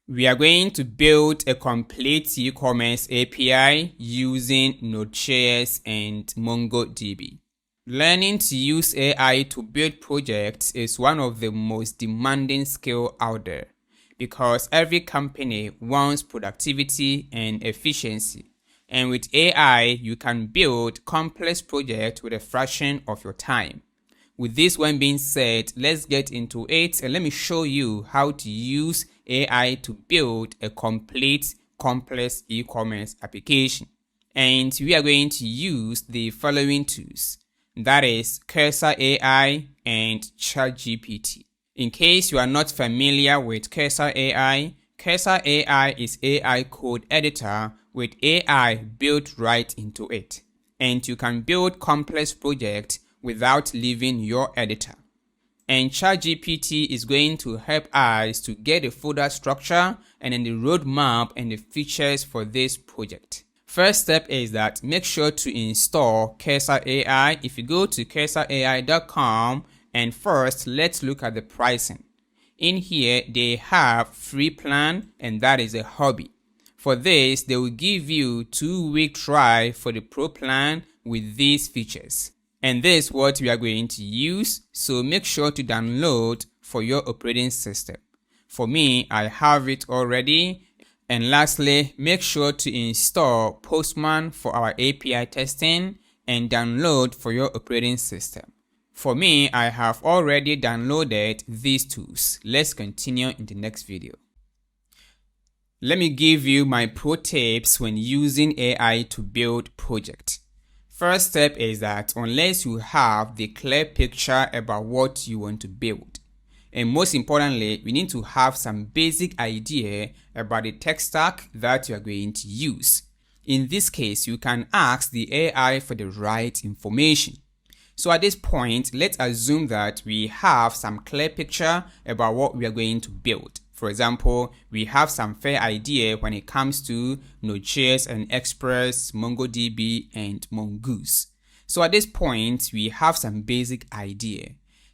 We are going to build a complete e-commerce API using Node.js and MongoDB. Learning to use AI to build projects is one of the most demanding skills out there because every company wants productivity and efficiency. And with AI, you can build complex projects with a fraction of your time. With this one being said, let's get into it and let me show you how to use AI to build a complete complex e-commerce application. And we are going to use the following tools. That is Cursor AI and ChatGPT. In case you are not familiar with Cursor AI is AI code editor with AI built right into it. And you can build complex projects without leaving your editor. And ChatGPT is going to help us to get the folder structure and then the roadmap and the features for this project. First step is that make sure to install Cursor AI. If you go to cursorai.com, and first let's look at the pricing. In here they have free plan, and that is a hobby. For this, they will give you 2-week trial for the pro plan with these features. And this is what we are going to use, so make sure to download for your operating system. For me, I have it already. And lastly, make sure to install Postman for our API testing and download for your operating system. For me, I have already downloaded these tools. Let's continue in the next video. Let me give you my pro tips when using AI to build projects. First step is that unless you have the clear picture about what you want to build, and most importantly, we need to have some basic idea about the tech stack that you are going to use. In this case, you can ask the AI for the right information. So at this point, let's assume that we have some clear picture about what we are going to build. For example, we have some fair idea when it comes to Node.js and Express, MongoDB, and Mongoose. So at this point, we have some basic idea.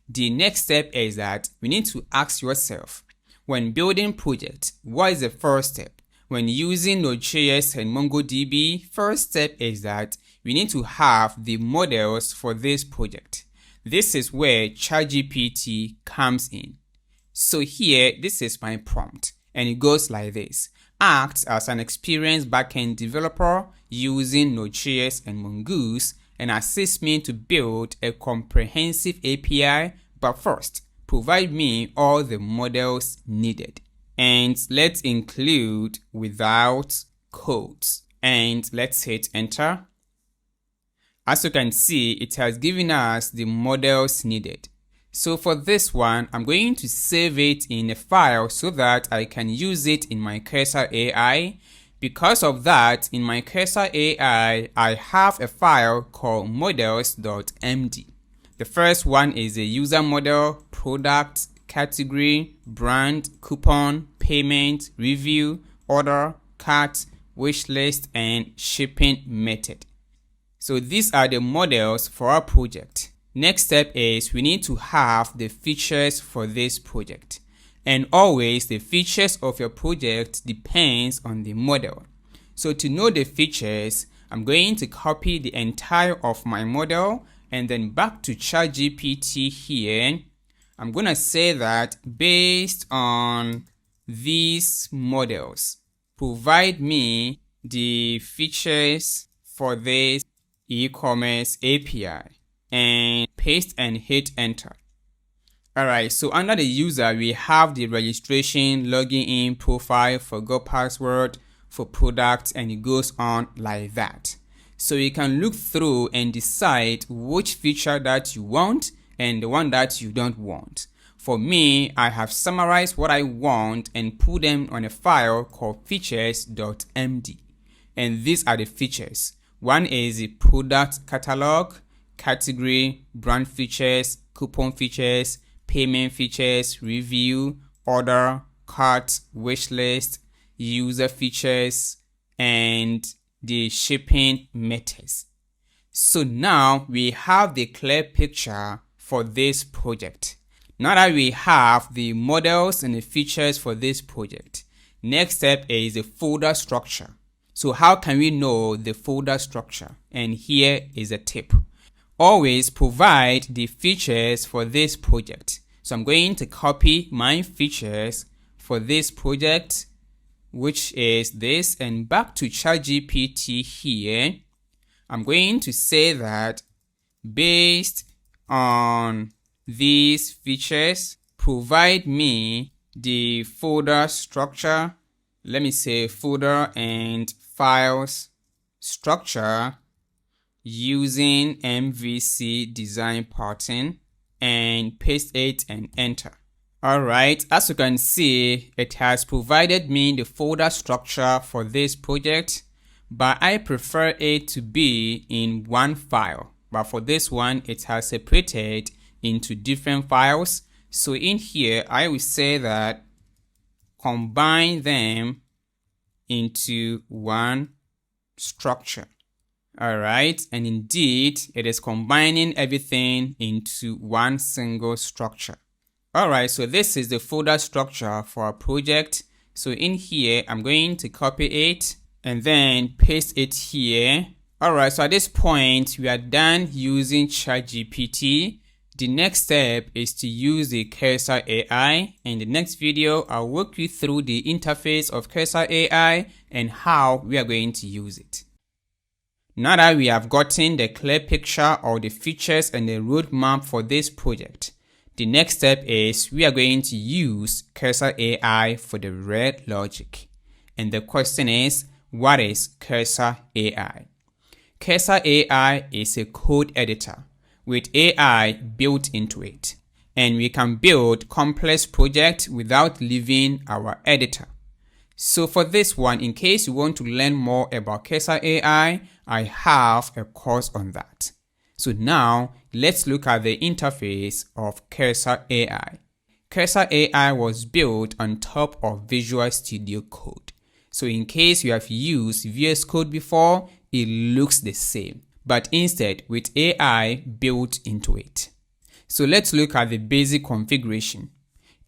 The next step is that we need to ask yourself, when building project, what is the first step? When using Node.js and MongoDB, first step is that we need to have the models for this project. This is where ChatGPT comes in. So here, this is my prompt, and it goes like this. Act as an experienced backend developer using Node.js and Mongoose and assist me to build a comprehensive API, but first, provide me all the models needed. And let's include without quotes. And let's hit enter. As you can see, it has given us the models needed. So for this one, I'm going to save it in a file so that I can use it in my Cursor AI. Because of that, in my Cursor AI, I have a file called models.md. The first one is a user model, product, category, brand, coupon, payment, review, order, cart, wish list, and shipping method. So these are the models for our project. Next step is we need to have the features for this project. And always the features of your project depends on the model. So to know the features, I'm going to copy the entire of my model and then back to ChatGPT here. I'm going to say that based on these models, provide me the features for this e-commerce API. And paste and hit enter. Alright, so under the user, we have the registration, logging in, profile, forgot password, for product, and it goes on like that. So you can look through and decide which feature that you want and the one that you don't want. For me, I have summarized what I want and put them on a file called features.md. And these are the features. One is the product catalog, category, brand features, coupon features, payment features, review, order, cart, wish list, user features, and the shipping methods. So now we have the clear picture for this project. Now that we have the models and the features for this project, Next step is the folder structure. So how can we know the folder structure? And here is a tip. Always provide the features for this project. So I'm going to copy my features for this project, which is this, and back to ChatGPT here. I'm going to say that based on these features, provide me the folder structure. Let me say folder and files structure using MVC design pattern, and paste it and enter. Alright, as you can see, it has provided me the folder structure for this project, but I prefer it to be in one file. But for this one, it has separated into different files. So in here, I will say that combine them into one structure. Alright, and indeed, it is combining everything into one single structure. Alright, so this is the folder structure for our project. So in here, I'm going to copy it and then paste it here. Alright, so at this point, we are done using ChatGPT. The next step is to use the Cursor AI. In the next video, I'll walk you through the interface of Cursor AI and how we are going to use it. Now that we have gotten the clear picture of the features and the roadmap for this project, the next step is we are going to use Cursor AI for the red logic. And the question is, what is Cursor AI? Cursor AI is a code editor with AI built into it. And we can build complex projects without leaving our editor. So for this one, in case you want to learn more about Cursor AI, I have a course on that. So now let's look at the interface of Cursor AI. Cursor AI was built on top of Visual Studio Code. So in case you have used VS Code before, it looks the same, but instead with AI built into it. So let's look at the basic configuration.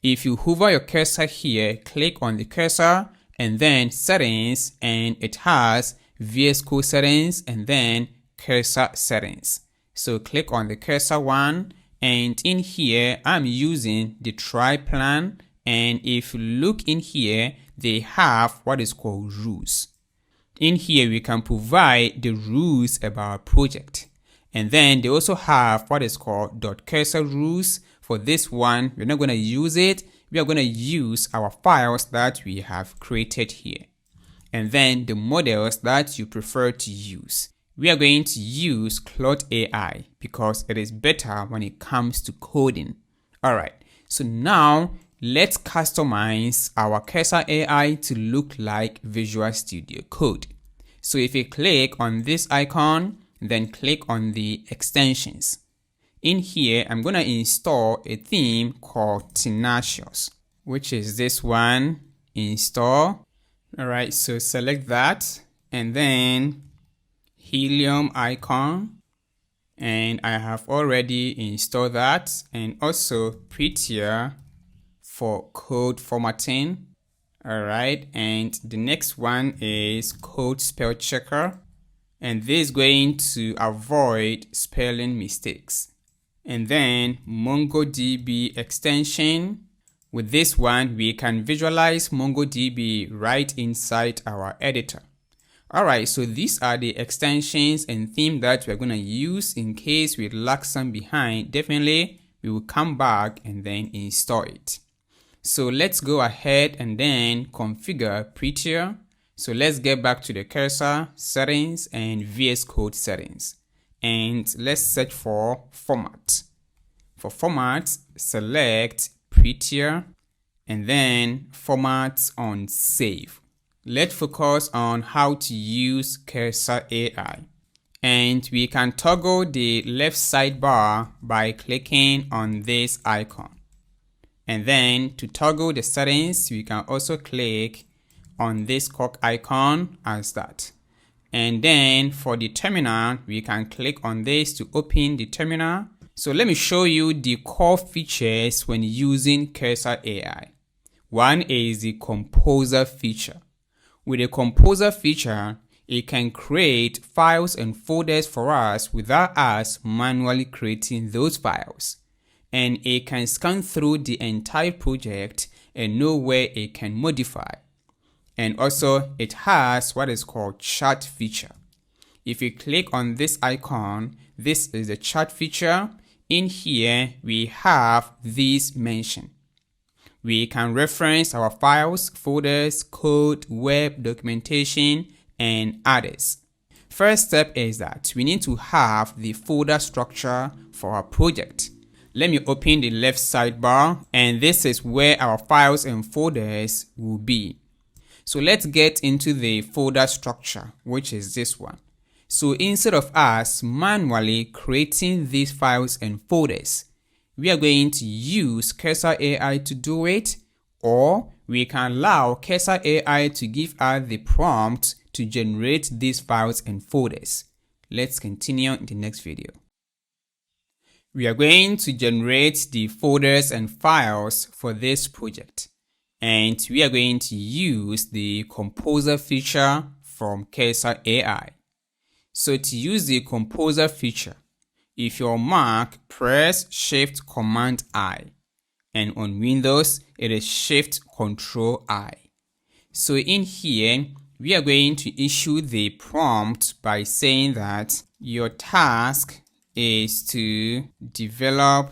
If you hover your cursor here, click on the cursor and then settings, and it has VS Code settings and then cursor settings. So click on the cursor one, and in here I'm using the try plan, and if you look in here, they have what is called rules. In here we can provide the rules about our project, and then they also have what is called .cursor rules. For this one, we're not going to use it. We are going to use our files that we have created here, and then the models that you prefer to use. We are going to use CRUD AI because it is better when it comes to coding. Alright, so now let's customize our Cursor AI to look like Visual Studio Code. So if you click on this icon, then click on the extensions. In here, I'm going to install a theme called Tenacious, which is this one, install. Alright, so select that and then Helium icon, and I have already installed that, and also Prettier for code formatting. Alright, and the next one is Code Spell Checker, and this is going to avoid spelling mistakes. And then MongoDB extension. With this one, we can visualize MongoDB right inside our editor. Alright, so these are the extensions and theme that we're going to use in case we lag some behind. Definitely, we will come back and then install it. So let's go ahead and then configure Prettier. So let's get back to the cursor, settings, and VS Code settings. And let's search for format. For format, select Prettier and then format on save. Let's focus on how to use Cursor AI. And we can toggle the left sidebar by clicking on this icon. And then to toggle the settings, we can also click on this clock icon as that. And then for the terminal, we can click on this to open the terminal. So let me show you the core features when using Cursor AI. One is the composer feature. With the composer feature, it can create files and folders for us without us manually creating those files. And it can scan through the entire project and know where it can modify. And also, it has what is called chat feature. If you click on this icon, this is the chat feature. In here, we have this mentioned. We can reference our files, folders, code, web, documentation, and others. First step is that we need to have the folder structure for our project. Let me open the left sidebar, and this is where our files and folders will be. So let's get into the folder structure, which is this one. So instead of us manually creating these files and folders, we are going to use Cursor AI to do it, or we can allow Cursor AI to give us the prompt to generate these files and folders. Let's continue in the next video. We are going to generate the folders and files for this project, and we are going to use the composer feature from Cursor AI. So to use the composer feature, if you're on Mac, press Shift Command I, and on Windows, it is Shift Control I. So in here, we are going to issue the prompt by saying that your task is to develop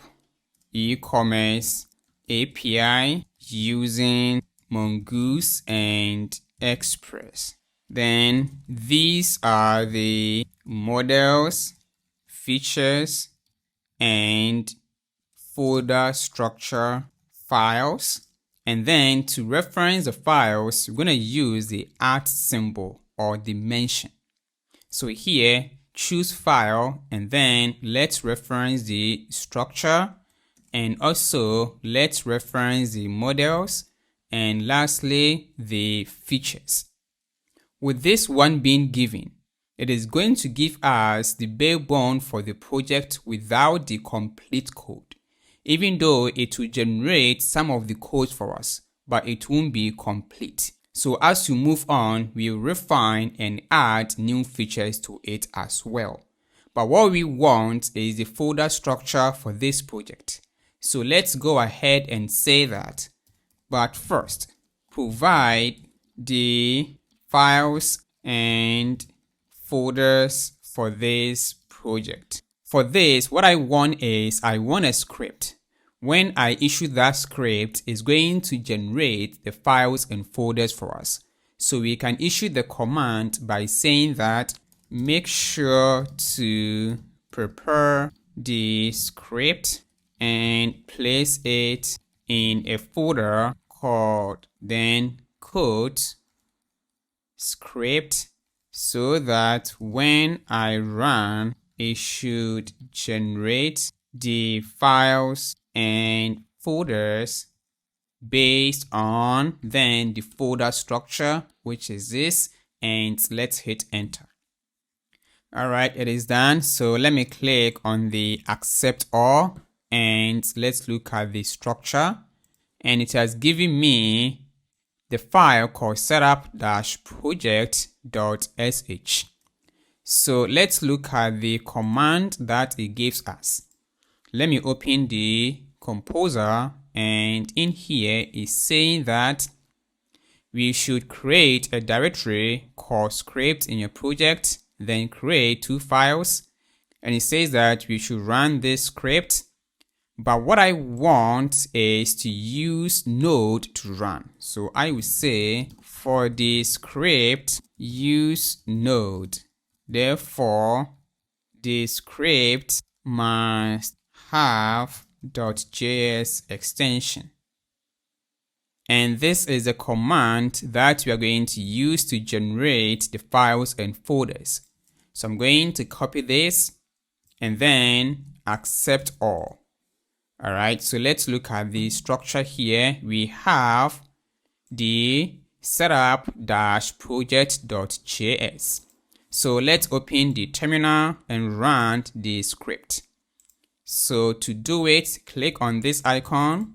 e-commerce API using Mongoose and Express. Then these are the models, features, and folder structure files. And then to reference the files, we're going to use the @ symbol or dimension. So here, choose file, and then let's reference the structure, and also let's reference the models, and lastly, the features. With this one being given, it is going to give us the bare bone for the project without the complete code, even though it will generate some of the code for us, but it won't be complete. So as we move on, we'll refine and add new features to it as well. But what we want is the folder structure for this project. So let's go ahead and say that. But first, provide the files and folders for this project. For this, what I want is I want a script. When I issue that script, it's going to generate the files and folders for us. So we can issue the command by saying that make sure to prepare the script and place it in a folder called then code script, so that when I run, it should generate the files and folders based on then the folder structure, which is this, and let's hit enter. All right, it is done. So let me click on the accept all, and let's look at the structure, and it has given me the file called setup-project.sh. So let's look at the command that it gives us. Let me open the composer, and in here is saying that we should create a directory called script in your project, then create 2 files, and it says that we should run this script. But what I want is to use Node to run. So I will say for the script, use Node. Therefore, the script must have .js extension. And this is a command that we are going to use to generate the files and folders. So I'm going to copy this and then accept all. All right, so let's look at the structure here. We have the setup-project.js. So let's open the terminal and run the script. So to do it, click on this icon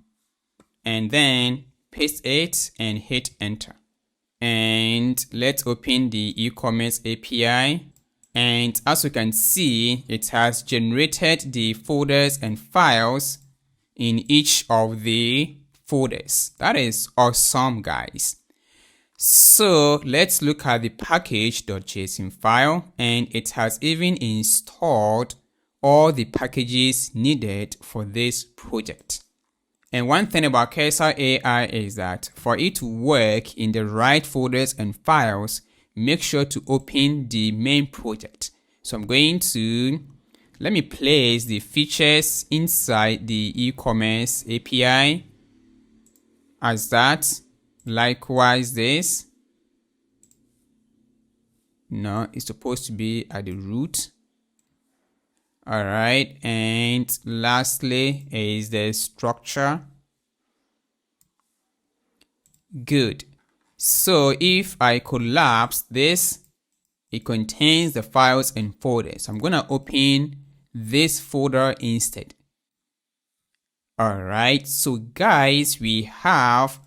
and then paste it and hit enter. And let's open the Ecommerce API. And as you can see, it has generated the folders and files in each of the folders. That is awesome, guys. So let's look at the package.json file, and it has even installed all the packages needed for this project. And one thing about Cursor AI is that for it to work in the right folders and files, make sure to open the main project. So I'm going to, let me place the features inside the Ecommerce API as that. Likewise this. No, it's supposed to be at the root. All right, and lastly is the structure. Good. So if I collapse this, it contains the files and folders. I'm gonna open this folder instead. All right, so guys, we have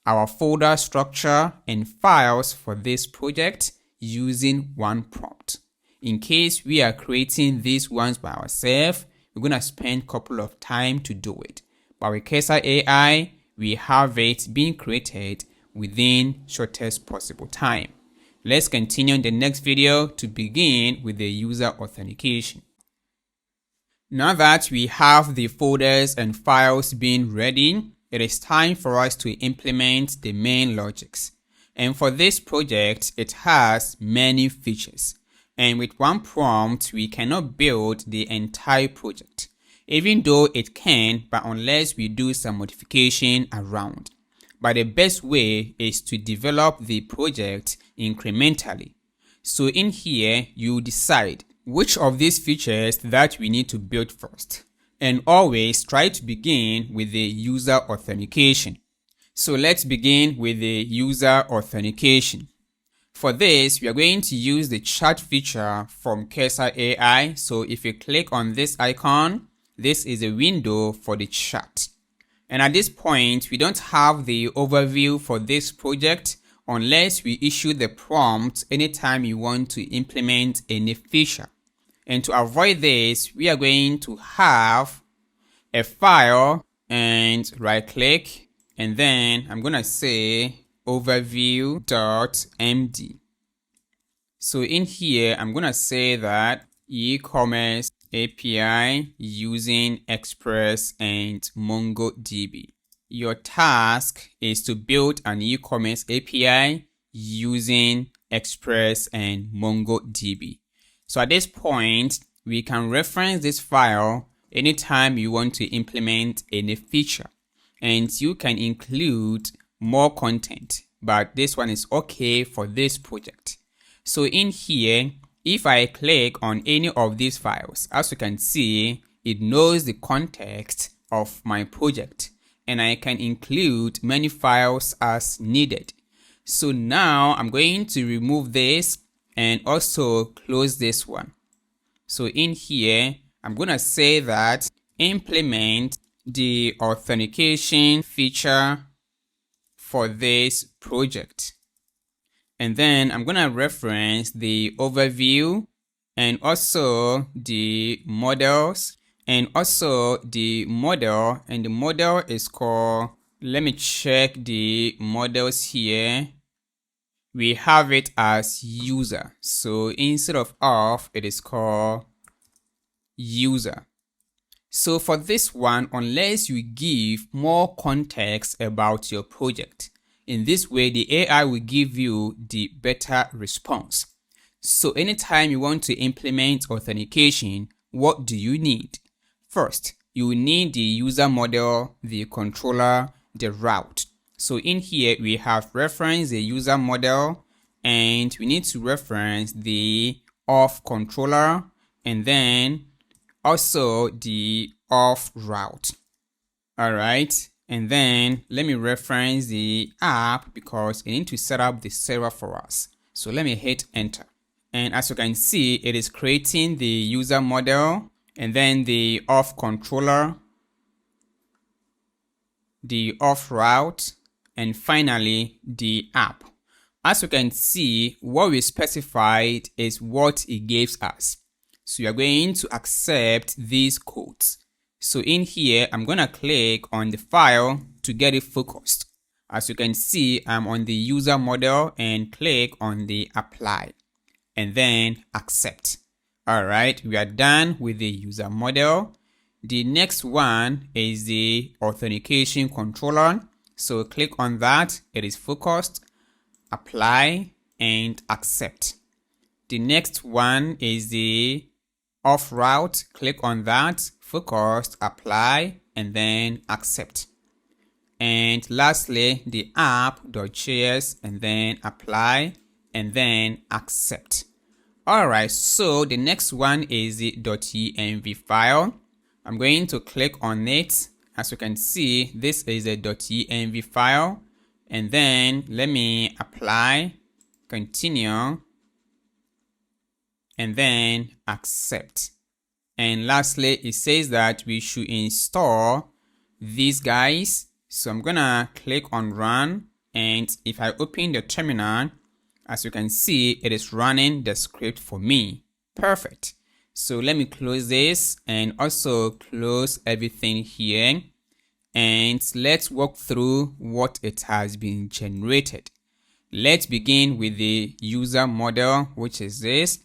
our folder structure and files for this project using one prompt. In case we are creating these ones by ourselves, we're going to spend a couple of time to do it. But with Cursor AI, we have it being created within shortest possible time. Let's continue in the next video to begin with the user authentication. Now that we have the folders and files being ready, it is time for us to implement the main logics. And for this project, it has many features. And with one prompt, we cannot build the entire project, even though it can, but unless we do some modification around. But the best way is to develop the project incrementally. So in here, you decide which of these features that we need to build first. And always try to begin with the user authentication. So let's begin with the user authentication. For this, we are going to use the chat feature from Cursor AI. So if you click on this icon, this is a window for the chat. And at this point, we don't have the overview for this project unless we issue the prompt anytime you want to implement any feature. And to avoid this, we are going to have a file and right click, and then I'm going to say overview.md. So in here, I'm going to say that Ecommerce API using Express and MongoDB. Your task is to build an Ecommerce API using Express and MongoDB. So at this point, we can reference this file anytime you want to implement any feature. And you can include more content, but this one is okay for this project. So in here, if I click on any of these files, as you can see, it knows the context of my project, and I can include many files as needed. So now I'm going to remove this and also close this one. So in here, I'm going to say that implement the authentication feature for this project. And then I'm going to reference the overview and also the models and also the model, and the model is called, let me check the models here. We have it as user. So instead of off, it is called user. So for this one, unless you give more context about your project, in this way, the AI will give you the better response. So anytime you want to implement authentication, what do you need? First, you will need the user model, the controller, the route. So in here, we have referenced the user model, and we need to reference the auth controller, and then also the auth route. All right. And then let me reference the app because it needs to set up the server for us. So let me hit enter. And as you can see, it is creating the user model and then the auth controller, the auth route, and finally the app. As you can see, what we specified is what it gives us. So you are going to accept these codes. So in here, I'm going to click on the file to get it focused. As you can see, I'm on the user model and click on the apply and then accept. All right, we are done with the user model. The next one is the authentication controller. So click on that. It is focused, apply and accept. The next one is the off route. Click on that, focused, apply and then accept. And lastly, the app.js and then apply and then accept. Alright, so the next one is the .env file. I'm going to click on it. As you can see, this is a .env file. And then let me apply, continue, and then accept. And lastly, it says that we should install these guys. So I'm gonna click on run, and if I open the terminal, as you can see, it is running the script for me. Perfect. So let me close this and also close everything here. And let's walk through what it has been generated. Let's begin with the user model, which is this.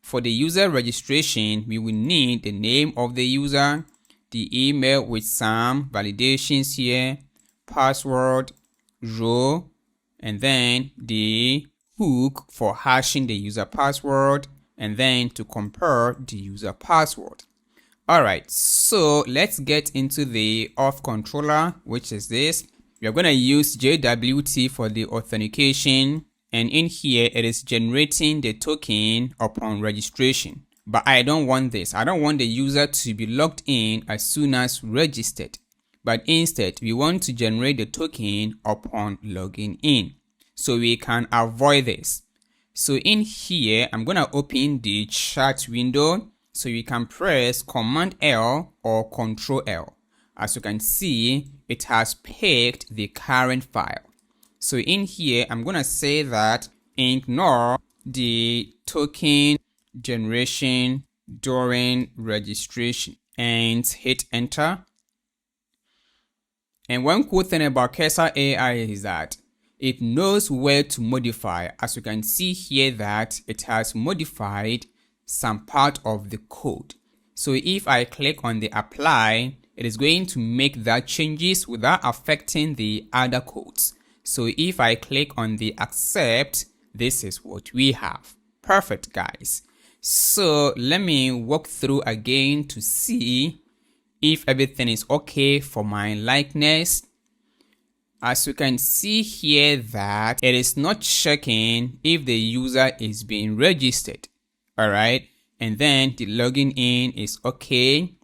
For the user registration, we will need the name of the user, the email with some validations here, password, row, and then the hook for hashing the user password, and then to compare the user password. Alright, so let's get into the auth controller, which is this. We are going to use JWT for the authentication, and in here it is generating the token upon registration. But I don't want this. I don't want the user to be logged in as soon as registered. But instead, we want to generate the token upon logging in. So we can avoid this. So in here, I'm going to open the chat window. So you can press Command L or Control L. As you can see, it has picked the current file. So in here, I'm going to say that ignore the token generation during registration and hit enter. And one cool thing about Cursor AI is that it knows where to modify. As you can see here that it has modified some part of the code. So if I click on the apply, it is going to make that changes without affecting the other codes. So if I click on the accept, this is what we have. Perfect, guys. So let me walk through again to see if everything is okay for my likeness. As you can see here that it is not checking if the user is being registered. All right. And then the login in is okay.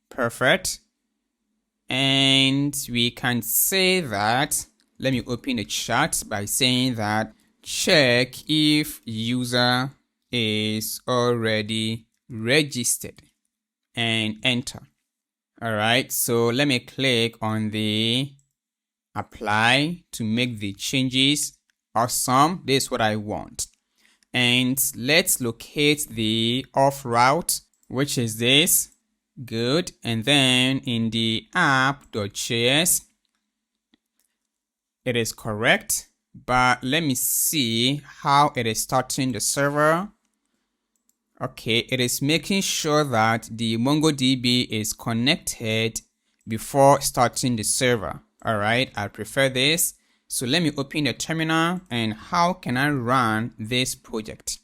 Perfect. And we can say that, let me open the chat by saying that check if user is already registered and enter. All right. So let me click on the apply to make the changes. Awesome. This is what I want. And let's locate the off route, which is this. Good. And then in the app.js, it is correct. But let me see how it is starting the server. Okay, it is making sure that the MongoDB is connected before starting the server. All right, I prefer this. So let me open the terminal, and how can I run this project?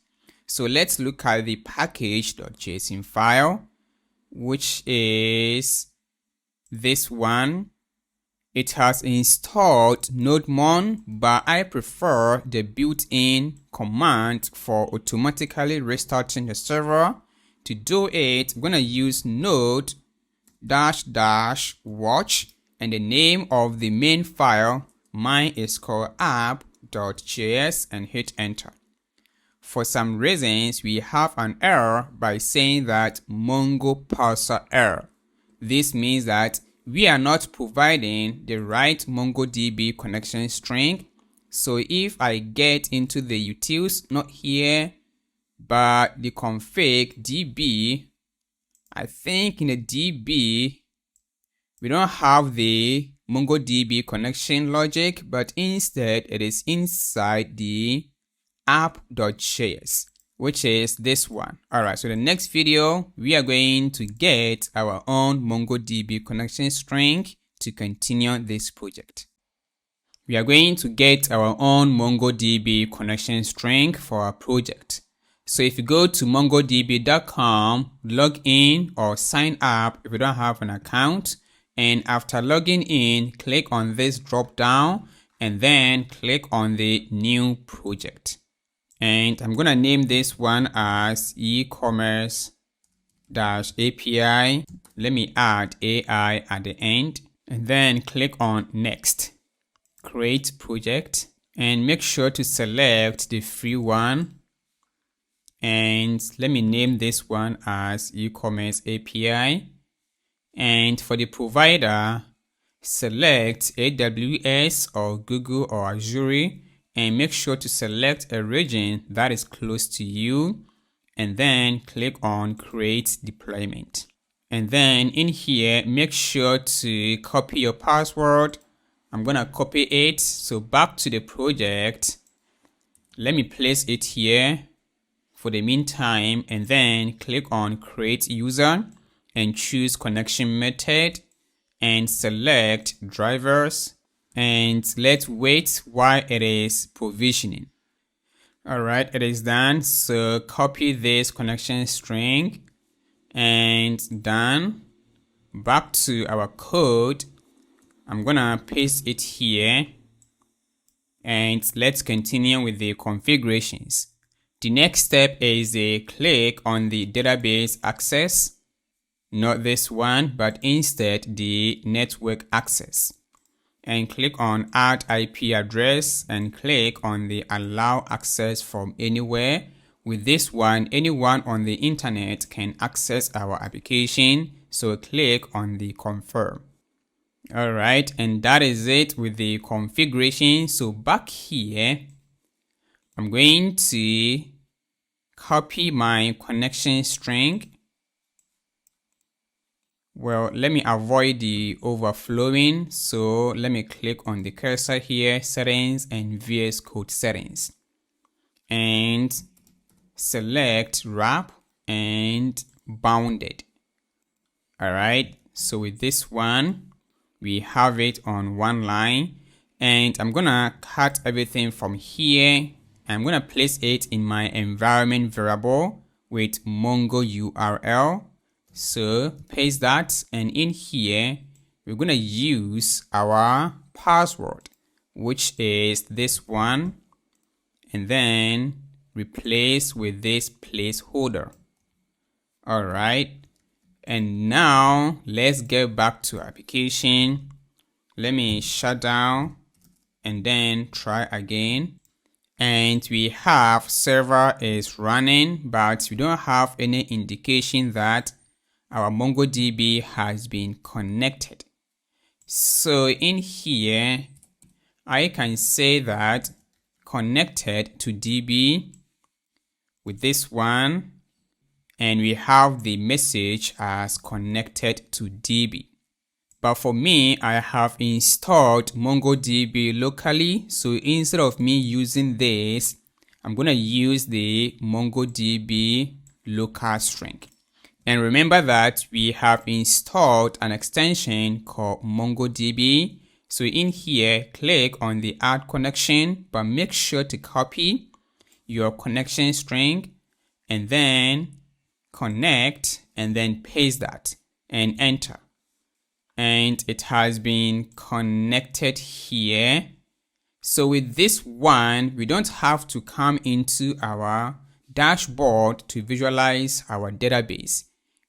So let's look at the package.json file, which is this one. It has installed NodeMon, but I prefer the built-in command for automatically restarting the server. To do it, I'm going to use node --watch, and the name of the main file, mine is called app.js, and hit enter. For some reasons, we have an error by saying that Mongo parser error. This means that we are not providing the right MongoDB connection string. So if I get into the utils, not here, but the config DB, I think in the DB, we don't have the MongoDB connection logic, but instead it is inside the app.js, which is this one. All right, so the next video, we are going to get our own MongoDB connection string to continue this project. We are going to get our own MongoDB connection string for our project. So if you go to mongodb.com, log in or sign up if you don't have an account, and after logging in, click on this drop down and then click on the new project. And I'm going to name this one as Ecommerce API. Let me add AI at the end and then click on next. Create project and make sure to select the free one. And let me name this one as Ecommerce API. And for the provider, select AWS or Google or Azure and make sure to select a region that is close to you and then click on create deployment. And then in here, make sure to copy your password. I'm going to copy it. So back to the project, let me place it here for the meantime, and then click on create user and choose connection method and select drivers, and let's wait while it is provisioning. All right, it is done. So copy this connection string and done. Back to our code. I'm gonna paste it here and let's continue with the configurations. The next step is a click on the database access, not this one, but instead the network access, and click on add IP address and click on the allow access from anywhere. With this one, anyone on the internet can access our application, so click on the confirm. All right, and that is it with the configuration. So back here, I'm going to copy my connection string. Well, let me avoid the overflowing. So let me click on the cursor here, settings and VS Code settings, and select wrap and bounded. All right, so with this one, we have it on one line, and I'm gonna cut everything from here. I'm gonna place it in my environment variable with Mongo URL. So paste that, and in here, we're gonna use our password, which is this one, and then replace with this placeholder. All right. And now let's get back to application. Let me shut down and then try again. And we have server is running, but we don't have any indication that our MongoDB has been connected. So in here, I can say that connected to DB with this one, and we have the message as connected to DB. But for me, I have installed MongoDB locally. So instead of me using this, I'm going to use the MongoDB local string. And remember that we have installed an extension called MongoDB. So in here, click on the add connection, but make sure to copy your connection string and then connect and then paste that and enter. And it has been connected here. So with this one, we don't have to come into our dashboard to visualize our database.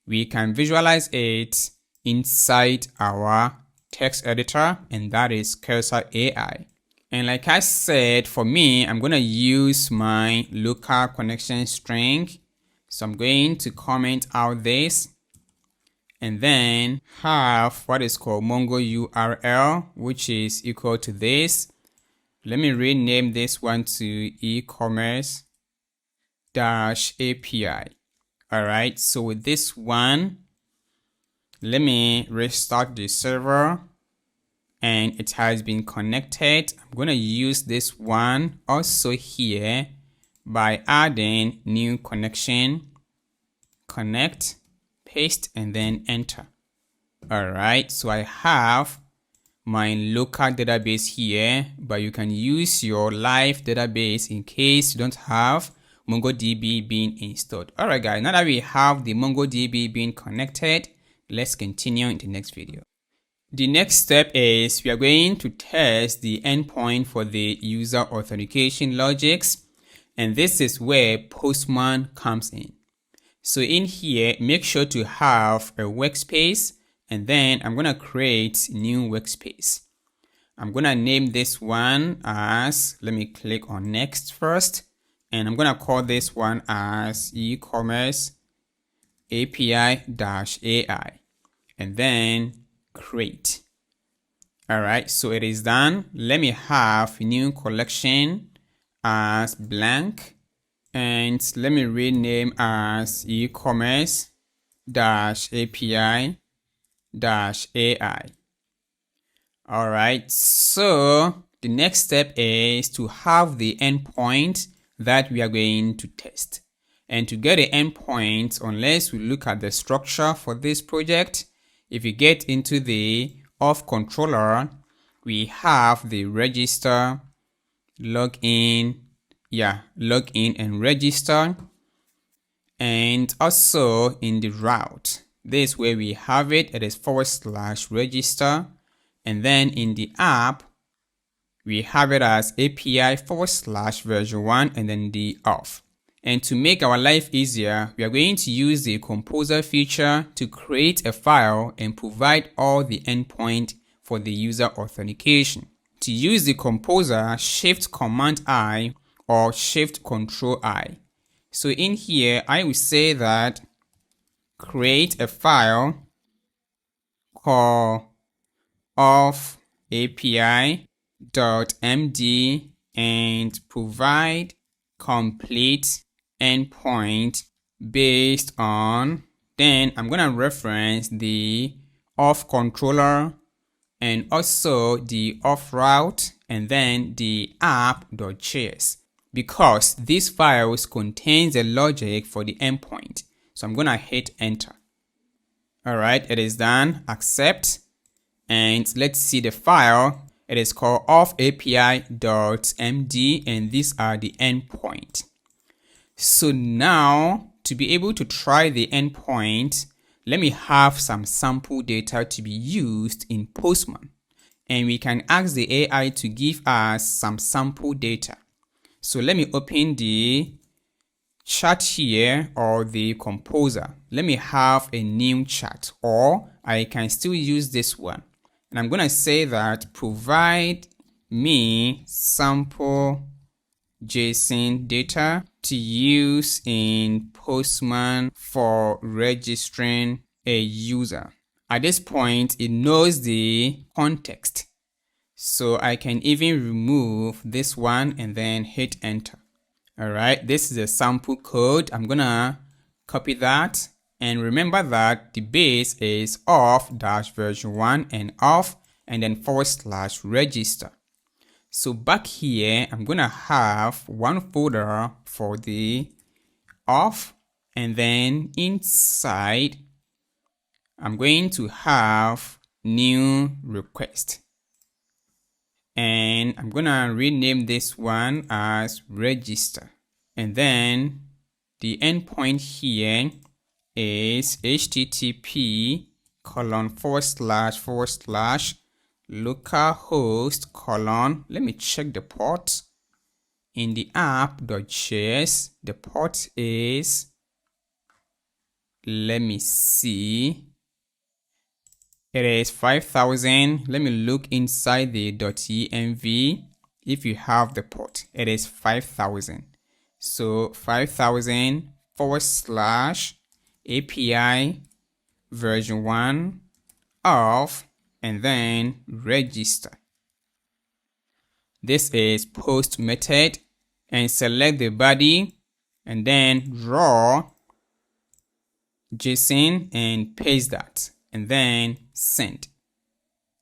We can visualize it inside our text editor, and that is Cursor AI. And like I said, for me, I'm going to use my local connection string. So I'm going to comment out this, and then have what is called Mongo URL, which is equal to this. Let me rename this one to Ecommerce API. All right, so with this one, let me restart the server, and it has been connected. I'm going to use this one also here by adding new connection, connect, paste, and then enter. All right, so I have my local database here, but you can use your live database in case you don't have MongoDB being installed. All right, guys, now that we have the MongoDB being connected, let's continue in the next video. The next step is we are going to test the endpoint for the user authentication logics, and this is where Postman comes in. So in here, make sure to have a workspace, and then I'm going to create new workspace. I'm going to name this one as, let me click on next first, and I'm going to call this one as Ecommerce API-AI, and then create. All right, so it is done. Let me have new collection as blank, and let me rename as Ecommerce API AI. All right, so the next step is to have the endpoint that we are going to test. And to get the endpoint, unless we look at the structure for this project, if you get into the auth controller, we have the register, login and register, and also in the route. This is where we have it. It is /register, and then in the app we have it as API /version1 and then the auth. And to make our life easier, we are going to use the composer feature to create a file and provide all the endpoint for the user authentication. To use the composer, Shift Command I or Shift Control I. So in here, I will say that create a file called auth API.md and provide complete endpoint based on, then I'm going to reference the auth controller and also the auth route and then the app.js, because these files contain the logic for the endpoint. So I'm going to hit enter. All right, it is done. Accept. And let's see the file. It is called auth API.md, and these are the endpoint. So now, to be able to try the endpoint, let me have some sample data to be used in Postman. And we can ask the AI to give us some sample data. So let me open the chat here or the composer. Let me have a new chat, or I can still use this one. And I'm going to say that provide me sample JSON data to use in Postman for registering a user. At this point, it knows the context. So I can even remove this one and then hit enter. All right, this is a sample code. I'm going to copy that. And remember that the base is auth-version1 and auth and then /register. So back here, I'm going to have one folder for the auth, and then inside, I'm going to have new request. And I'm going to rename this one as register. And then the endpoint here is http:// let me check the port. In the app.js, the port is, let me see, it is 5000. Let me look inside the .env. If you have the port, it is 5000. So 5000 /API version 1 of, and then register. This is post method, and select the body and then draw JSON and paste that and then send.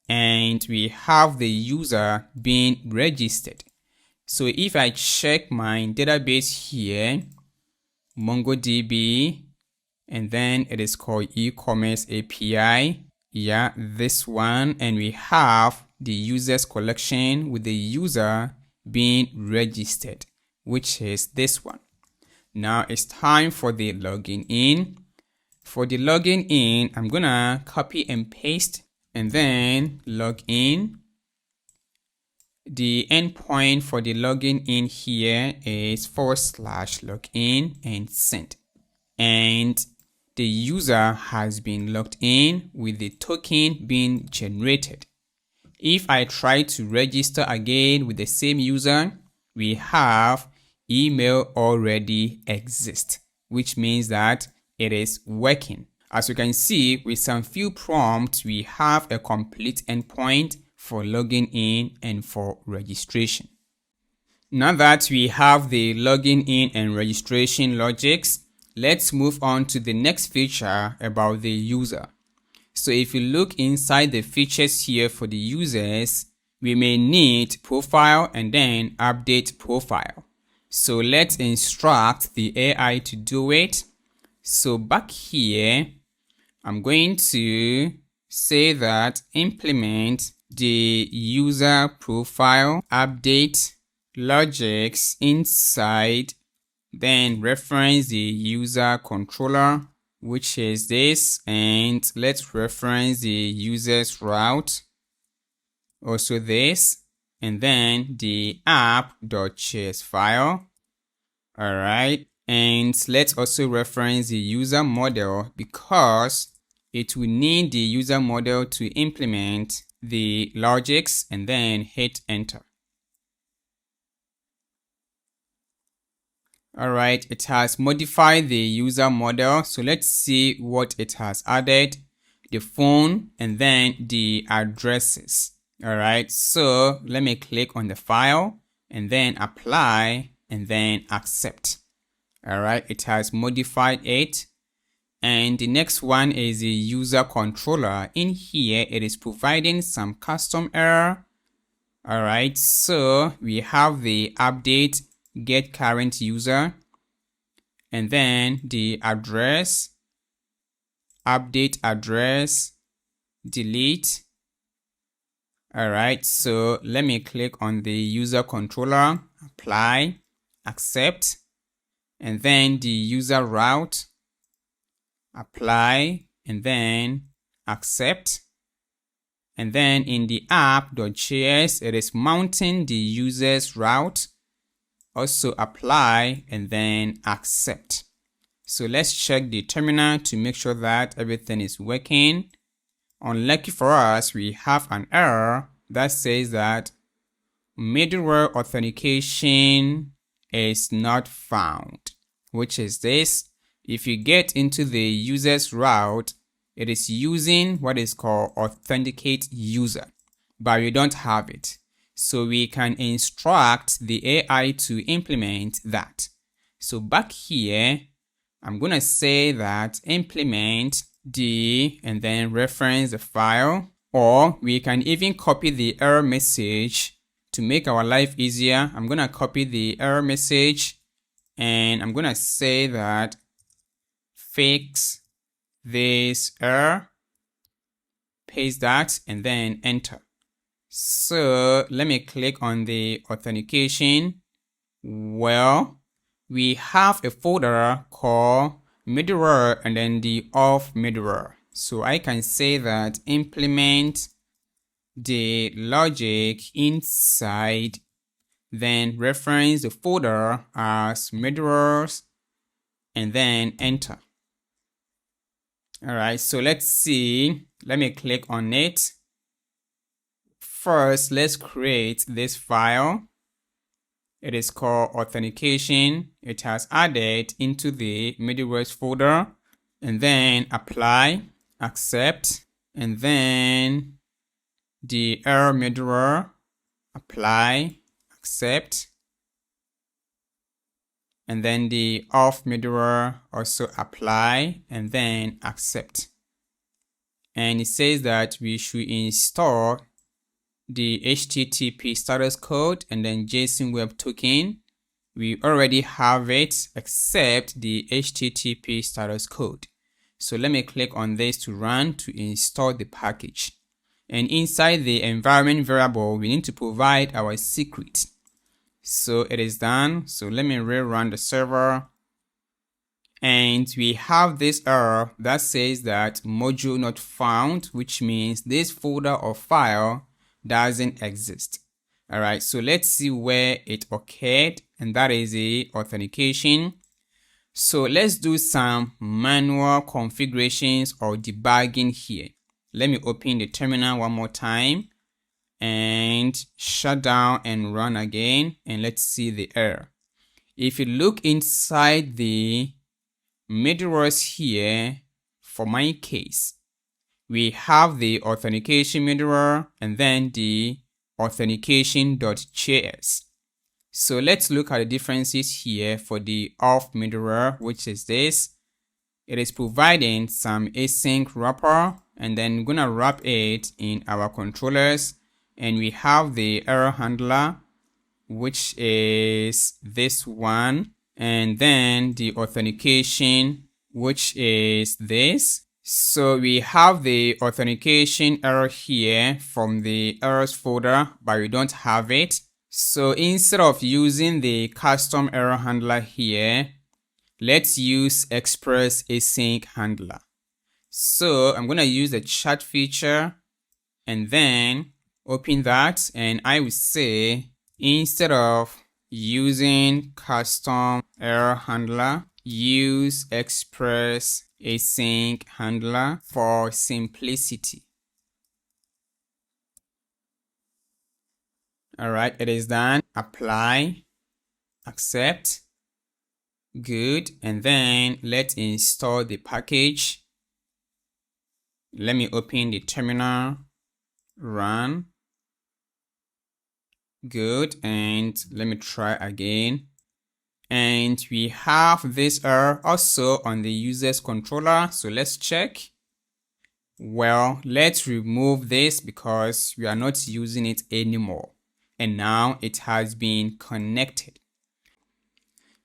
And we have the user being registered. So if I check my database here, MongoDB, and then it is called Ecommerce API. Yeah, this one, and we have the users collection with the user being registered, which is this one. Now it's time for the login in. For the login in, I'm gonna copy and paste and then log in. The endpoint for the login in here is /login and send. And the user has been logged in with the token being generated. If I try to register again with the same user, we have email already exists, which means that it is working. As you can see, with some few prompts, we have a complete endpoint for logging in and for registration. Now that we have the login in and registration logics, let's move on to the next feature about the user. So if you look inside the features here for the users, we may need profile and then update profile. So let's instruct the AI to do it. So back here, I'm going to say that implement the user profile update logics inside, then reference the user controller, which is this, and let's reference the user's route, also this, and then the app.js file. All right, and let's also reference the user model because it will need the user model to implement the logics, and then hit enter. All right, it has modified the user model. So let's see what it has added: the phone and then the addresses. All right, so let me click on the file and then apply and then accept. All right, it has modified it. And the next one is the user controller. In here, it is providing some custom error. All right, so we have the update get current user, and then the address, update address, delete. All right, so let me click on the user controller, apply, accept, and then the user route, apply, and then accept. And then in the app.js, it is mounting the user's route, also apply, and then accept. So let's check the terminal to make sure that everything is working. Unlucky for us, we have an error that says that middleware authentication is not found, which is this. If you get into the user's route, it is using what is called authenticate user, but we don't have it. So we can instruct the AI to implement that. So back here, I'm going to say that implement the, and then reference the file, or we can even copy the error message to make our life easier. I'm going to copy the error message and I'm going to say that fix this error, paste that, and then enter. So let me click on the authentication. Well, we have a folder called middleware and then the of middleware. So I can say that implement the logic inside, then reference the folder as middleware, and then enter. All right, so let's see. Let me click on it. First, let's create this file. It is called authentication. It has added into the middleware folder, and then apply. accept, and then the error middleware, apply, accept, and then the auth middleware, also apply, and then accept. And it says that we should install the HTTP status code and then JSON Web Token. We already have it except the HTTP status code. So let me click on this to run to install the package. And inside the environment variable, we need to provide our secret. So it is done. So let me rerun the server. And we have this error that says that module not found, which means this folder or file doesn't exist. All right, so let's see where it occurred, and that is the authentication. So let's do some manual configurations or debugging here. Let me open the terminal one more time and shut down and run again, and let's see the error. If you look inside the middlewares here, for my case, we have the authentication middleware and then the authentication.js. So let's look at the differences here for the auth middleware, which is this. It is providing some async wrapper, and then we're gonna wrap it in our controllers, and we have the error handler, which is this one, and then the authentication, which is this. So we have the authentication error here from the errors folder, but we don't have it. So instead of using the custom error handler here, let's use Express Async Handler. So I'm going to use the chat feature and then open that, and I will say, instead of using custom error handler, use Express Async Handler for simplicity. All right, it is done. Apply, accept, good, and then let's install the package. Let me open the terminal, run, good, and let me try again. And we have this error also on the user's controller, so let's check. Well, let's remove this because we are not using it anymore, and now it has been connected.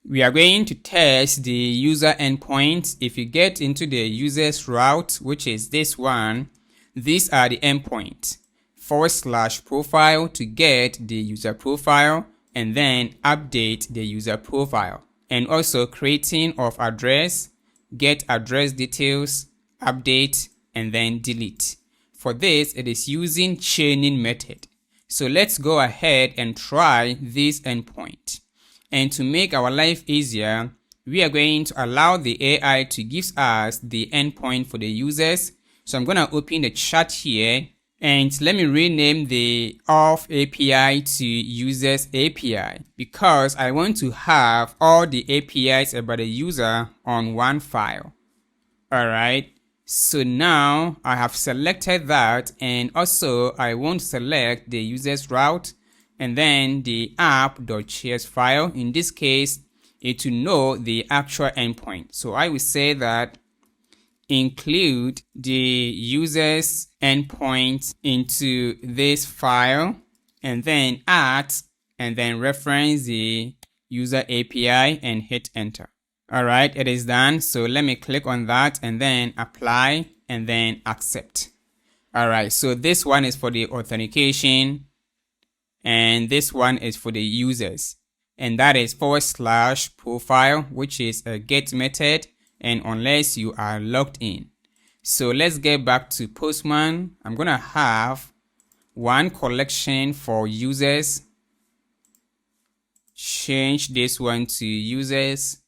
We are going to test the user endpoint. If you get into the user's route, which is this one, these are the endpoint. /profile to get the user profile, and then update the user profile. And also creating of address, get address details, update, and then delete. For this, it is using chaining method. So let's go ahead and try this endpoint. And to make our life easier, we are going to allow the AI to give us the endpoint for the users. So I'm going to open the chat here, and let me rename the auth API to users API because I want to have all the APIs about the user on one file. All right. So now I have selected that, and also I want to select the user's route and then the app.js file. In this case, it will know the actual endpoint. So I will say that include the user's endpoint into this file, and then add, and then reference the user API and hit enter. All right, it is done. So let me click on that and then apply and then accept. All right, so this one is for the authentication and this one is for the users, and that is /profile, which is a get method, and unless you are logged in. So let's get back to Postman. I'm gonna have one collection for users, change this one to users,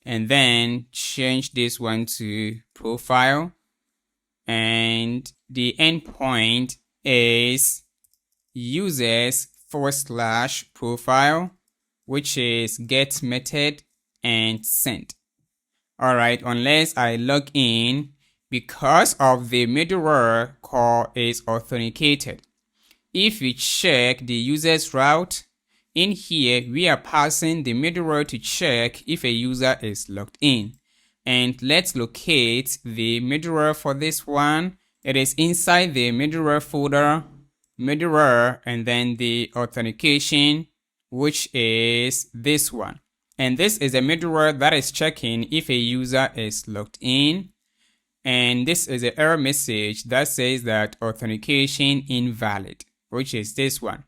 and then change this one to profile, and the endpoint is users /profile, which is get method and send. All right, unless I log in, because of the middleware call is authenticated. If we check the user's route, in here we are passing the middleware to check if a user is logged in. And let's locate the middleware for this one. It is inside the middleware folder, middleware, and then the authentication, which is this one. And this is a middleware that is checking if a user is logged in. And this is an error message that says that authentication invalid, which is this one.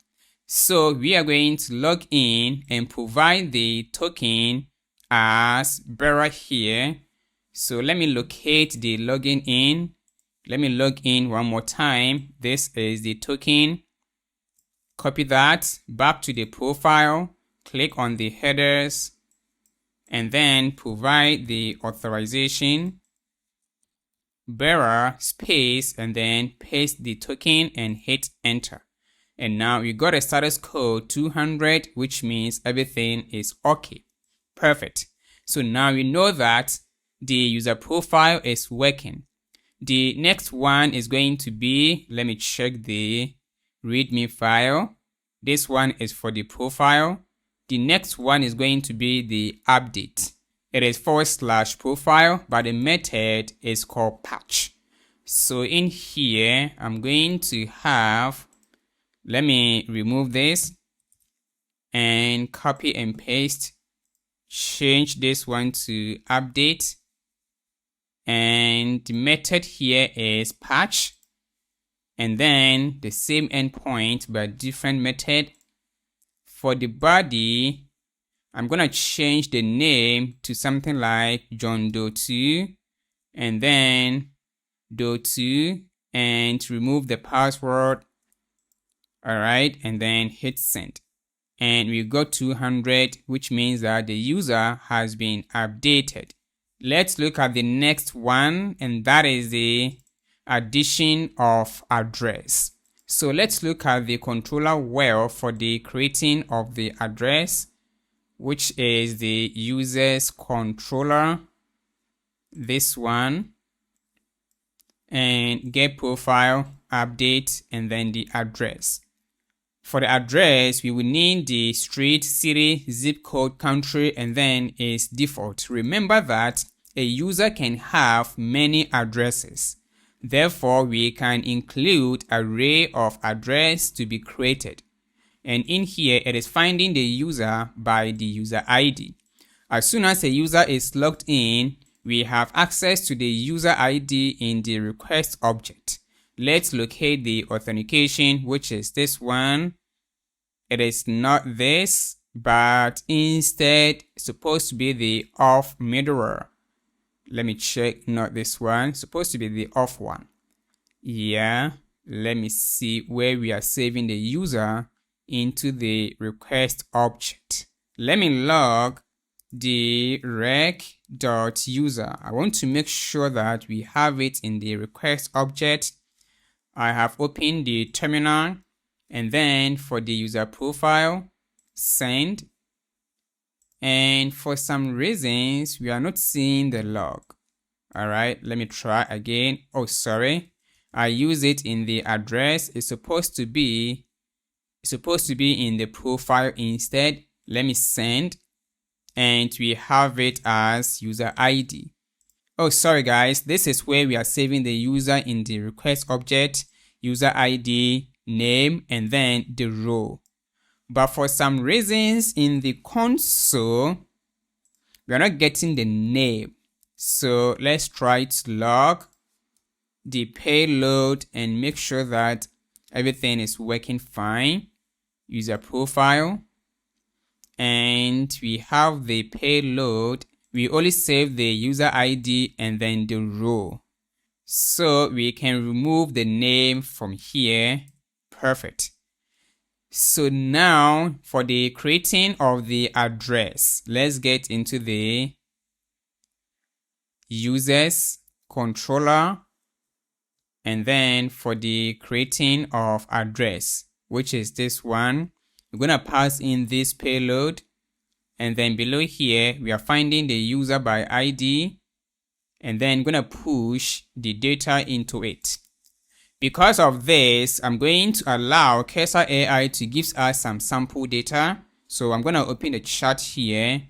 So we are going to log in and provide the token as bearer here. So let me locate the login in. Let me log in one more time. This is the token. Copy that back to the profile. Click on the headers and then provide the authorization. Bearer space and then paste the token and hit enter. And now you got a status code 200, which means everything is okay. Perfect. So now we know that the user profile is working. The next one is going to be, let me check the README file. This one is for the profile. The next one is going to be the update. It is /profile, but the method is called patch. So in here, I'm going to have, let me remove this and copy and paste. Change this one to update. And the method here is patch. And then the same endpoint, but different method. For the body, I'm going to change the name to something like John Doe 2 and then Doe 2 and remove the password. All right. And then hit send. And we got 200, which means that the user has been updated. Let's look at the next one, and that is the addition of address. So let's look at the controller well for the creating of the address, which is the user's controller, this one, and get profile, update, and then the address. For the address, we will need the street, city, zip code, country, and then its default. Remember that a user can have many addresses. Therefore, we can include an array of address to be created. And in here, it is finding the user by the user ID. As soon as a user is logged in, we have access to the user ID in the request object. Let's locate the authentication, which is this one. It is not this, but instead supposed to be the off middleware. Let me check, not this one, supposed to be the off one. Yeah, let me see where we are saving the user into the request object. Let me log the rec.user. I want to make sure that we have it in the request object. I have opened the terminal, and then for the user profile, send. And for some reasons, we are not seeing the log. All right, let me try again. Oh, sorry. I use it in the address. It's supposed to be in the profile instead. Let me send. And we have it as user ID. Oh, sorry guys. This is where we are saving the user in the request object, user ID, name, and then the row. But for some reasons in the console, we are not getting the name. So let's try to log the payload and make sure that everything is working fine. User profile. And we have the payload. We only save the user ID and then the row. So we can remove the name from here. Perfect. So now for the creating of the address, let's get into the users controller, and then for the creating of address, which is this one, we're going to pass in this payload, and then below here we are finding the user by ID, and then I'm going to push the data into it. Because of this, I'm going to allow Cursor AI to give us some sample data. So I'm going to open the chart here,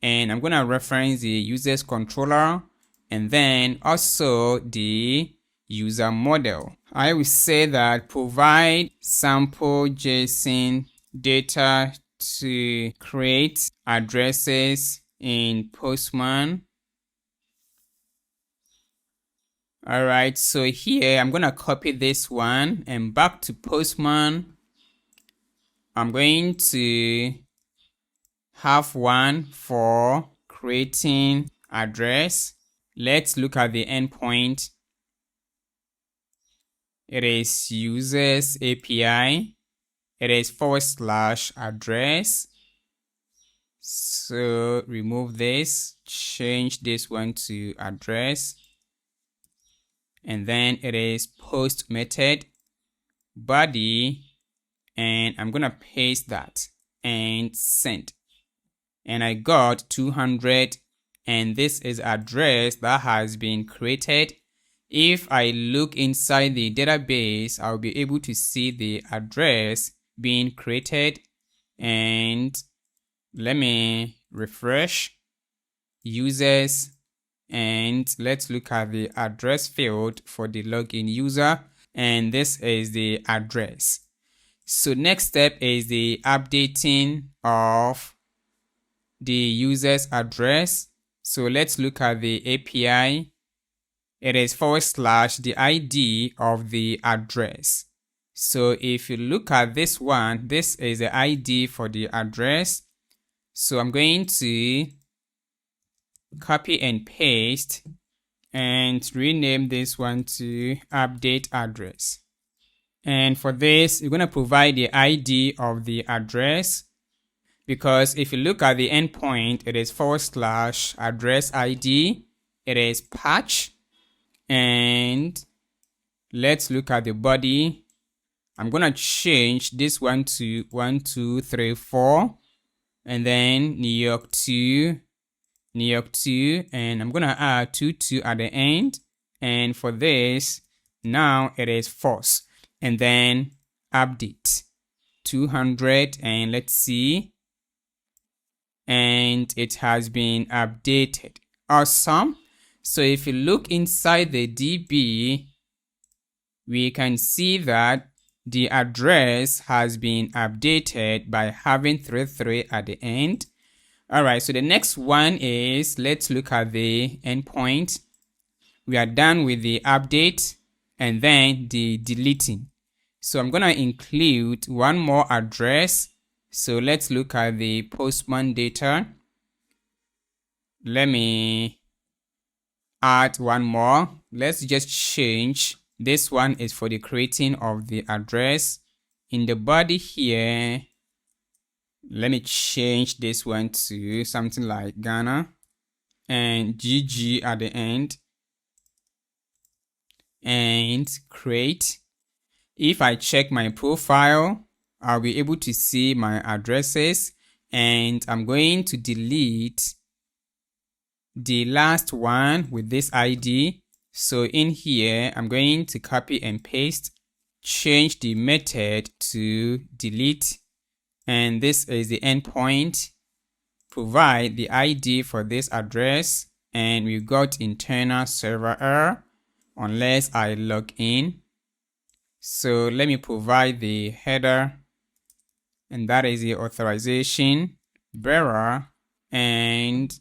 and I'm going to reference the user's controller and then also the user model. I will say that provide sample JSON data to create addresses in Postman. Alright, so here I'm gonna copy this one and back to Postman. I'm going to have one for creating address. Let's look at the endpoint. It is users API. It is /address. So remove this, change this one to address. And then it is post method body, and I'm gonna paste that and send. And I got 200, and this is address that has been created. If I look inside the database, I'll be able to see the address being created. And let me refresh users, and let's look at the address field for the login user, and this is the address. So next step is the updating of the user's address. So let's look at the API. It is / the ID of the address. So if you look at this one, this is the ID for the address. So I'm going to copy and paste and rename this one to update address. And for this, you're going to provide the ID of the address, because if you look at the endpoint, it is / address ID. It is patch. And let's look at the body. I'm going to change this one to 1234, and then New York 2, and I'm going to add 22 at the end. And for this, now it is false. And then update 200, and let's see. And it has been updated. Awesome. So if you look inside the DB, we can see that the address has been updated by having 33 at the end. Alright, so the next one is, let's look at the endpoint. We are done with the update and then the deleting. So I'm going to include one more address. So let's look at the Postman data. Let me add one more. Let's just change. This one is for the creating of the address. In the body here, let me change this one to something like Ghana and GG at the end, and create. If I check my profile, I'll be able to see my addresses, and I'm going to delete the last one with this ID. So in here, I'm going to copy and paste, change the method to delete, and this is the endpoint. Provide the ID for this address, and we got internal server error unless I log in. So let me provide the header, and that is the authorization bearer, and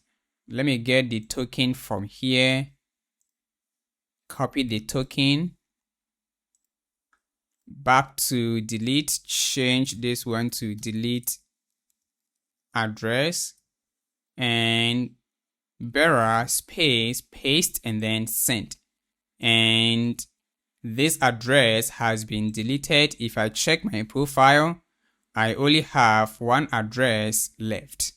let me get the token from here. Copy the token, back to delete, change this one to delete address, and bearer space paste, and then send. And this address has been deleted. If I check my profile, I only have one address left.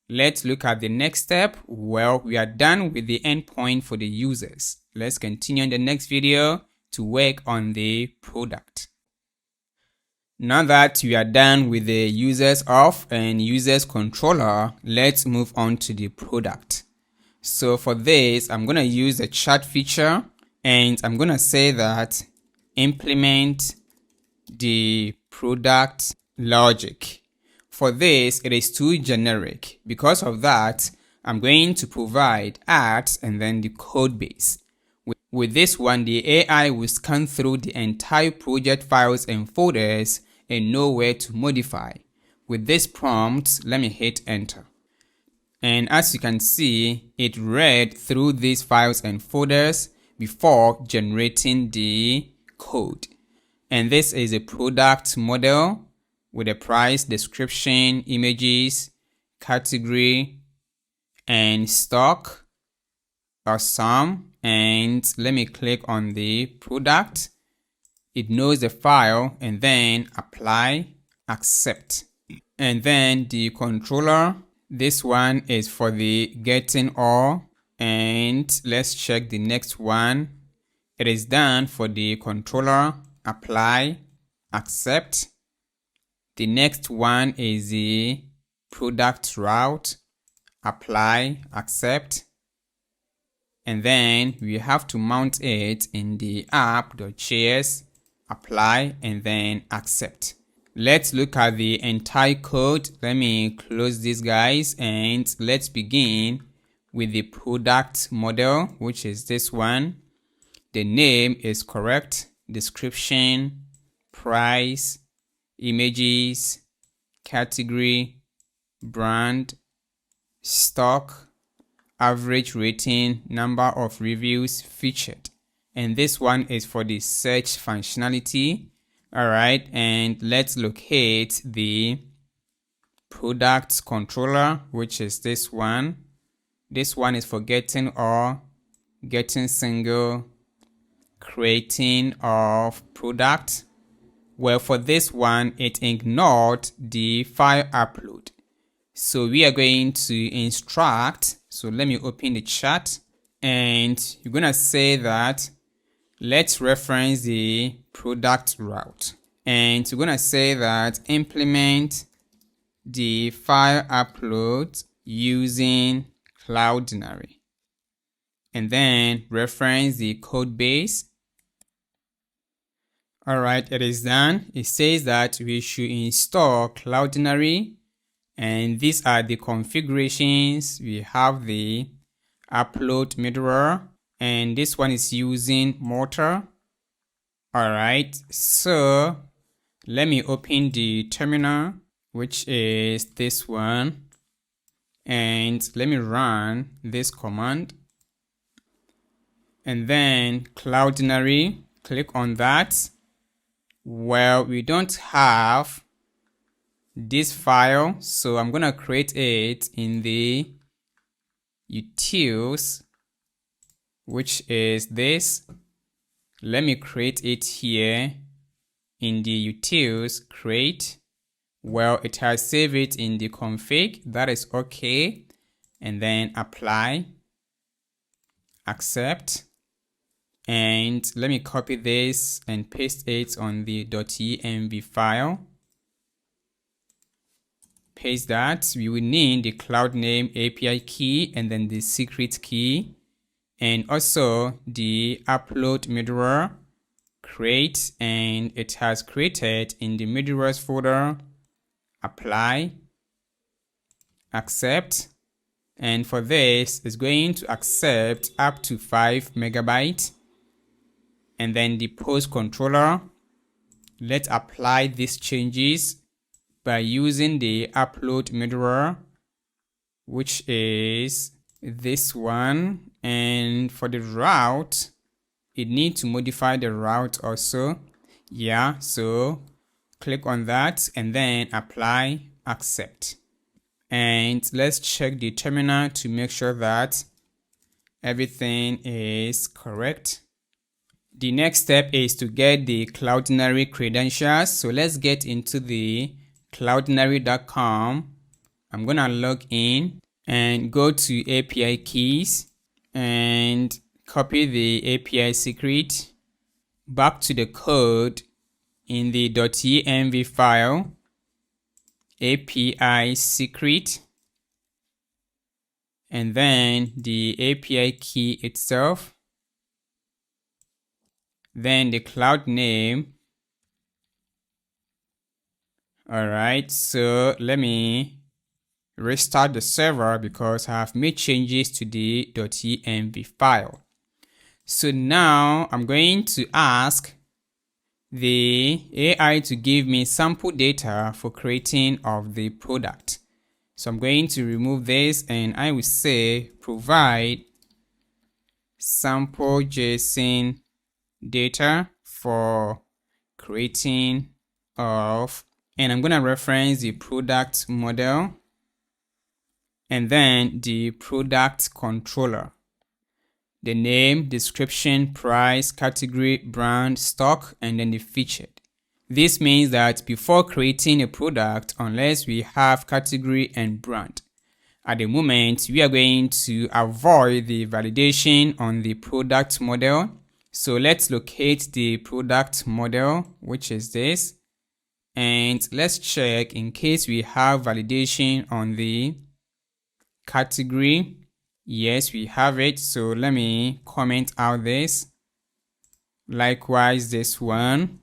Let's look at the next step. Well, we are done with the endpoint for the users. Let's continue in the next video to work on the product. Now that we are done with the users of and users controller, let's move on to the product. So for this, I'm going to use the chat feature, and I'm going to say that implement the product logic. For this, it is too generic. Because of that, I'm going to provide at and then the code base. With this one, the AI will scan through the entire project files and folders and know where to modify. With this prompt, let me hit enter. And as you can see, it read through these files and folders before generating the code. And this is a product model with a price, description, images, category, and stock or sum. And let me click on the product. It knows the file, and then apply, accept. And then the controller, this one is for the getting all. And let's check the next one. It is done for the controller, apply, accept. The next one is the product route, apply, accept. And then we have to mount it in the app.js, apply, and then accept. Let's look at the entire code. Let me close this, guys, and let's begin with the product model, which is this one. The name is correct, description, price, images, category, brand, stock, average rating, number of reviews featured. And this one is for the search functionality. All right, and let's locate the product controller, which is this one. This one is for getting all, getting single, creating of product. Well, for this one, it ignored the file upload. So we are going to instruct. So let me open the chat, and you're going to say that let's reference the product route. And we're going to say that implement the file upload using Cloudinary. And then reference the code base. All right, it is done. It says that we should install Cloudinary. And these are the configurations. We have the upload middleware, and this one is using Motor. All right, so let me open the terminal, which is this one, and let me run this command. And then Cloudinary, click on that. Well, we don't have this file, so I'm gonna create it in the utils, which is this. Let me create it here in the utils, create. Well, it has saved it in the config. That is okay. And then apply, accept. And let me copy this and paste it on the .env file. Paste that. We will need the cloud name API key and then the secret key, and also the upload middleware, create, and it has created in the middleware folder. Apply, accept, and for this it's going to accept up to 5 megabytes. And then the post controller, let's apply these changes by using the upload middleware, which is this one. And for the route, it needs to modify the route also. Yeah, so click on that and then apply, accept. And let's check the terminal to make sure that everything is correct. The next step is to get the Cloudinary credentials. So let's get into the cloudinary.com. I'm gonna log in and go to API keys and copy the API secret back to the code in the .env file, API secret, and then the API key itself, then the cloud name. All right, so let me restart the server because I have made changes to the .env file. So now I'm going to ask the AI to give me sample data for creating of the product. So I'm going to remove this and I will say provide sample JSON data for creating of, and I'm going to reference the product model and then the product controller, the name, description, price, category, brand, stock, and then the featured. This means that before creating a product, unless we have category and brand, at the moment, we are going to avoid the validation on the product model. So let's locate the product model, which is this, and let's check in case we have validation on the category. Yes, we have it. So let me comment out this. Likewise, this one.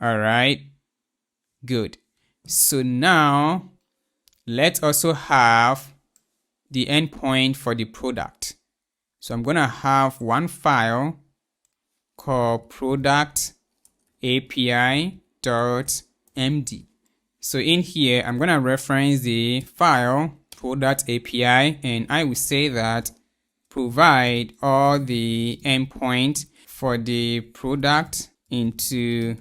All right, good. So now let's also have the endpoint for the product. So I'm going to have one file called product API.md. So in here, I'm going to reference the file product API, and I will say that provide all the endpoint for the product into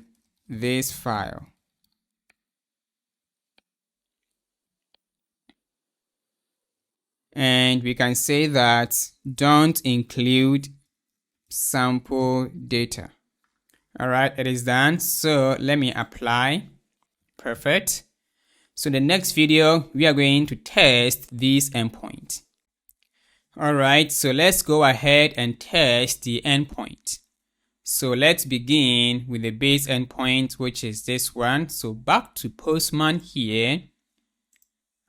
this file. And we can say that don't include sample data. All right, it is done. So let me apply. Perfect. So the next video, we are going to test this endpoint. All right, so let's go ahead and test the endpoint. So let's begin with the base endpoint, which is this one. So back to Postman here.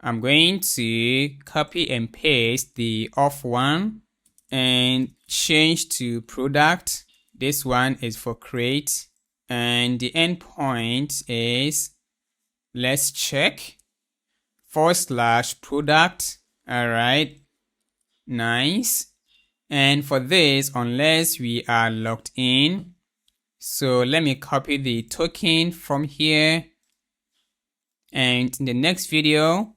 I'm going to copy and paste the off one and change to product. This one is for create, and the endpoint is, let's check, /product. All right, nice. And for this, unless we are logged in, so let me copy the token from here, and in the next video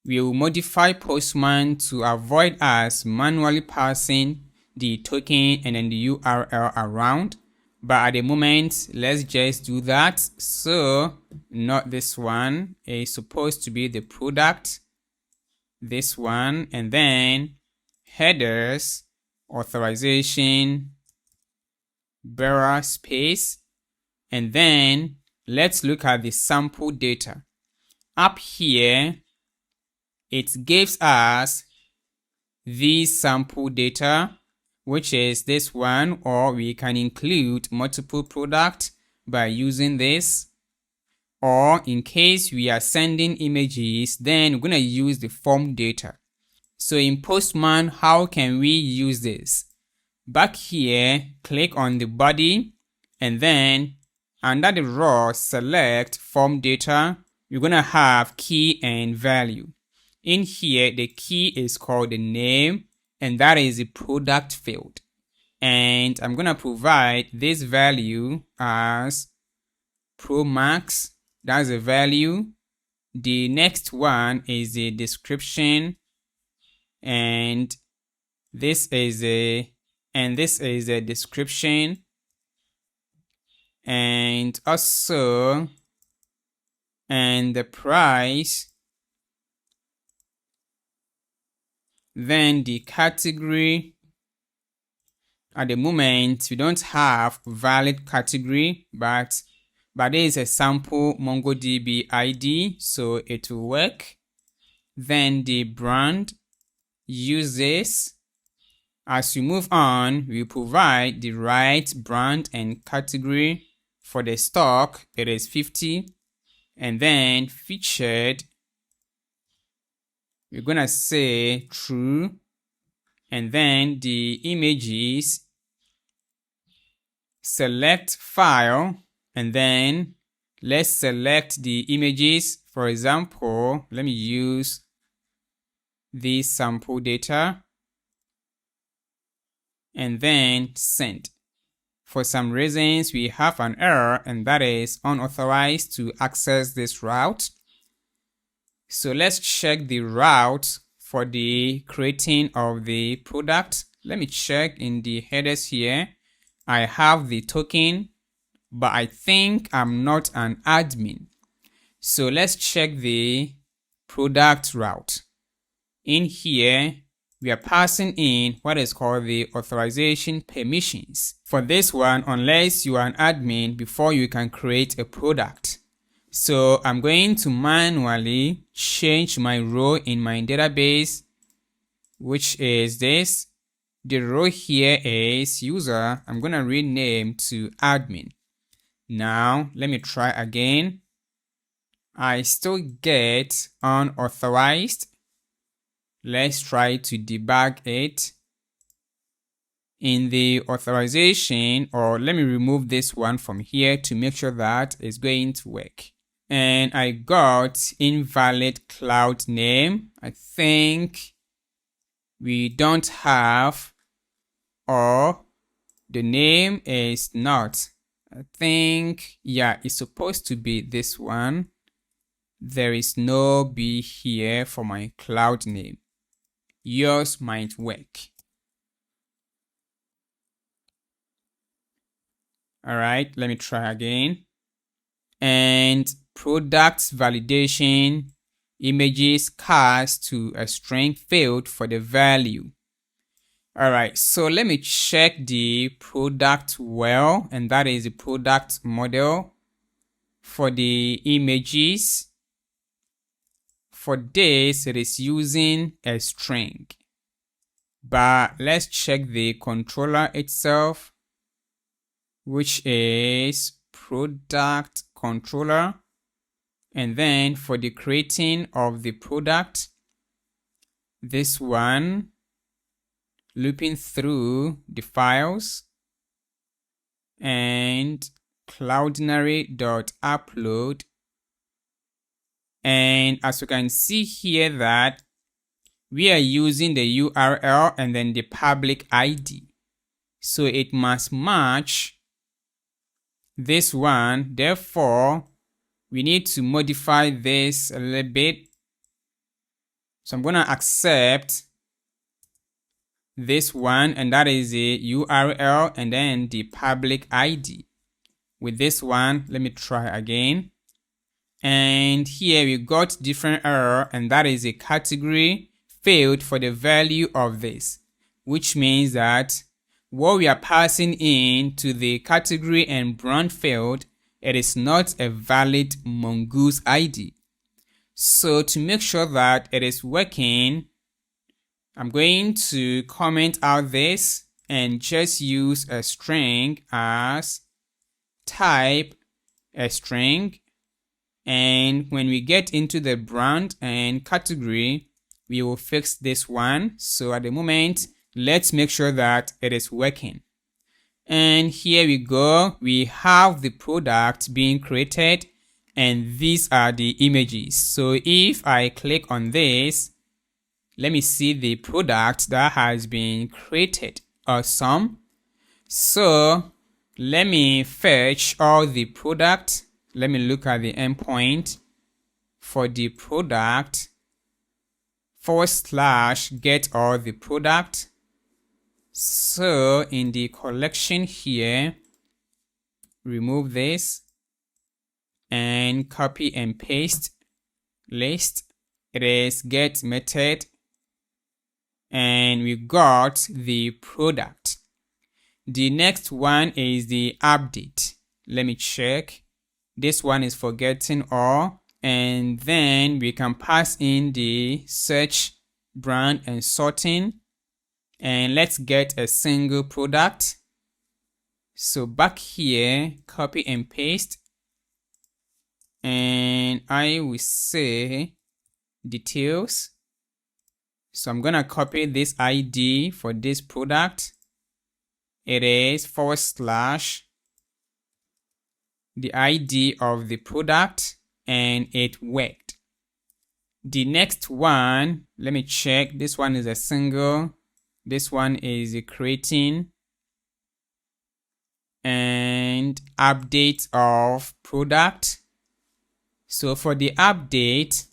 we will modify Postman to avoid us manually passing the token and then the URL around. But at the moment, let's just do that. So not this one, is supposed to be the product, this one, and then headers, authorization, bearer space, and then let's look at the sample data. Up here, it gives us the sample data, which is this one, or we can include multiple products by using this. Or in case we are sending images, then we're going to use the form data. So in Postman, how can we use this? Back here, click on the body, and then under the row, select form data. You're going to have key and value. In here, the key is called the name, and that is the product field. And I'm going to provide this value as Pro Max. That's the value. The next one is the description, and this is a description, and also and the price. Then the category. At the moment, we don't have valid category, but there is a sample MongoDB ID, so it will work. Then the brand, use this. As we move on, we provide the right brand and category. For the stock, it is 50. And then featured, we're gonna say true, and then the images, select file, and then let's select the images. For example, let me use this sample data and then send. For some reasons, we have an error, and that is unauthorized to access this route. So let's check the route for the creating of the product. Let me check in the headers here. I have the token, but I think I'm not an admin. So let's check the product route. In here, we are passing in what is called the authorization permissions. For this one, unless you are an admin before you can create a product. So I'm going to manually change my row in my database, which is this. The row here is user. I'm going to rename to admin. Now, let me try again. I still get unauthorized. Let's try to debug it. In the authorization, or let me remove this one from here to make sure that it's going to work. And I got invalid cloud name. I think we don't have, or the name is not. I think, yeah, it's supposed to be this one. There is no B here for my cloud name. Yours might work. All right, let me try again. And product validation, images cast to a string field for the value. All right, so let me check the product well, and that is the product model for the images. For this, it is using a string. But let's check the controller itself, which is product controller. And then for the creating of the product, this one, looping through the files, and cloudinary.upload. And as you can see here that we are using the URL and then the public ID. So it must match this one. Therefore, we need to modify this a little bit. So I'm going to accept this one, and that is the URL and then the public ID. With this one, let me try again. And here we got different error, and that is a category field for the value of this, which means that what we are passing in to the category and brand field, it is not a valid Mongoose ID. So to make sure that it is working, I'm going to comment out this and just use a string as type a string. And when we get into the brand and category, we will fix this one. So at the moment, let's make sure that it is working. And here we go. We have the product being created, and these are the images. So if I click on this, let me see the product that has been created. Awesome. So let me fetch all the product. Let me look at the endpoint for the product / get all the product. So in the collection here, remove this and copy and paste list. It is get method, and we got the product. The next one is the update. Let me check. This one is for getting all, and then we can pass in the search, brand, and sorting. And let's get a single product. So back here, copy and paste. And I will say details. So I'm gonna copy this ID for this product. It is / the ID of the product, and it worked. The next one, let me check. This one is a single. This one is a creating and update of product. So for the update,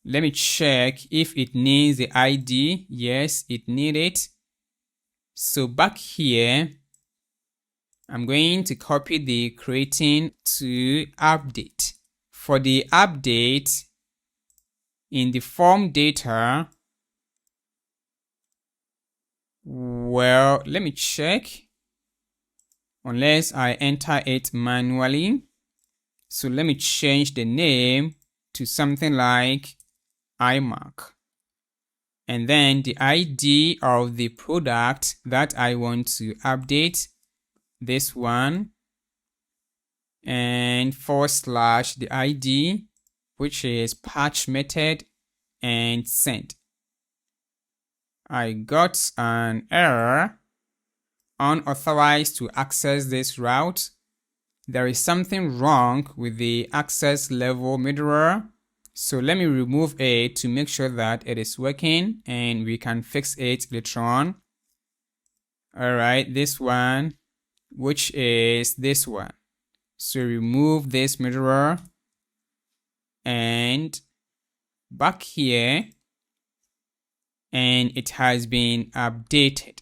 let me check if it needs the ID. Yes, it needs it. So back here, I'm going to copy the creating to update. For the update, in the form data, well, let me check. Unless I enter it manually. So let me change the name to something like iMac. And then the ID of the product that I want to update, this one, and / the ID, which is patch method, and send. I got an error, unauthorized to access this route. There is something wrong with the access level middleware. So let me remove it to make sure that it is working, and we can fix it later on. All right, this one, which is this one. So remove this middleware, and back here, and it has been updated.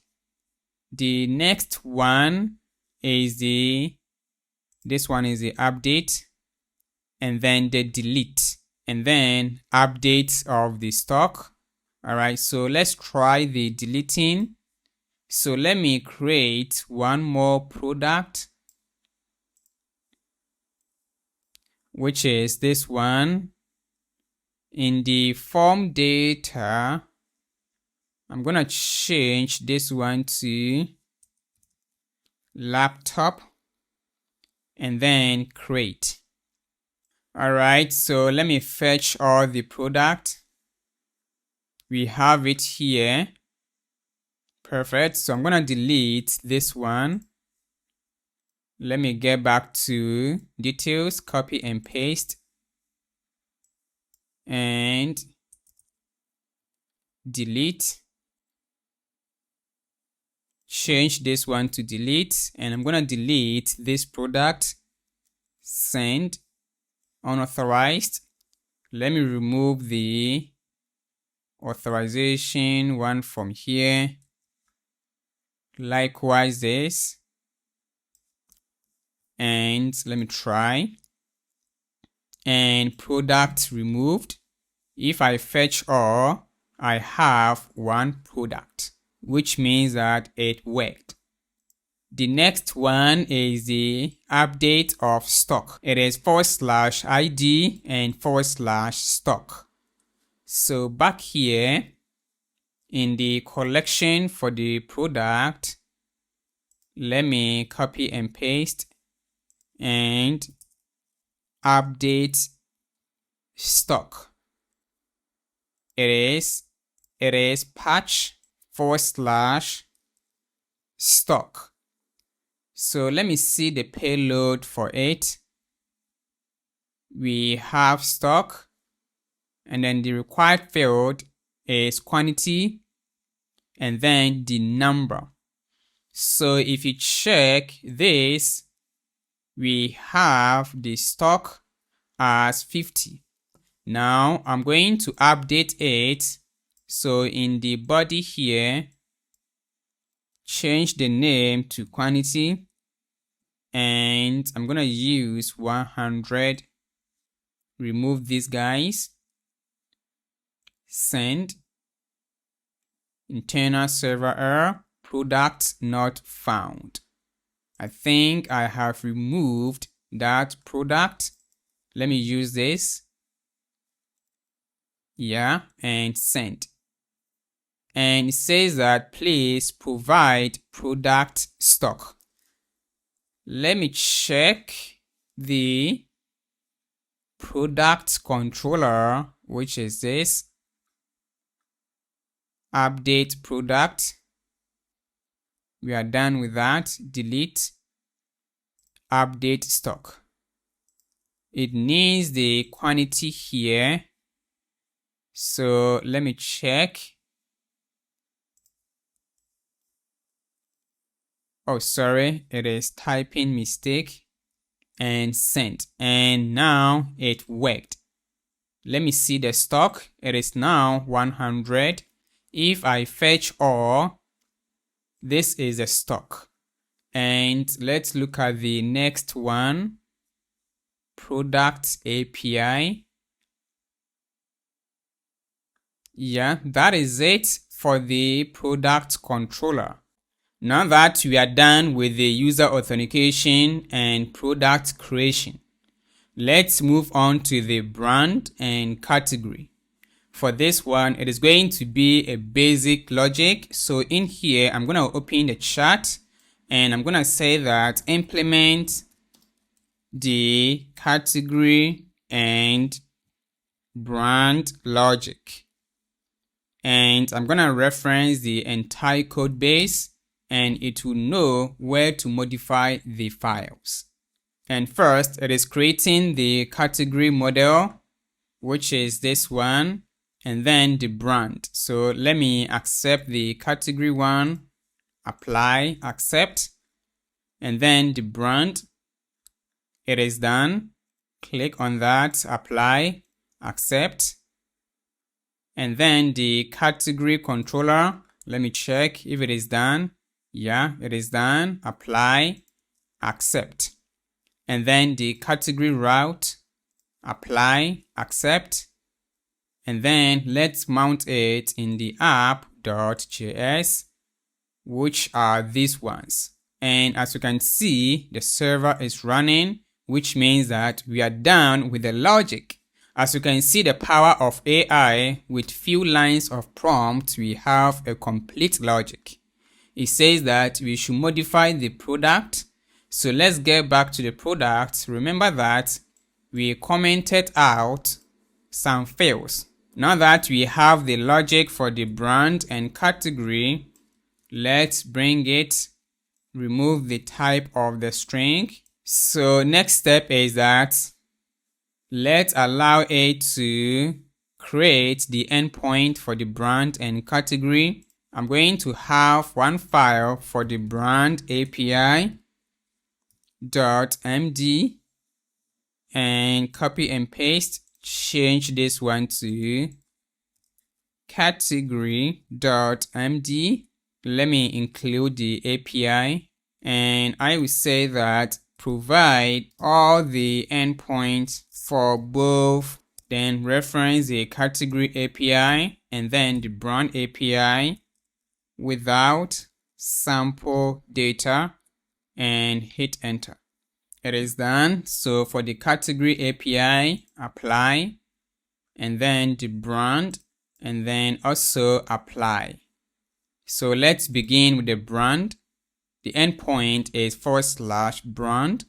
The next one is this one is the update, and then the delete, and then updates of the stock. All right, so let's try the deleting. So let me create one more product, which is this one. In the form data, I'm gonna change this one to laptop, and then create. All right, so let me fetch all the product. We have it here. Perfect. So I'm gonna delete this one. Let me get back to details, copy and paste, and delete. Change this one to delete, and I'm gonna delete this product, send, unauthorized. Let me remove the authorization one from here. Likewise this, and let me try, and product removed. If I fetch all, I have one product, which means that it worked. The next one is the update of stock. It is / ID and / stock. So back here in the collection for the product, let me copy and paste and update stock. It is patch / stock. So let me see the payload for it. We have stock, and then the required field is quantity, and then the number. So if you check this, we have the stock as 50. Now I'm going to update it. So in the body here, change the name to quantity, and I'm gonna use 100. Remove these guys, send, internal server error, product not found. I think I have removed that product. Let me use this. Yeah, and send. And it says that please provide product stock. Let me check the product controller, which is this. update product. We are done with that. Delete, update stock. It needs the quantity here. So let me check. Oh, sorry, it is typing mistake, and sent. And now it worked. Let me see the stock. It is now 100. If I fetch all, this is a stock. And let's look at the next one. Product API. Yeah, that is it for the product controller. Now that we are done with the user authentication and product creation, let's move on to the brand and category. For this one, it is going to be a basic logic. So in here, I'm going to open the chat and I'm going to say that implement the category and brand logic. And I'm going to reference the entire code base and it will know where to modify the files. And first, it is creating the category model, which is this one, and then the brand. So let me accept the category one, apply, accept, and then the brand. It is done. Click on that, apply, accept, and then the category controller. Let me check if it is done. Yeah, it is done. Apply, accept. And then the category route, apply, accept. And then let's mount it in the app.js, which are these ones. And as you can see, the server is running, which means that we are done with the logic. As you can see, the power of AI, with few lines of prompt, we have a complete logic. It says that we should modify the product. So let's get back to the product. Remember that we commented out some fields. Now that we have the logic for the brand and category, let's bring it, remove the type of the string. So next step is that let's allow it to create the endpoint for the brand and category. I'm going to have one file for the brand API .md and copy and paste. Change this one to category.md. Let me include the API and I will say that provide all the endpoints for both, then reference the category API and then the brand API without sample data, and hit enter. It is done. So for the category API, apply, and then the brand, and then also apply. So let's begin with the brand. The endpoint is /brand,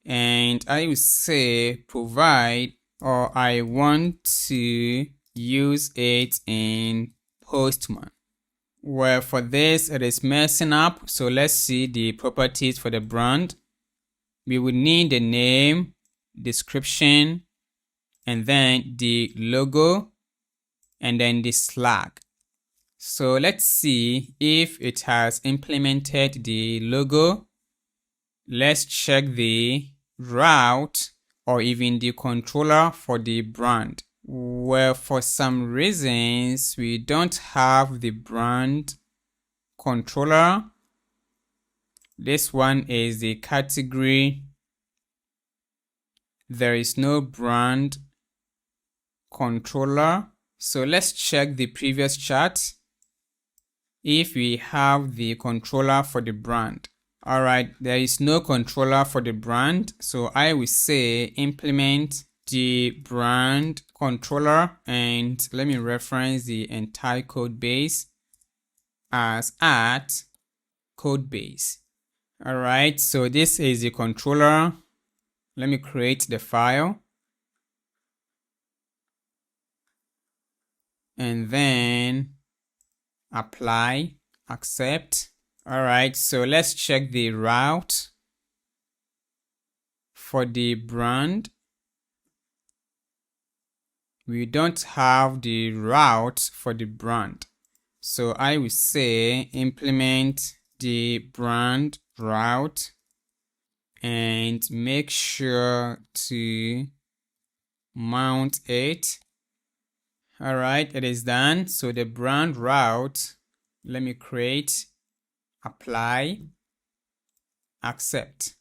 and I will say provide, or I want to use it in Postman. Well, for this, it is messing up. So let's see the properties for the brand. We would need the name, description, and then the logo, and then the flag. So let's see if it has implemented the logo. Let's check the route or even the controller for the brand. Well, for some reasons, we don't have the brand controller. This one is the category. There is no brand controller. So let's check the previous chart if we have the controller for the brand. All right, there is no controller for the brand. So I will say implement the brand controller, and let me reference the entire code base as at code base. All right, so this is the controller. Let me create the file. And then apply, accept. All right, so let's check the route for the brand. We don't have the route for the brand. So I will say implement the brand route and make sure to mount it. All right, it is done. So the brand route, let me create, apply, accept.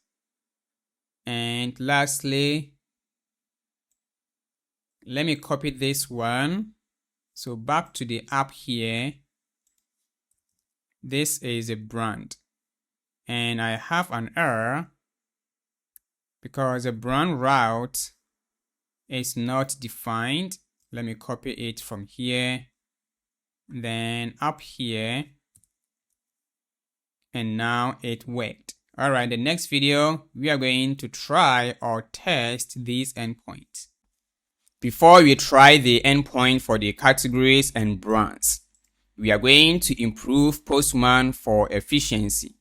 And lastly, let me copy this one. So back to the app here. This is a brand. And I have an error because the brand route is not defined. Let me copy it from here. Then up here. And now it worked. All right, the next video, we are going to try or test these endpoints. Before we try the endpoint for the categories and brands, we are going to improve Postman for efficiency.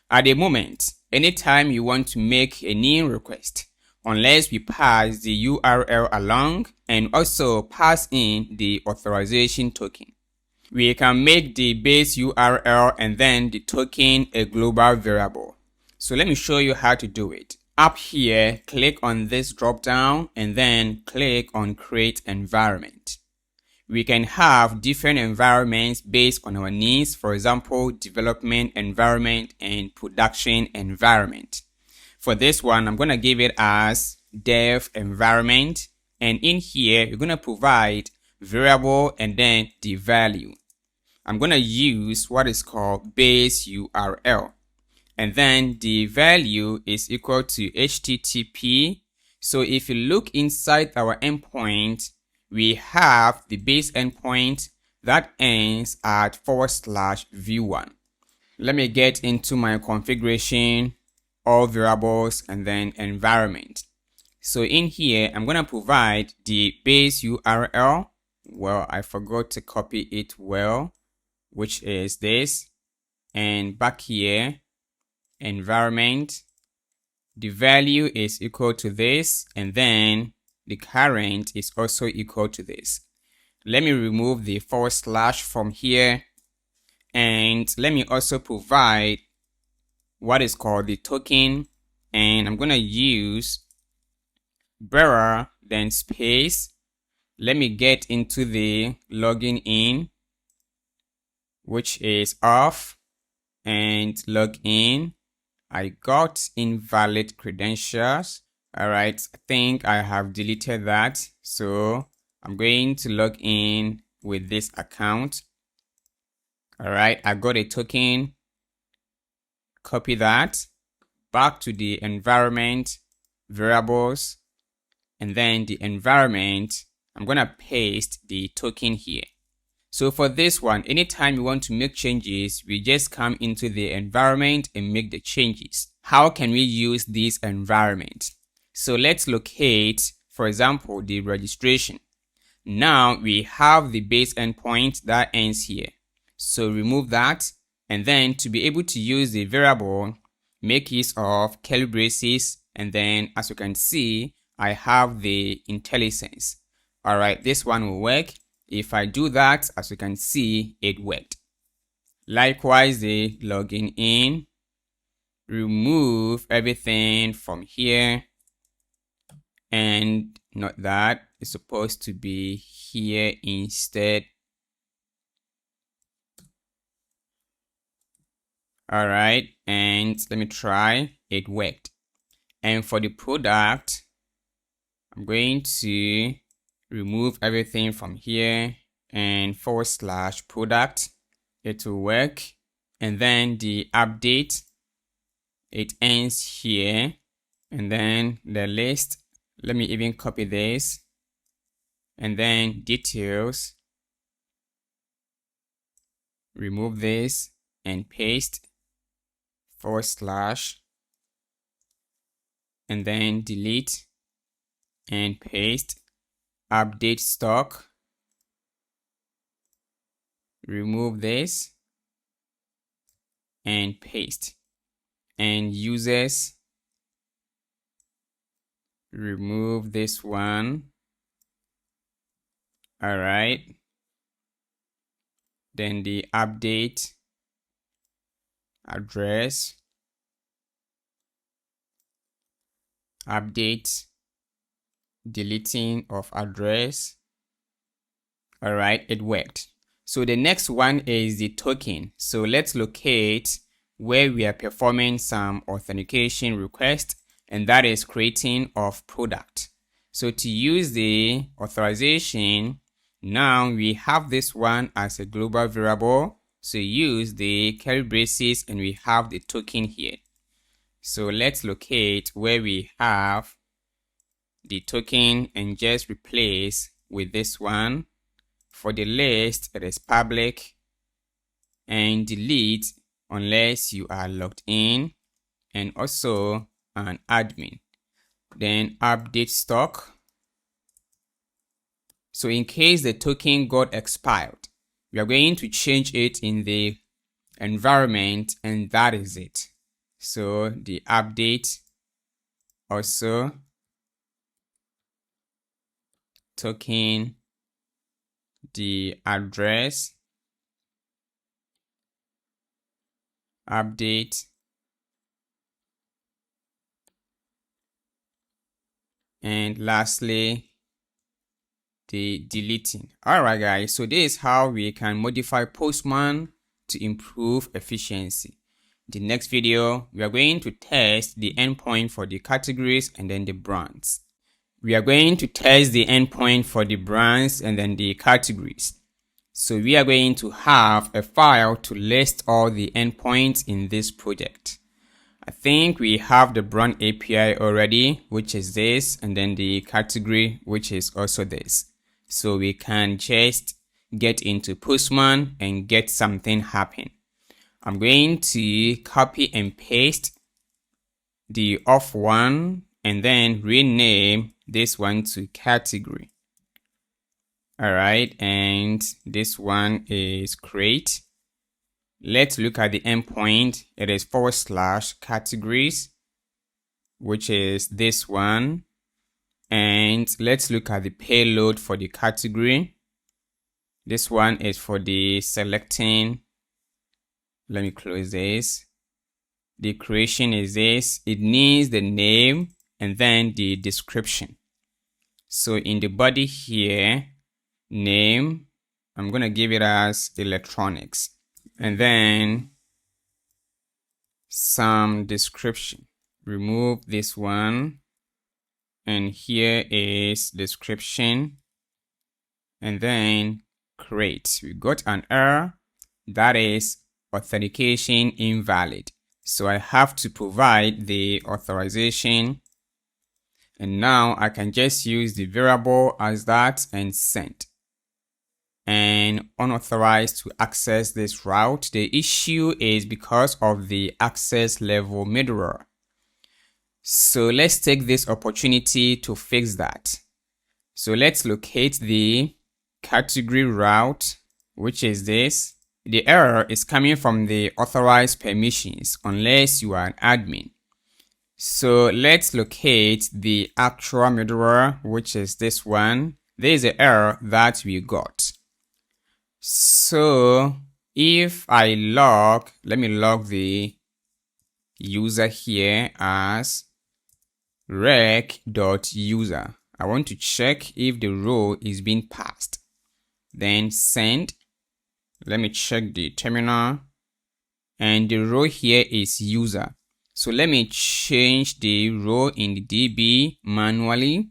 At the moment, anytime you want to make a new request, unless we pass the URL along and also pass in the authorization token, we can make the base URL and then the token a global variable. So let me show you how to do it. Up here, click on this drop down and then click on create environment. We can have different environments based on our needs. For example, development environment and production environment. For this one, I'm going to give it as dev environment. And in here, we're going to provide variable and then the value. I'm going to use what is called base URL. And then the value is equal to HTTP. So if you look inside our endpoint, we have the base endpoint that ends at /v1. Let me get into my configuration, all variables, and then environment. So in here, I'm going to provide the base URL. Well, I forgot to copy it well, which is this. And back here, environment, the value is equal to this, and then the current is also equal to this. Let me remove the / from here, and let me also provide what is called the token, and I'm going to use bearer then space. Let me get into the logging in, which is off, and log in. I got invalid credentials. All right, I think I have deleted that. So I'm going to log in with this account. All right, I got a token. Copy that back to the environment, variables, and then the environment. I'm going to paste the token here. So for this one, anytime you want to make changes, we just come into the environment and make the changes. How can we use this environment? So let's locate, for example, the registration. Now we have the base endpoint that ends here. So remove that. And then to be able to use the variable, make use of curly braces. And then as you can see, I have the IntelliSense. All right, this one will work. If I do that, as you can see, it worked. Likewise, the logging in, remove everything from here, and not that, it's supposed to be here instead. All right, and let me try, it worked. And for the product, I'm going to remove everything from here and / product. It will work. And then the update, it ends here. And then the list, let me even copy this. And then details, remove this and paste / and then delete and paste. Update stock, remove this and paste, and users, remove this one. All right, then the update address, update deleting of address. All right, it worked. So the next one is the token. So let's locate where we are performing some authentication request, and that is creating of product. So to use the authorization, now we have this one as a global variable. So use the curly braces and we have the token here. So let's locate where we have the token and just replace with this one. For the list, it is public, and delete unless you are logged in, and also an admin. Then update stock. So in case the token got expired, we are going to change it in the environment, and that is it. So the update, also token, the address, update, and lastly the deleting. All right guys, so this is how we can modify Postman to improve efficiency. The next video, we are going to test the endpoint for the categories and then the brands. We are going to test the endpoint for the brands and then the categories. So we are going to have a file to list all the endpoints in this project. I think we have the brand API already, which is this, and then the category, which is also this. So we can just get into Postman and get something happen. I'm going to copy and paste the off one and then rename this one to category. All right, and this one is create. Let's look at the endpoint. It is / categories, which is this one. And let's look at the payload for the category. This one is for the selecting. Let me close this. The creation is this. It needs the name and then the description. So in the body here, name, I'm going to give it as electronics, and then some description. Remove this one, and here is description, and then create. We got an error, that is authentication invalid. So I have to provide the authorization, and now I can just use the variable as that and send. And unauthorized to access this route. The issue is because of the access level middleware. So let's take this opportunity to fix that. So let's locate the category route, which is this. The error is coming from the authorized permissions unless you are an admin. So let's locate the actual middleware, which is this one. There is an error that we got. So if I log, let me log the user here as rec.user. I want to check if the row is being passed. Then send. Let me check the terminal. And the row here is user. So let me change the row in the DB manually.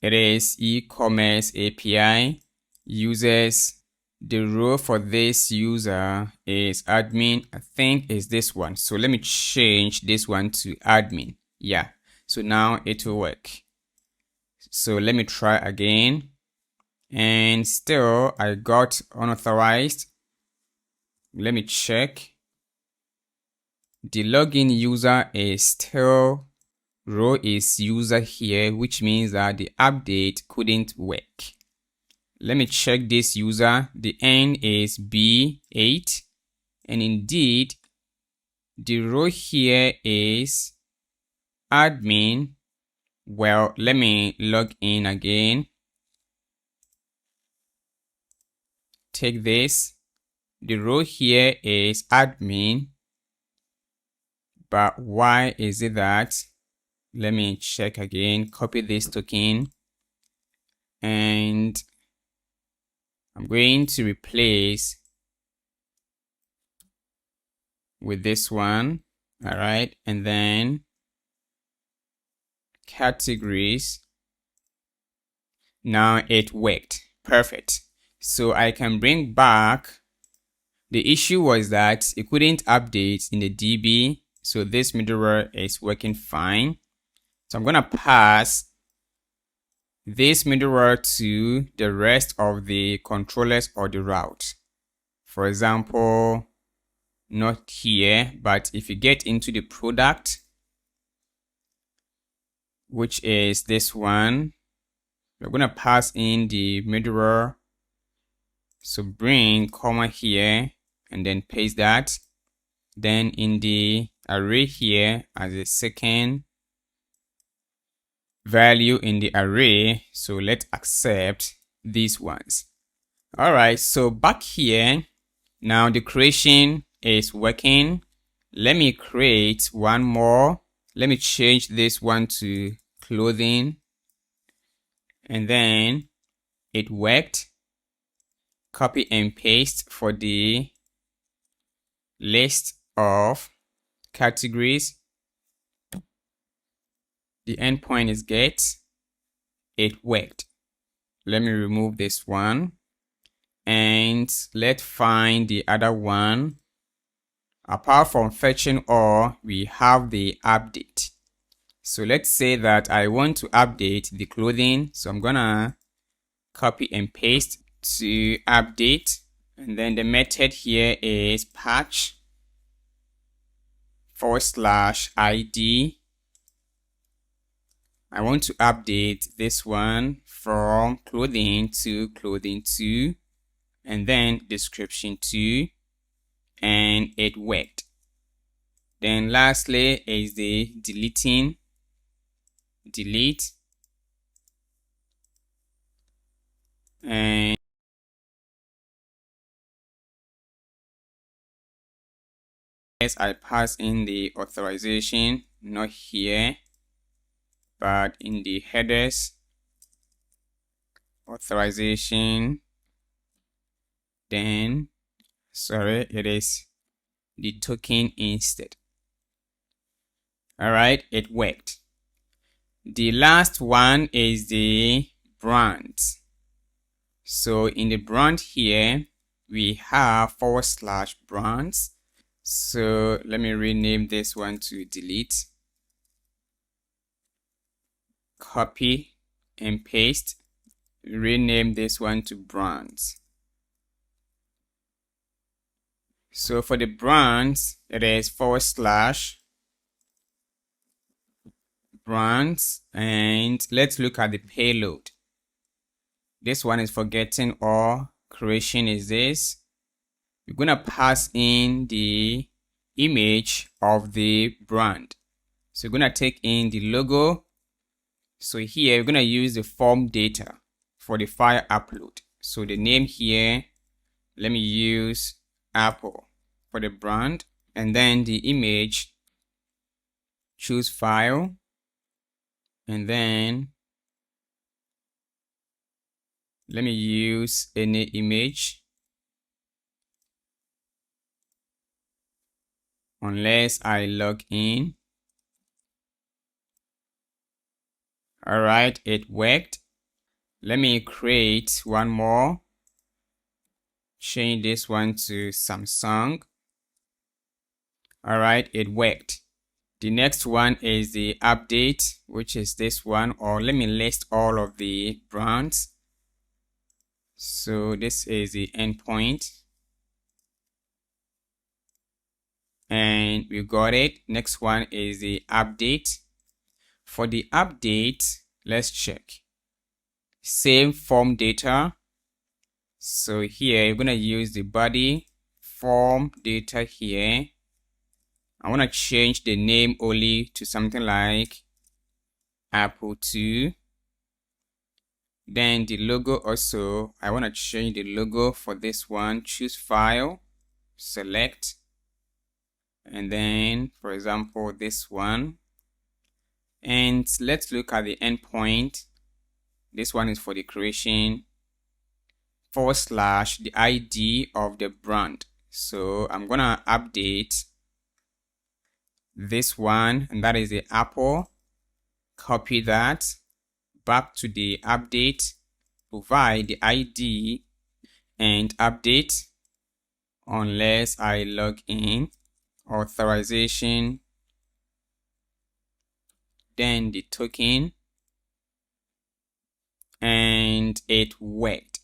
It is Ecommerce API. Users, the row for this user is admin. I think is this one. So let me change this one to admin. Yeah, so now it will work. So let me try again, and still I got unauthorized. Let me check. The login user is still row is user here, which means that the update couldn't work. Let me check this user. The N is B8. And indeed, the row here is admin. Well, let me log in again. Take this. The row here is admin. But why is it that? Let me check again. Copy this token. And I'm going to replace with this one. All right. And then categories. Now it worked. Perfect. So I can bring back. The issue was that it couldn't update in the DB. So this middleware is working fine. So I'm going to pass this middleware to the rest of the controllers or the route. For example, not here, but if you get into the product, which is this one, we're going to pass in the middleware. So bring comma here and then paste that. Then in the array here as a second value in the array. So let's accept these ones. All right. So back here, now the creation is working. Let me create one more. Let me change this one to clothing. And then it worked. Copy and paste for the list of categories. The endpoint is get. It worked. Let me remove this one. And let's find the other one. Apart from fetching all, we have the update. So let's say that I want to update the clothing. So I'm gonna copy and paste to update. And then the method here is patch /ID. I want to update this one from clothing to clothing 2 and then description 2, and it worked. Then lastly is the deleting. Delete. And yes, I pass in the authorization, not here, but in the headers, authorization. Then, sorry, it is the token instead. All right, it worked. The last one is the brand. So in the brand here, we have /brands. So let me rename this one to delete. Copy and paste. Rename this one to brands. So for the brands, it is /brands. And let's look at the payload. This one is for getting all. Creation is this. We're going to pass in the image of the brand. So we're going to take in the logo. So here we're going to use the form data for the file upload. So the name here, let me use Apple for the brand. And then the image, choose file. And then let me use any image. Unless I log in. All right, it worked. Let me create one more. Change this one to Samsung. All right, it worked. The next one is the update, which is this one, or let me list all of the brands. So this is the endpoint. And we got it. Next one is the update. For the update, let's check. Same form data. So here you're gonna use the body form data here. I want to change the name only to something like Apple 2. Then the logo also, I want to change the logo for this one. Choose file, select, and then for example this one. And let's look at the endpoint. This one is for the creation / the ID of the brand. So I'm gonna update this one, and that is the Apple. Copy that back to the update, provide the ID and update unless I log in, authorization, then the token, and it worked.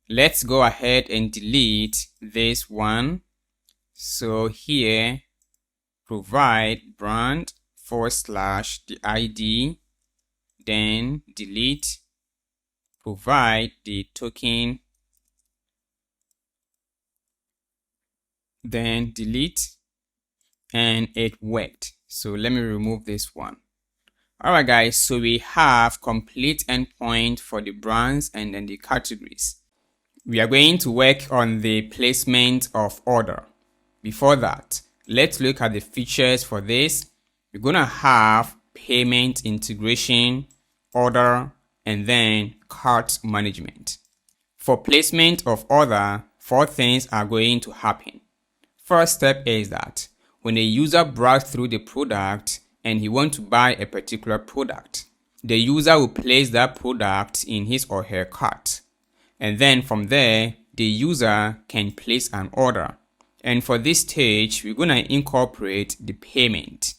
Let's go ahead and delete this one. So here, provide brand / the ID, then delete, provide the token, then delete, and it worked. So let me remove this one. Alright guys, so we have complete endpoint for the brands and then the categories. We are going to work on the placement of order. Before that, let's look at the features for this. We're gonna have payment integration, order, and then cart management. For placement of order, 4 things are going to happen. First step is that when a user browses through the product and he wants to buy a particular product, the user will place that product in his or her cart. And then from there, the user can place an order. And for this stage, we're going to incorporate the payment.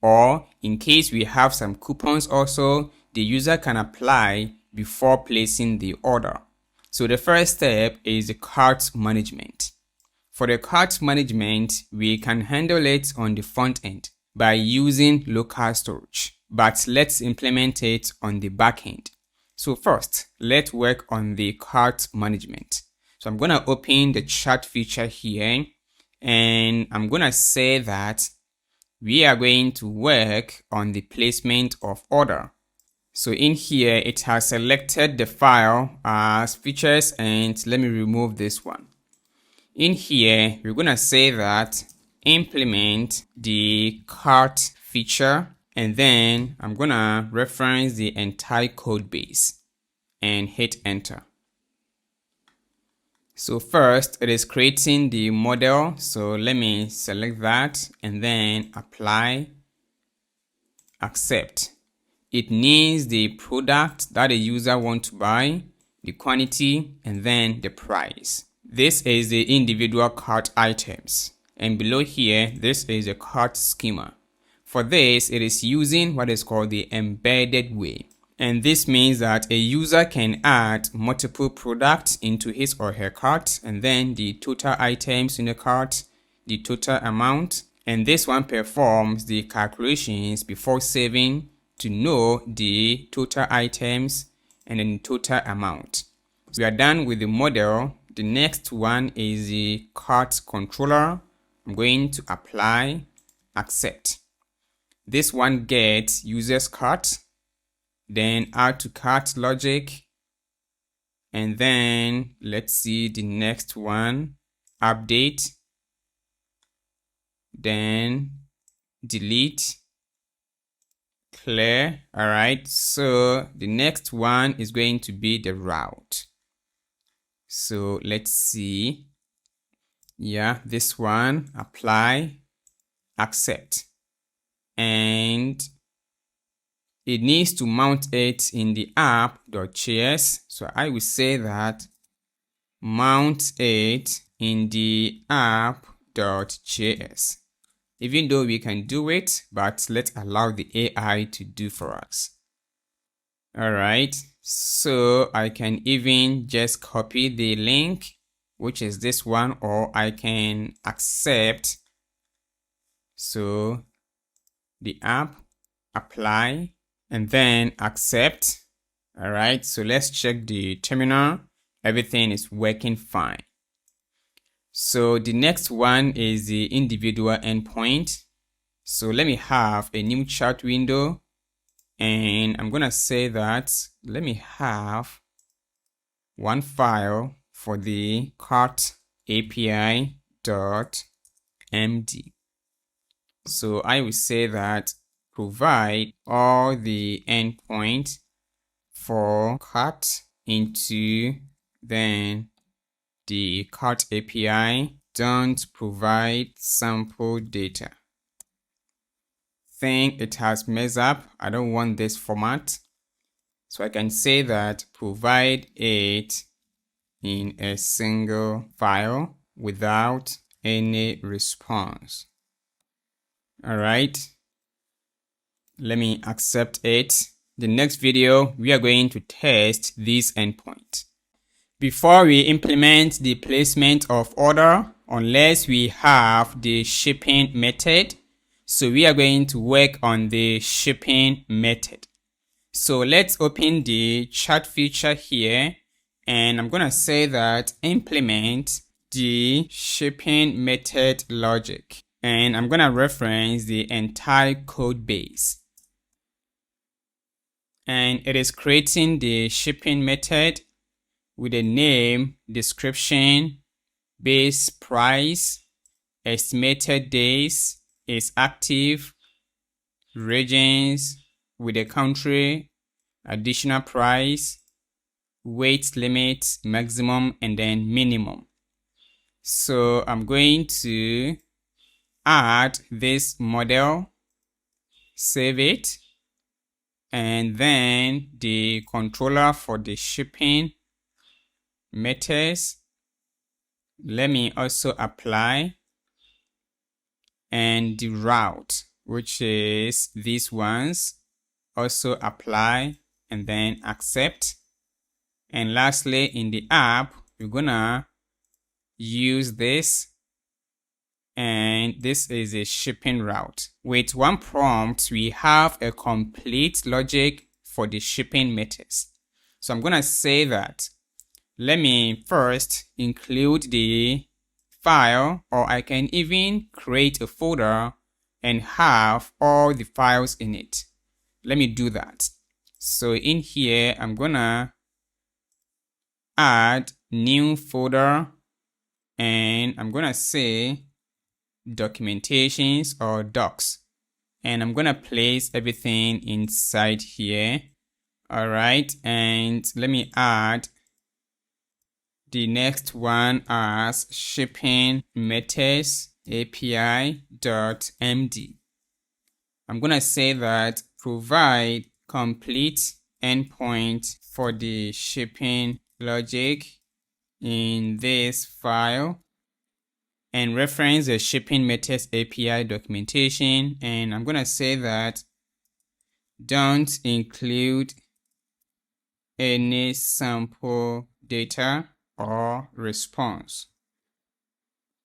Or in case we have some coupons also, the user can apply before placing the order. So the first step is the cart management. For the cart management, we can handle it on the front end by using local storage, but let's implement it on the back end. So first, let's work on the cart management. So I'm going to open the chat feature here, and I'm going to say that we are going to work on the placement of order. So in here, it has selected the file as features, and let me remove this one. In here, we're going to say that implement the cart feature, and then I'm going to reference the entire code base and hit enter. So first, it is creating the model. So let me select that and then apply, accept. It needs the product that the user wants to buy, the quantity, and then the price. This is the individual cart items. And below here, this is the cart schema. For this, it is using what is called the embedded way. And this means that a user can add multiple products into his or her cart, and then the total items in the cart, the total amount, and this one performs the calculations before saving to know the total items and then total amount. We are done with the model. The next one is the cart controller. I'm going to apply, accept. This one gets user's cart, then add to cart logic, and then let's see the next one, update, then delete, clear. All right, so the next one is going to be the route. So let's see. Yeah, this one, apply, accept. And it needs to mount it in the app.js. So I will say that mount it in the app.js. Even though we can do it, but let's allow the AI to do for us. All right, so I can even just copy the link, which is this one, or I can accept. So the app, apply, and then accept. All right, so let's check the terminal. everything is working fine. So the next one is the individual endpoint. So let me have a new chat window, and I'm gonna say that let me have one file for the CRUD API.md. So I will say that provide all the endpoints for CRUD into then the CRUD API. Don't provide sample data. Think it has messed up. I don't want this format. So I can say that provide it in a single file without any response. All right. Let me accept it. The next video, we are going to test this endpoint. Before we implement the placement of order, unless we have the shipping method, so we are going to work on the shipping method. So let's open the chat feature here, and I'm going to say that implement the shipping method logic, and I'm going to reference the entire code base. And it is creating the shipping method with a name, description, base price, estimated days, is active, regions with a country, additional price, weight limit, maximum, and then minimum. So I'm going to add this model, save it, and then the controller for the shipping methods. Let me also apply, and the route, which is these ones, also apply and then accept. And lastly, in the app, we're gonna use this, and this is a shipping route. With one prompt, we have a complete logic for the shipping methods. So I'm gonna say that let me first include the file, or I can even create a folder and have all the files in it. Let me do that. So in here, I'm gonna add new folder, and I'm gonna say documentations or docs, and I'm gonna place everything inside here. All right, and let me add the next one as shipping methods API.md. I'm gonna say that provide complete endpoint for the shipping logic in this file, and reference the shipping methods API documentation, and I'm gonna say that don't include any sample data or response.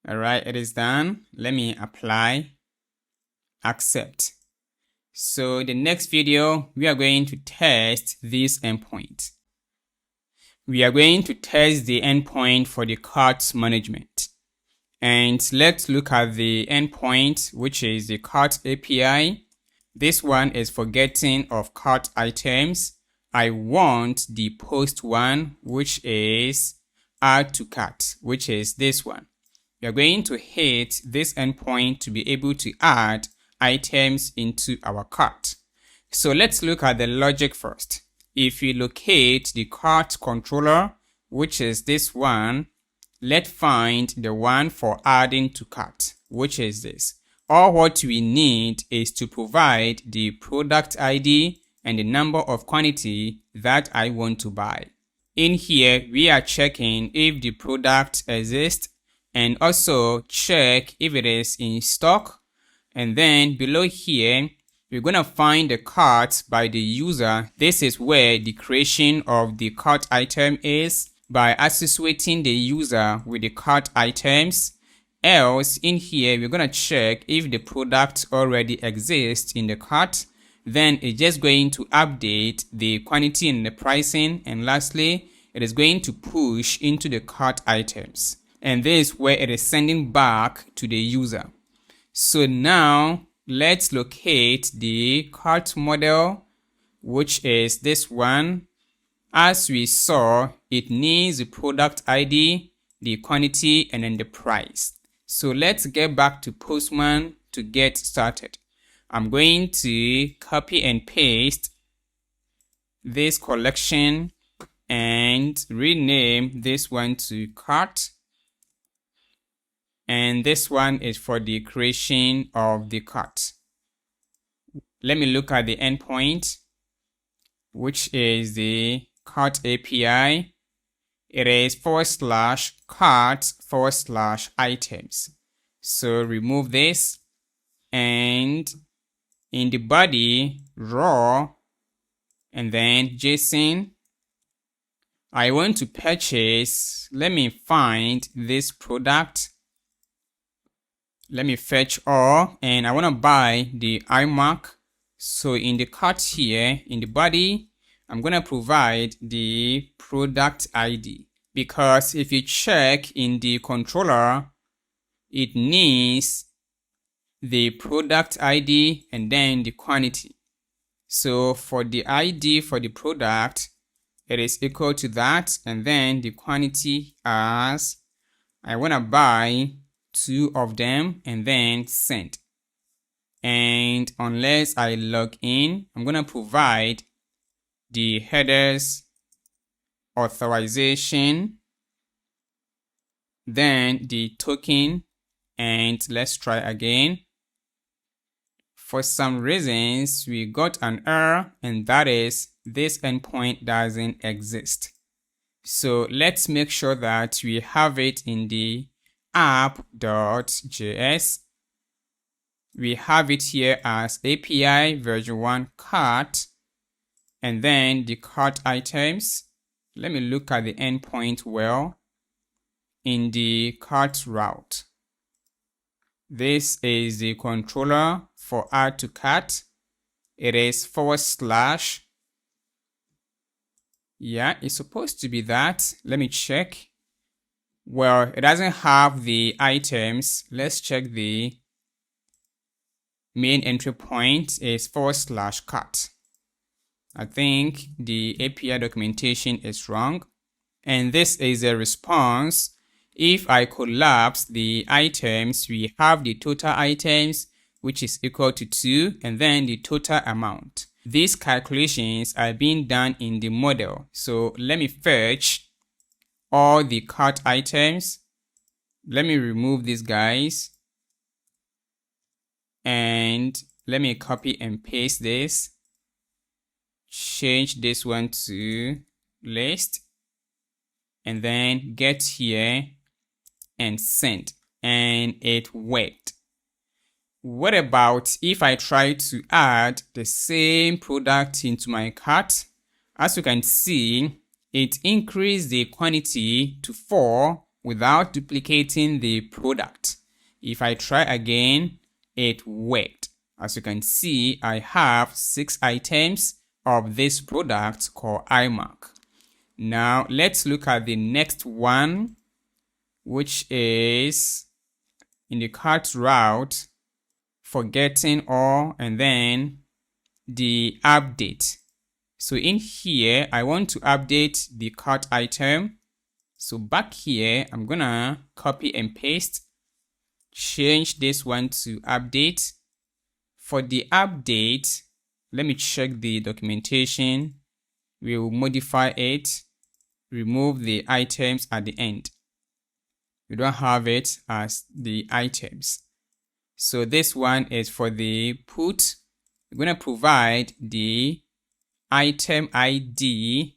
All right, it is done. Let me apply, accept. So the next video, we are going to test this endpoint. We are going to test the endpoint for the carts management. And let's look at the endpoint, which is the CRUD API. This one is for getting of cart items. I want the post one, which is add to cart, which is this one. We are going to hit this endpoint to be able to add items into our cart. So let's look at the logic first. If we locate the cart controller, which is this one, let's find the one for adding to cart, which is this. All what we need is to provide the product ID and the number of quantity that I want to buy. In here, we are checking if the product exists, and also check if it is in stock. And then below here, we're going to find the cart by the user. This is where the creation of the cart item is, by associating the user with the cart items. Else, in here, we're going to check if the product already exists in the cart. Then it's just going to update the quantity and the pricing. And lastly, it is going to push into the cart items. And this is where it is sending back to the user. So now let's locate the cart model, which is this one. As we saw, it needs the product ID, the quantity, and then the price. So let's get back to Postman to get started. I'm going to copy and paste this collection and rename this one to cart. And this one is for the creation of the cart. Let me look at the endpoint, which is the CRUD API. It is /cart/items. So remove this, and in the body, raw, and then JSON. I want to purchase, let me find this product. Let me fetch all, and I want to buy the iMac. So in the cart here, in the body, I'm going to provide the product ID, because if you check in the controller, it needs the product ID and then the quantity. So for the ID for the product, it is equal to that, and then the quantity as I want to buy 2 of them, and then send. And unless I log in, I'm going to provide the headers, authorization, then the token, and let's try again. For some reasons, we got an error, and that is this endpoint doesn't exist. So let's make sure that we have it in the app.js. We have it here as API version 1 cart, and then the cart items. Let me look at the endpoint well. In the cart route, this is the controller for add to cart. It is /. Yeah, it's supposed to be that. Let me check. Well, it doesn't have the items. Let's check the main entry point is / cart. I think the API documentation is wrong. And this is a response. If I collapse the items, we have the total items, which is equal to 2, and then the total amount. These calculations are being done in the model. So let me fetch all the cart items. Let me remove these guys. And let me copy and paste this. Change this one to list. And then get here and send. And it worked. What about if I try to add the same product into my cart? As you can see, it increased the quantity to 4 without duplicating the product. If I try again, it worked. As you can see, I have 6 items of this product called iMac. Now let's look at the next one, which is in the cart route, forgetting all, and then the update. So in here, I want to update the cart item. So back here, I'm gonna copy and paste, change this one to update. For the update, let me check the documentation. We will modify it, remove the items at the end. We don't have it as the items. So this one is for the put. We're going to provide the item ID.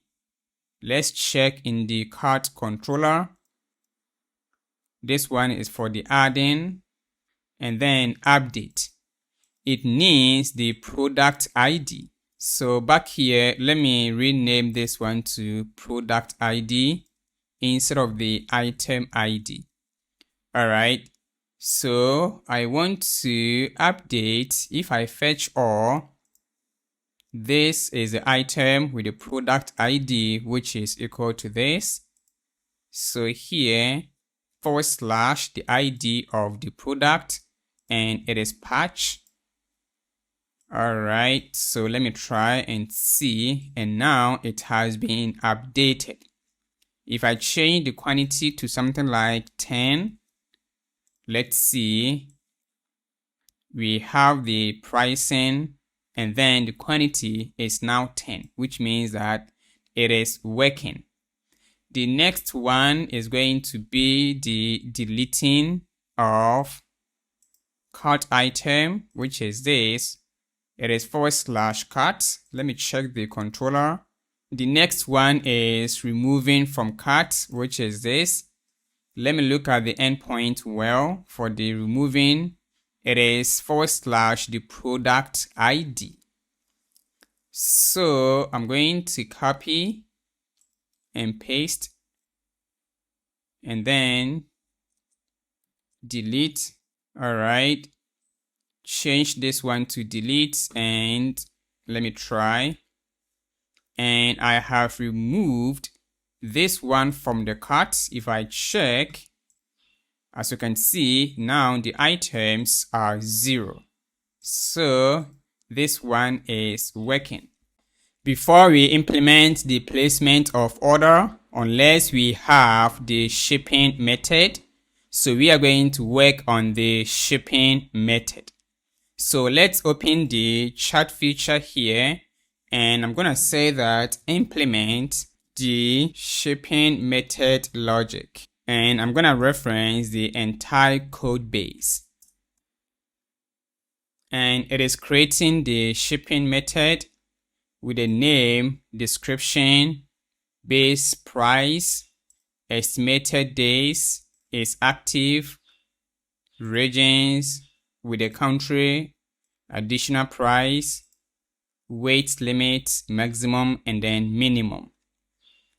Let's check in the cart controller. This one is for the add-in, and then update. It needs the product ID. So back here, let me rename this one to product ID instead of the item ID. All right. So I want to update. If I fetch all, This is the item with the product ID, which is equal to this. So here, / the ID of the product, and it is patch. All right, so let me try and see, and now it has been updated. If I change the quantity to something like 10, let's see, we have the pricing, and then the quantity is now 10, which means that it is working. The next one is going to be the deleting of cart item, which is this. It is / cart. Let me check the controller. The next one is removing from cart, which is this. Let me look at the endpoint well. For the removing, it is / the product ID. So I'm going to copy and paste and then delete. All right, change this one to delete, and let me try. And I have removed this one from the cart. If I check, as you can see, now the items are 0. So this one is working. Before we implement the placement of order, unless we have the shipping method, so we are going to work on the shipping method. So let's open the chat feature here, and I'm going to say that implement the shipping method logic, and I'm going to reference the entire code base. And it is creating the shipping method with a name, description, base price, estimated days, is active, regions with a country, additional price, weight limit, maximum, and then minimum.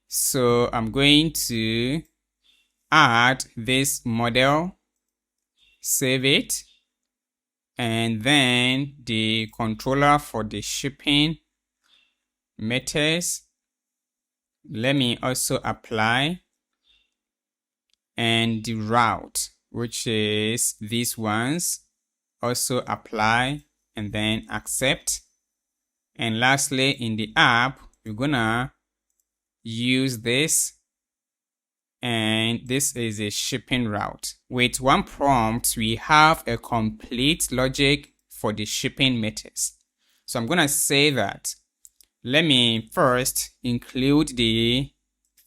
So I'm going to add this model, save it, and then the controller for the shipping methods. Let me also apply, and the route, which is these ones, also apply and then accept. And lastly, in the app, we're gonna use this, and this is a shipping route. With one prompt, we have a complete logic for the shipping methods. So I'm gonna say that, let me first include the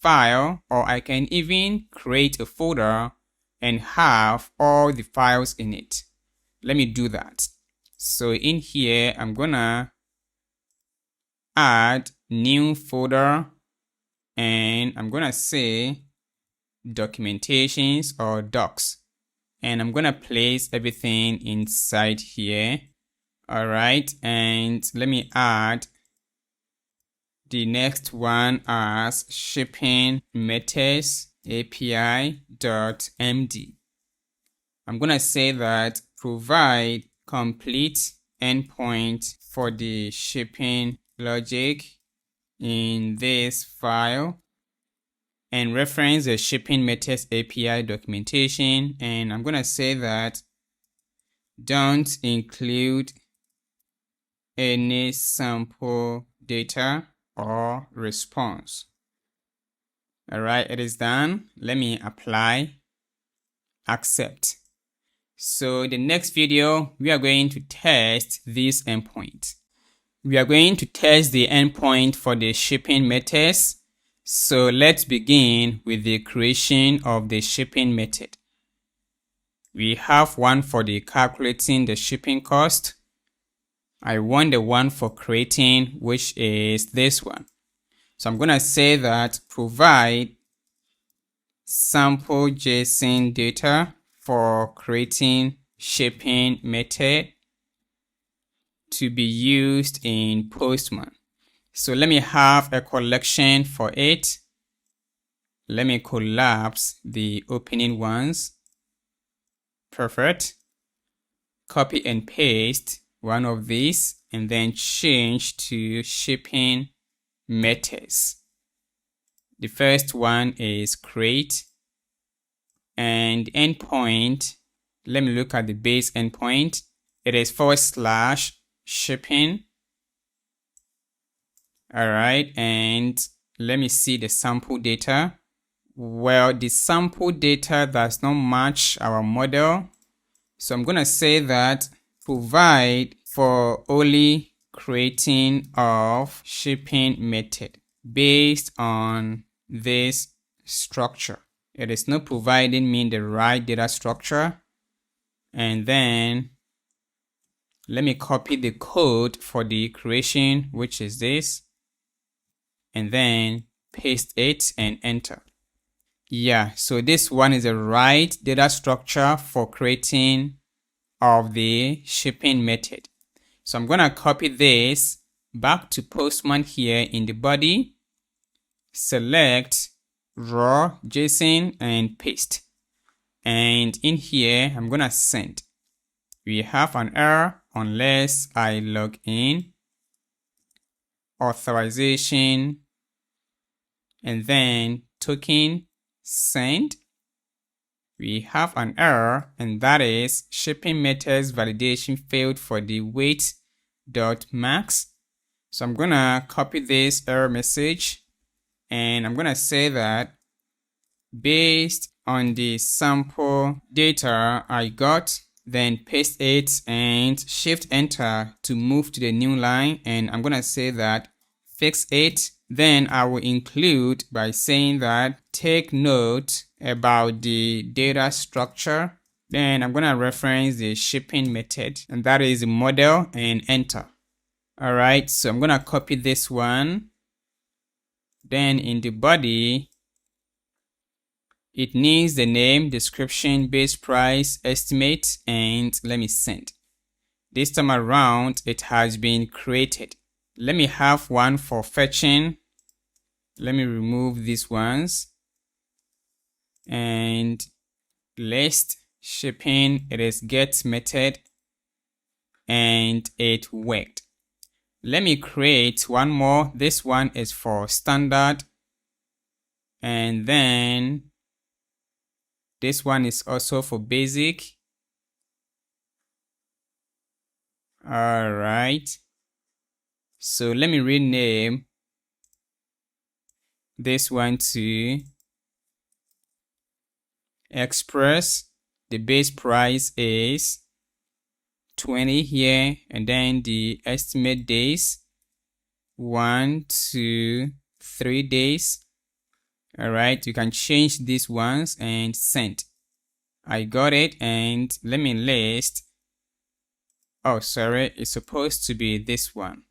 file, or I can even create a folder and have all the files in it. Let me do that. So in here, I'm gonna add new folder, and I'm gonna say documentations or docs, and I'm gonna place everything inside here. All right, and let me add the next one as shipping methods API.md. I'm gonna say that provide complete endpoint for the shipping logic in this file, and reference the shipping methods API documentation. And I'm gonna say that don't include any sample data or response. All right, it is done. Let me apply, accept. So the next video, we are going to test this endpoint. We are going to test the endpoint for the shipping methods. So let's begin with the creation of the shipping method. We have one for the calculating the shipping cost. I want the one for creating, which is this one. So I'm going to say that provide sample JSON data for creating shipping method to be used in Postman. So let me have a collection for it. Let me collapse the opening ones. Perfect. Copy and paste one of these and then change to shipping methods. The first one is create, and endpoint, let me look at the base endpoint. It is / shipping. All right, and let me see the sample data. Well, the sample data does not match our model. So I'm going to say that provide for only creating of shipping method based on this structure. It is not providing me the right data structure. And then let me copy the code for the creation, which is this, and then paste it and enter. Yeah, so this one is the right data structure for creating of the shipping method. So I'm going to copy this back to Postman here in the body, select raw JSON and paste. And in here, I'm going to send. We have an error unless I log in, authorization, and then token send. We have an error, and that is shipping methods validation failed for the weight.max. So I'm gonna copy this error message and I'm gonna say that based on the sample data I got, then paste it and shift enter to move to the new line, and I'm gonna say that fix it. Then I will include by saying that take note about the data structure. Then I'm gonna reference the shipping method, and that is the model, and enter. All right, so I'm gonna copy this one. Then in the body, it needs the name, description, base price, estimate, and let me send. This time around, it has been created. Let me have one for fetching. Let me remove these ones. And list shipping, it is get method, and it worked. Let me create one more. This one is for standard, and then this one is also for basic. All right, so let me rename this one to express. The base price is 20 here, and then the estimate days 1 to 3 days. All right, you can change these ones and send. I got it, and let me list. Oh, sorry, it's supposed to be this one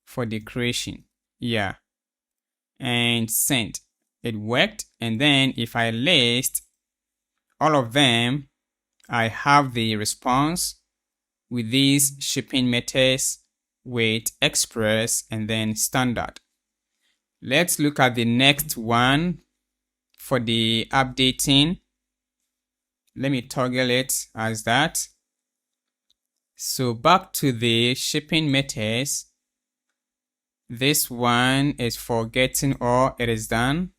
for the creation. Yeah, and send. It worked. And then if I list all of them, I have the response with these shipping methods with express and then standard. Let's look at the next one for the updating. Let me toggle it as that. So back to the shipping methods. This one is for getting all, it is done.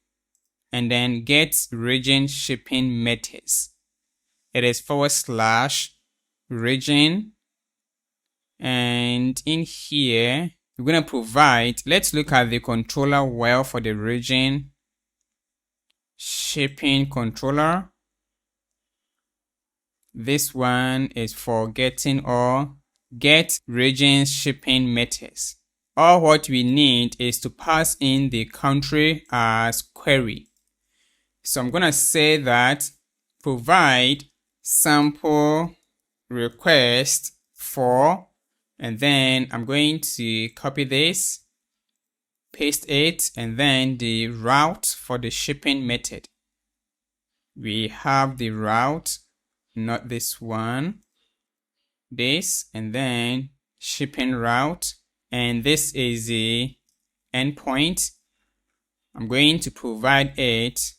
And then get region shipping methods. It is / region. And in here, we're going to provide, let's look at the controller well for the region shipping controller. This one is for getting all, get region shipping methods. All what we need is to pass in the country as query. So I'm going to say that provide sample request for, and then I'm going to copy this, paste it, and then the route for the shipping method. We have the route, not this one, this, and then shipping route, and this is the endpoint. I'm going to provide it,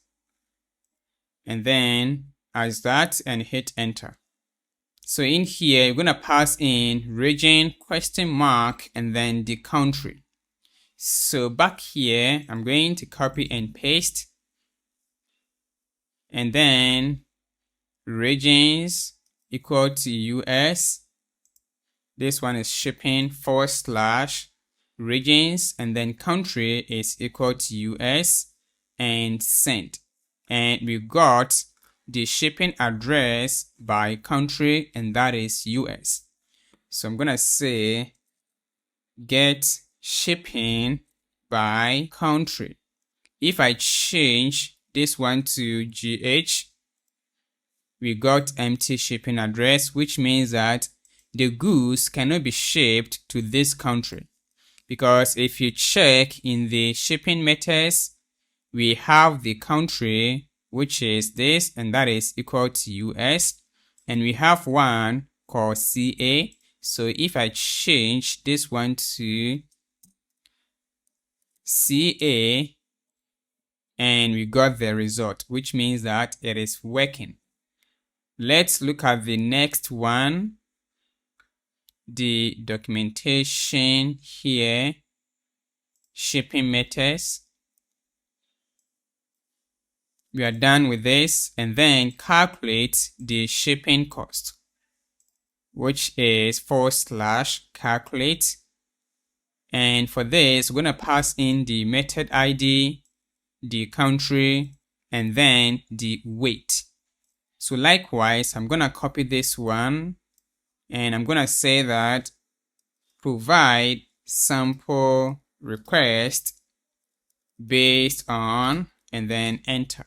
and then as that, and hit enter. So in here, you're going to pass in region, question mark, and then the country. So back here, I'm going to copy and paste. And then regions equal to US. This one is shipping / regions, and then country is equal to US and send. And we got the shipping address by country, and that is US. So I'm gonna say get shipping by country. If I change this one to GH, we got empty shipping address, which means that the goods cannot be shipped to this country. Because if you check in the shipping methods, we have the country, which is this, and that is equal to US. And we have one called CA. So if I change this one to CA, and we got the result, which means that it is working. Let's look at the next one. The documentation here, shipping methods. We are done with this, and then calculate the shipping cost, which is / calculate. And for this, we're going to pass in the method ID, the country, and then the weight. So likewise, I'm going to copy this one, and I'm going to say that provide sample request based on, and then enter.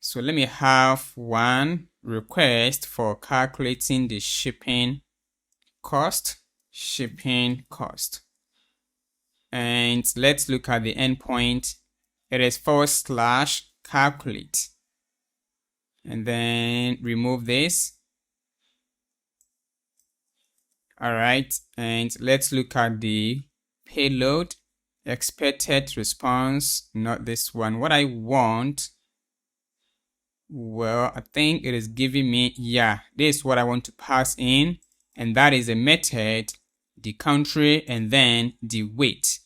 So let me have one request for calculating the shipping cost. And let's look at the endpoint. It is / calculate. And then remove this. All right, and let's look at the payload. Expected response, not this one. What I want, well, I think it is giving me, this is what I want to pass in, and that is a method, the country, and then the weight.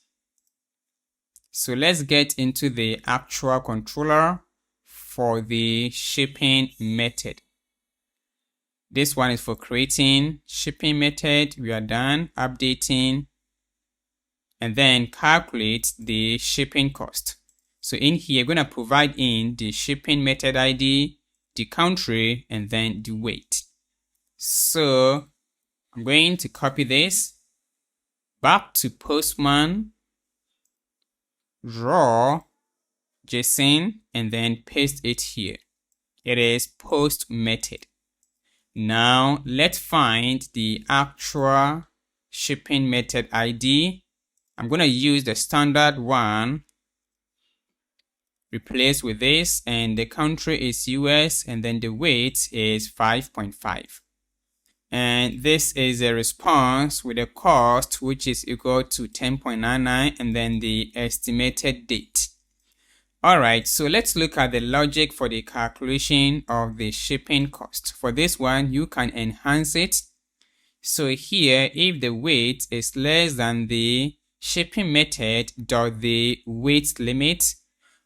So let's get into the actual controller for the shipping method. This one is for creating shipping method. We are done updating, and then calculate the shipping cost. So in here, you're going to provide in the shipping method ID, the country, and then the weight. So I'm going to copy this back to Postman, raw JSON, and then paste it here. It is post method. Now let's find the actual shipping method ID. I'm going to use the standard one, replace with this, and the country is US, and then the weight is 5.5. And this is a response with a cost which is equal to 10.99, and then the estimated date. All right, so let's look at the logic for the calculation of the shipping cost. For this one, you can enhance it. So here, if the weight is less than the shipping method dot the weight limit,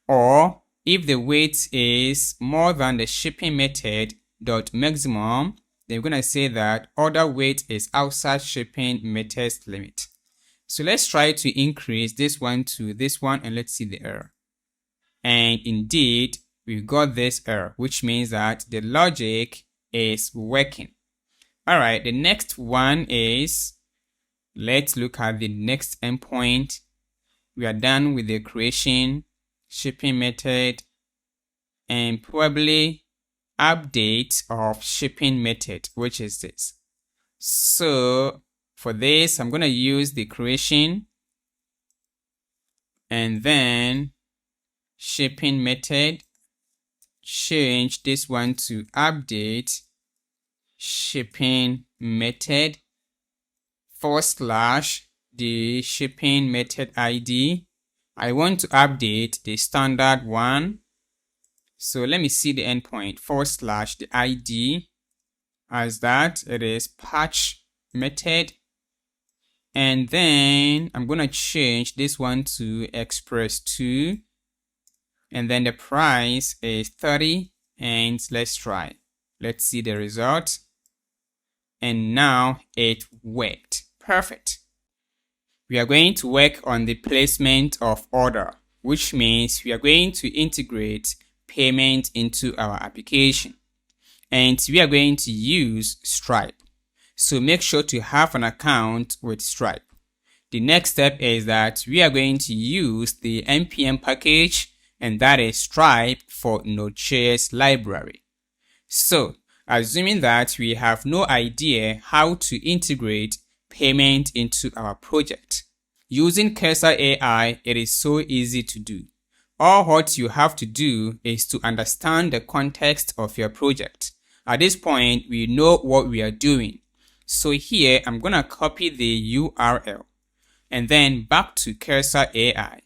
or if the weight is more than the shipping method dot maximum, then we're going to say that order weight is outside shipping method's limit. So let's try to increase this one to this one, and let's see the error. And indeed, we got this error, which means that the logic is working. All right, the next one is, let's look at the next endpoint. We are done with the creation, shipping method, and probably update of shipping method, which is this. So for this, I'm going to use the creation, and then shipping method, change this one to update shipping method / the shipping method ID. I want to update the standard one. So let me see the endpoint / the ID, as that it is patch method. And then I'm going to change this one to express 2. And then the price is 30. And let's try. Let's see the result. And now it worked. Perfect. We are going to work on the placement of order, which means we are going to integrate payment into our application. And we are going to use Stripe. So make sure to have an account with Stripe. The next step is that we are going to use the npm package, and that is Stripe for Node.js library. So, assuming that we have no idea how to integrate payment into our project, using Cursor AI, it is so easy to do. All what you have to do is to understand the context of your project. At this point, we know what we are doing. So here, I'm going to copy the URL and then back to Cursor AI.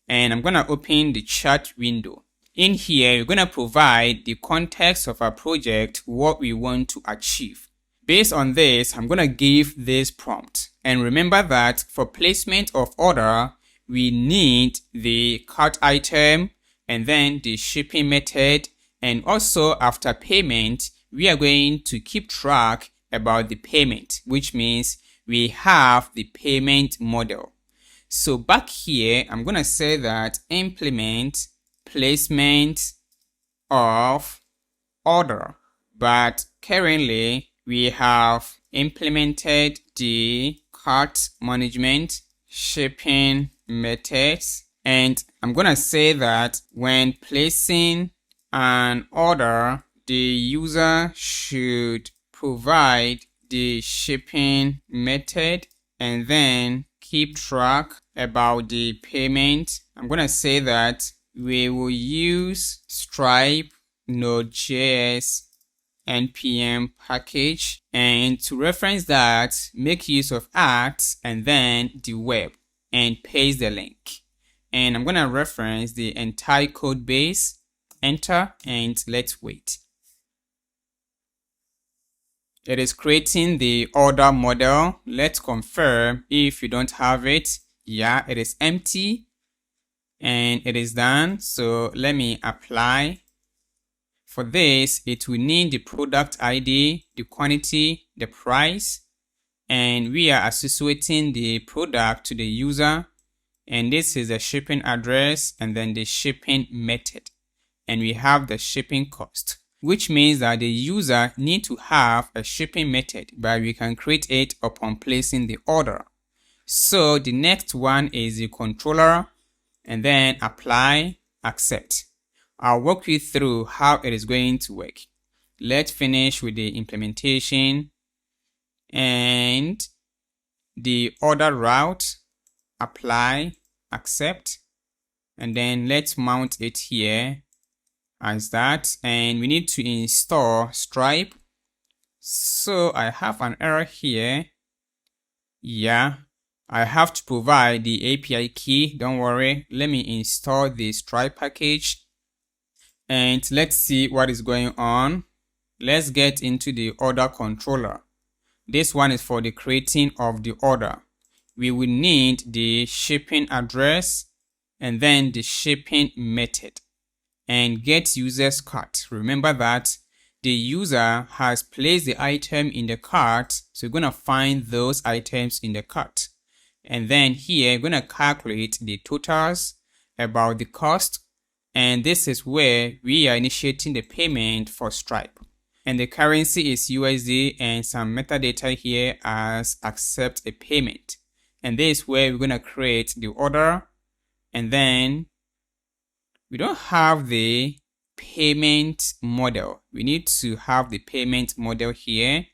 And I'm going to open the chat window. In here, we're going to provide the context of our project, what we want to achieve. Based on this, I'm going to give this prompt. And remember that for placement of order, we need the cart item and then the shipping method. And also after payment, we are going to keep track about the payment, which means we have the payment model. So back here, I'm going to say that implement placement of order. But currently, we have implemented the cart management, shipping methods. And I'm going to say that when placing an order, the user should provide the shipping method and then keep track about the payment. I'm going to say that we will use Stripe Node.js npm package, and to reference that, make use of and then the web and paste the link. And I'm going to reference the entire code base, enter, and let's wait. It is creating the order model. Let's confirm if you don't have it. Yeah, it is empty and it is done. So let me apply. For this, it will need the product ID, the quantity, the price, and we are associating the product to the user. And this is the shipping address and then the shipping method. And we have the shipping cost, which means that the user need to have a shipping method, but we can create it upon placing the order. So the next one is the controller, and then apply, accept. I'll walk you through how it is going to work. Let's finish with the implementation and the order route, apply, accept, and then let's mount it here as that. And we need to install Stripe. So I have an error here. Yeah, I have to provide the API key. Don't worry. Let me install the Stripe package and let's see what is going on. Let's get into the order controller. This one is for the creating of the order. We will need the shipping address and then the shipping method and get user's cart. Remember that the user has placed the item in the cart, so we're going to find those items in the cart. And then here, we're going to calculate the totals about the cost. And this is where we are initiating the payment for Stripe. And the currency is USD and some metadata here as accept a payment. And this is where we're going to create the order. And then we don't have the payment model. We need to have the payment model here.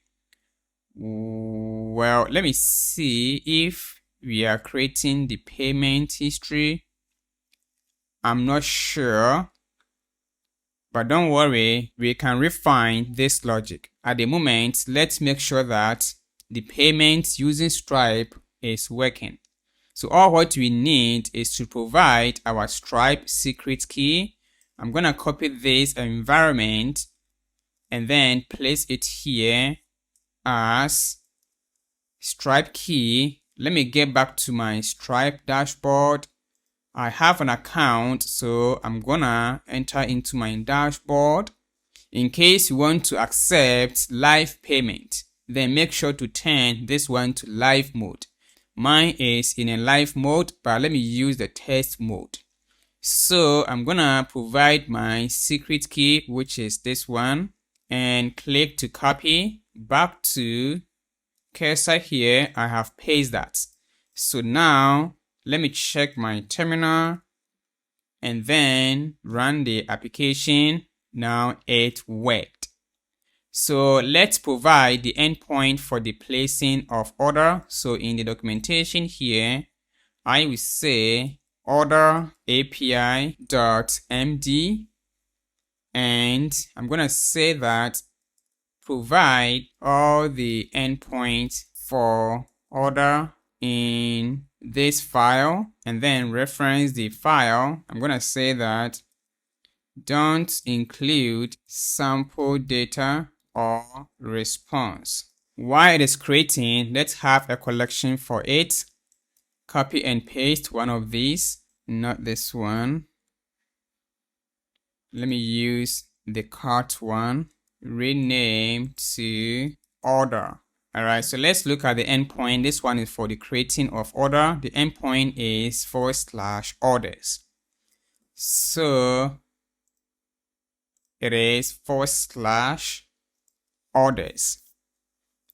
Well, let me see if we are creating the payment history. I'm not sure, but don't worry, we can refine this logic. At the moment, let's make sure that the payment using Stripe is working. So all what we need is to provide our Stripe secret key. I'm going to copy this environment and then place it here as Stripe key. Let me get back to my Stripe dashboard. I have an account, so I'm gonna enter into my dashboard. In case you want to accept live payment, then make sure to turn this one to live mode. Mine is in a live mode, but let me use the test mode. So I'm gonna provide my secret key, which is this one, and click to copy. Back to cursor here, I have pasted that. So now let me check my terminal and then run the application. Now it worked. So let's provide the endpoint for the placing of order. So in the documentation here, I will say order API.md, and I'm going to say that provide all the endpoints for order in this file, and then reference the file. I'm going to say that don't include sample data or response. While it is creating, let's have a collection for it. Copy and paste one of these, not this one. Let me use the cart one. Rename to order. All right, so let's look at the endpoint. This one is for the creating of order. The endpoint is /orders. So it is /orders.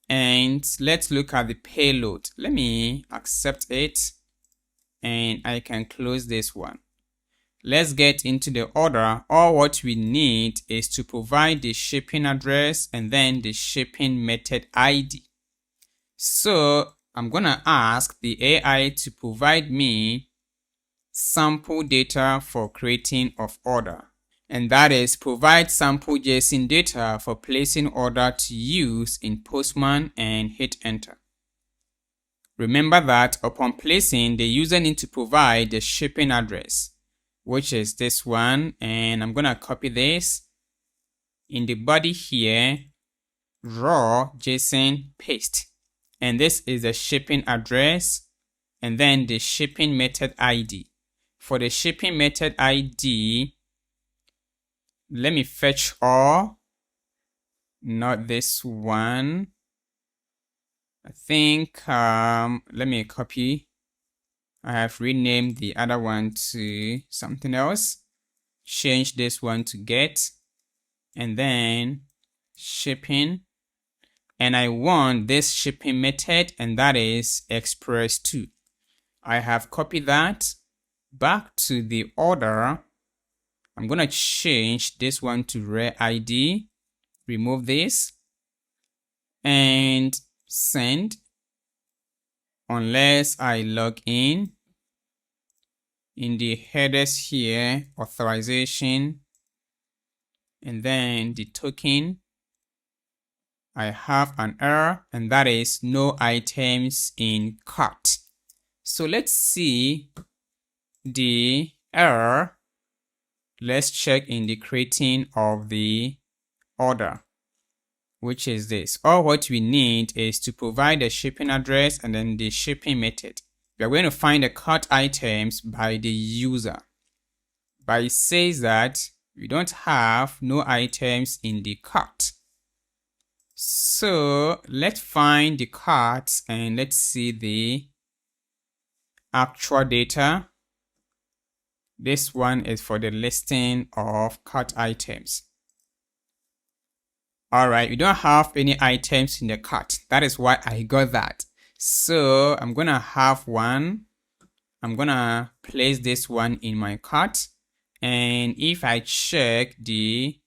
And let's look at the payload. Let me accept it, and I can close this one. Let's get into the order. All what we need is to provide the shipping address and then the shipping method ID. So I'm gonna ask the AI to provide me sample data for creating of order. And that is provide sample JSON data for placing order to use in Postman, and hit enter. Remember that upon placing, the user needs to provide the shipping address, which is this one, and I'm gonna copy this in the body here, raw JSON paste, and this is the shipping address and then the shipping method ID. For the shipping method ID, let me fetch all, not this one. I think let me copy. I have renamed the other one to something else. Change this one to get, and then shipping. And I want this shipping method, and that is express2. I have copied that back to the order. I'm going to change this one to rare ID, remove this, and send. Unless I log in the headers here, authorization, and then the token, I have an error, and that is no items in cart. So let's see the error. Let's check in the creating of the order, which is this. All what we need is to provide the shipping address and then the shipping method. We are going to find the cart items by the user. But it says that we don't have no items in the cart. So let's find the carts and let's see the actual data. This one is for the listing of cart items. Alright, we don't have any items in the cart. That is why I got that. So I'm gonna have one. I'm gonna place this one in my cart. And if I check the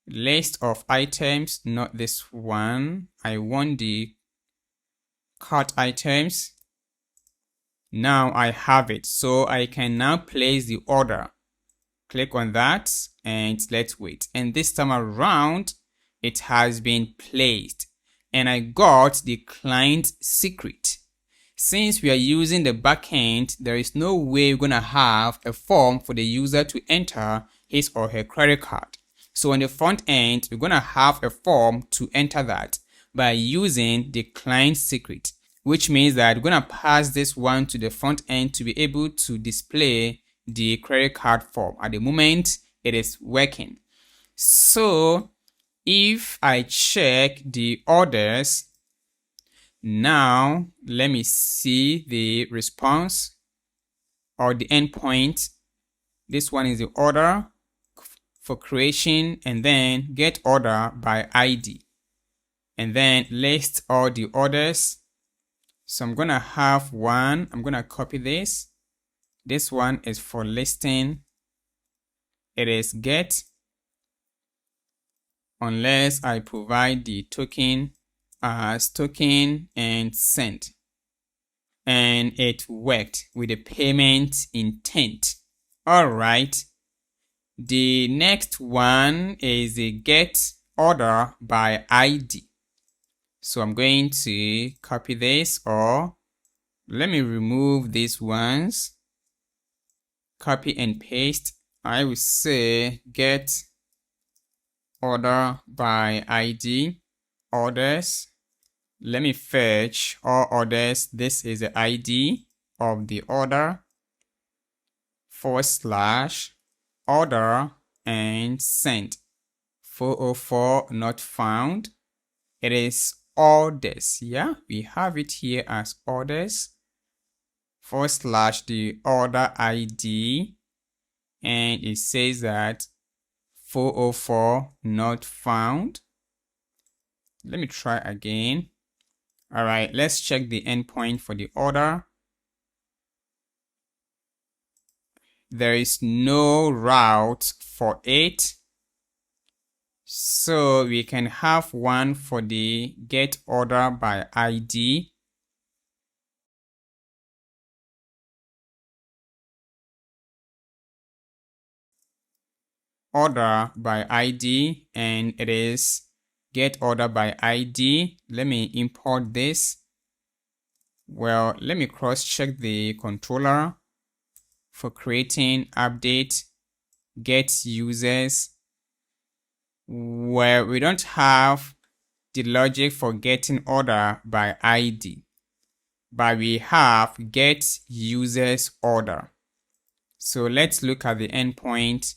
list of items, not this one, I want the cart items. Now I have it. So I can now place the order. Click on that and let's wait. And this time around, it has been placed, and I got the client secret. Since we are using the backend, there is no way we're gonna have a form for the user to enter his or her credit card. So on the front end, we're going to have a form to enter that by using the client secret, which means that we're going to pass this one to the front end to be able to display the credit card form. At the moment, it is working. So if I check the orders, now let me see the response or the endpoint. This one is the order for creation, and then get order by ID, and then list all the orders. So I'm gonna have one, I'm gonna copy this. This one is for listing. It is get, unless I provide the token as token and send. And it worked with the payment intent. All right. The next one is the get order by ID. So I'm going to copy this, or let me remove these ones. Copy and paste. I will say get order by ID, orders. Let me fetch all orders. This is the ID of the order, / order and send. 404 not found. It is orders. Yeah, we have it here as orders, / the order ID, and it says that 404 not found. Let me try again. All right, let's check the endpoint for the order. There is no route for it. So we can have one for the get order by ID. Order by ID, and it is get order by ID. Let me import this. Well, let me cross-check the controller for creating update get users, where we don't have the logic for getting order by ID, but we have get users order. So let's look at the endpoint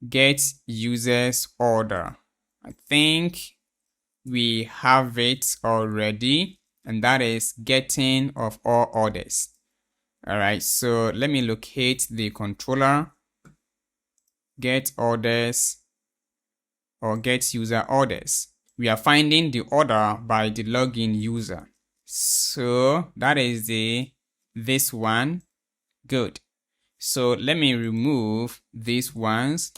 get users order. I think we have it already, and that is getting of all orders. All right, so let me locate the controller, get orders or get user orders. We are finding the order by the login user. So that is this one. Good. So let me remove these ones.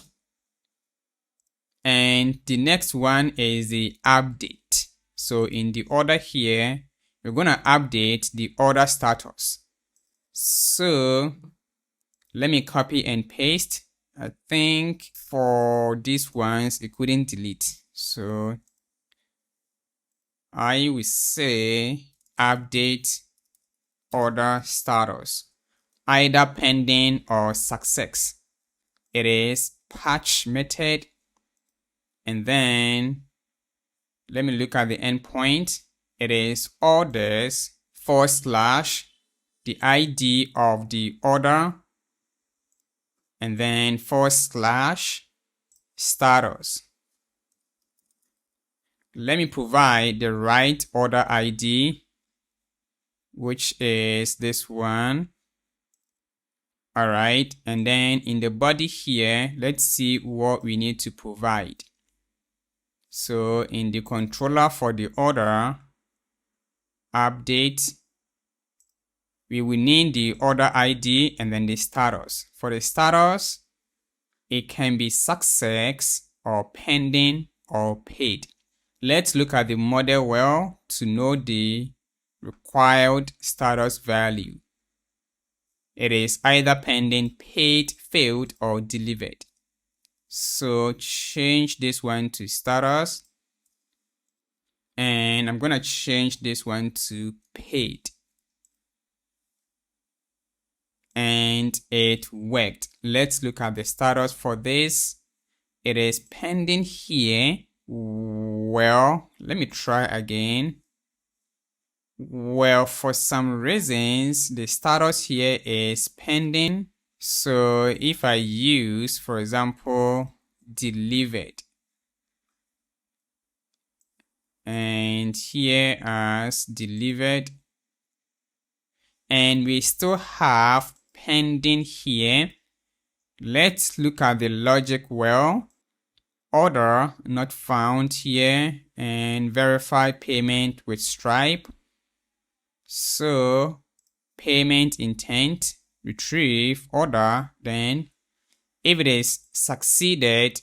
And the next one is the update. So in the order here, we're going to update the order status. So let me copy and paste. I think for these ones, it couldn't delete. So I will say update order status, either pending or success. It is patch method. And then let me look at the endpoint. It is orders / the ID of the order, and then / status. Let me provide the right order ID, which is this one. All right, and then in the body here, let's see what we need to provide. So in the controller for the order update, we will need the order ID and then the status. For the status, it can be success or pending or paid. Let's look at the model well to know the required status value. It is either pending, paid, failed, or delivered. So change this one to status, and I'm going to change this one to paid. And it worked. Let's look at the status for this. it is pending here. Well, let me try again. Well, for some reasons, the status here is pending. So if I use, for example, delivered, and here as delivered, and we still have pending here. Let's look at the logic well. Order not found here, and verify payment with Stripe. So payment intent, retrieve order, then if it is succeeded,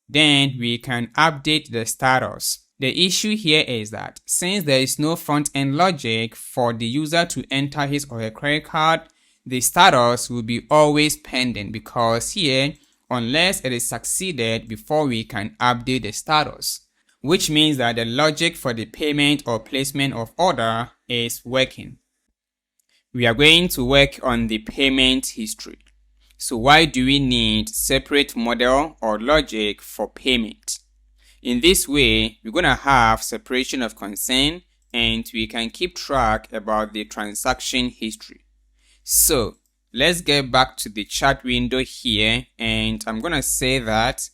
then we can update the status. The issue here is that since there is no front-end logic for the user to enter his or her credit card, the status will be always pending, because here, unless it is succeeded before we can update the status, which means that the logic for the payment or placement of order is working. We are going to work on the payment history. So why do we need separate model or logic for payment? In this way, we're going to have separation of concern, and we can keep track about the transaction history. So let's get back to the chat window here, and I'm going to say that,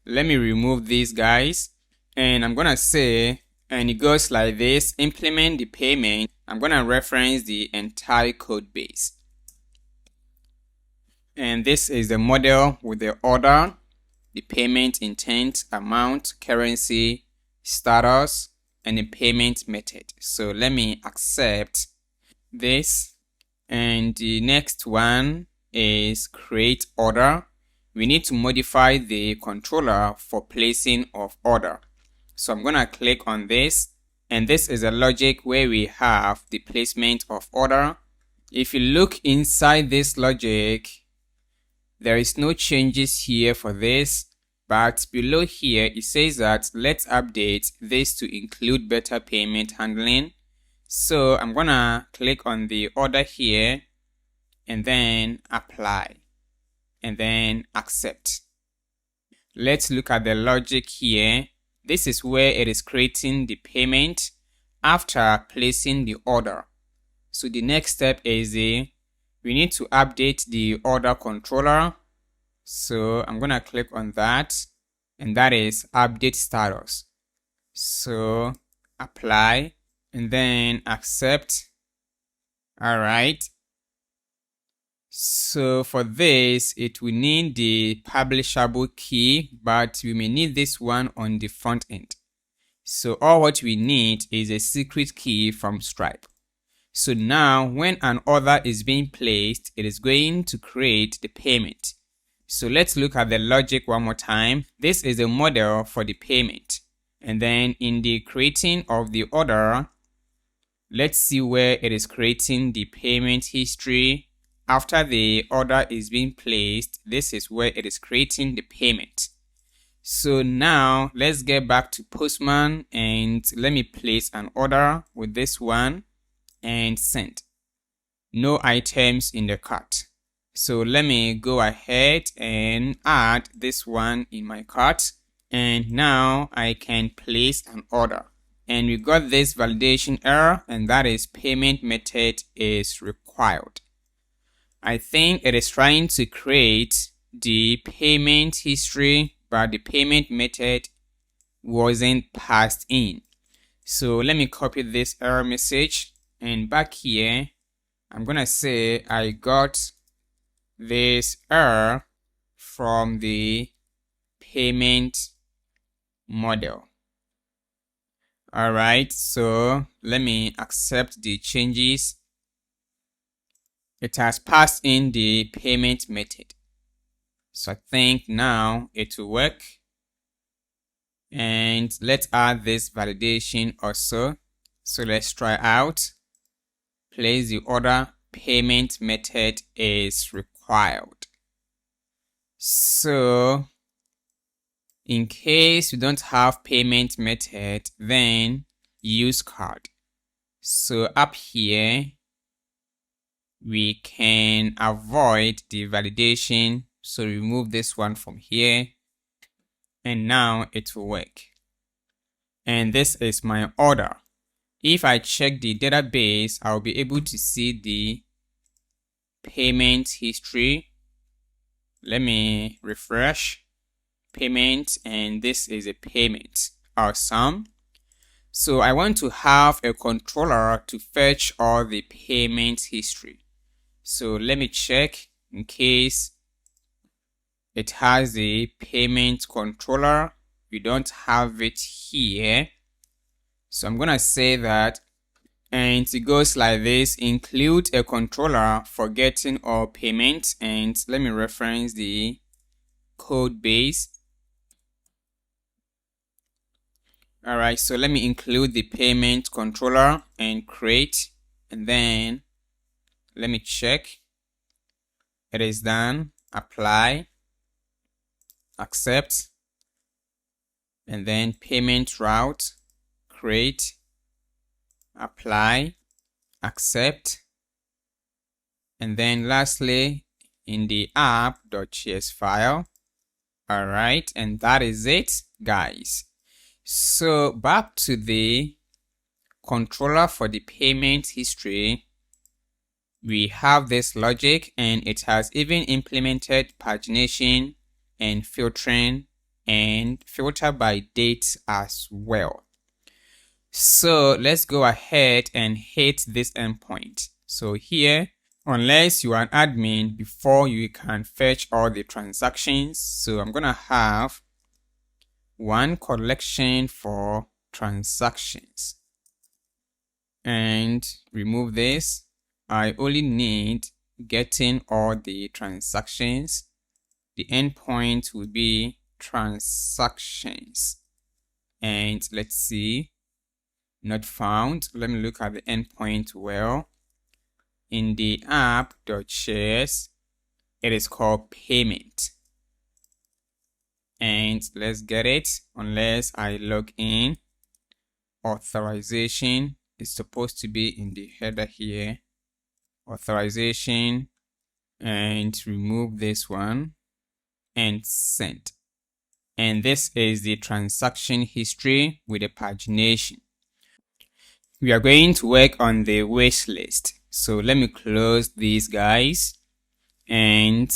let me remove these guys, and I'm going to say, and it goes like this: implement the payment. I'm going to reference the entire code base. And this is the model with the order, the payment intent, amount, currency, status, and the payment method. So let me accept this. And the next one is create order. We need to modify the controller for placing of order. So I'm going to click on this, and this is a logic where we have the placement of order. If you look inside this logic, there is no changes here for this, but below here it says that let's update this to include better payment handling. So I'm gonna click on the order here, and then apply, and then accept. Let's look at the logic here. This is where it is creating the payment after placing the order. So the next step is we need to update the order controller. So I'm gonna click on that, and that is update status. So apply, and then accept. All right. So for this, it will need the publishable key, but we may need this one on the front end. So all what we need is a secret key from Stripe. So now when an order is being placed, it is going to create the payment. So let's look at the logic one more time. This is a model for the payment. And then in the creating of the order, let's see where it is creating the payment history. After the order is being placed, this is where it is creating the payment. So now let's get back to Postman, and let me place an order with this one and send. No items in the cart. So let me go ahead and add this one in my cart, and now I can place an order. And we got this validation error, and that is payment method is required. I think it is trying to create the payment history, but the payment method wasn't passed in. So let me copy this error message, and back here, I'm gonna say I got this error from the payment model. All right, so let me accept the changes. It has passed in the payment method. So I think now it will work. And let's add this validation also. So let's try out. Place the order, payment method is required. So in case you don't have payment method, then use CRUD. So up here, we can avoid the validation. So remove this one from here. and now it will work. And this is my order. If I check the database, I'll be able to see the payment history. Let me refresh. Payment, and this is a payment. Awesome. So I want to have a controller to fetch all the payment history. So let me check in case it has the payment controller. We don't have it here. So I'm going to say that, and it goes like this: include a controller for getting all payments. And let me reference the code base. Alright, so let me include the payment controller and create, and then let me check. It is done. Apply, accept, and then payment route, create, apply, accept, and then lastly in the app.js file. Alright, and that is it, guys. So back to the controller for the payment history. We have this logic, and it has even implemented pagination and filtering and filter by date as well. So let's go ahead and hit this endpoint. So here, unless you are an admin, before you can fetch all the transactions, so I'm gonna have one collection for transactions and remove this. I only need getting all the transactions. The endpoint will be transactions, and let's see, not found. Let me look at the endpoint well. In the app.js, it is called payment. And let's get it. Unless I log in, authorization is supposed to be in the header here. Authorization, and remove this one and send. And this is the transaction history with the pagination. We are going to work on the wish list. So let me close these guys, and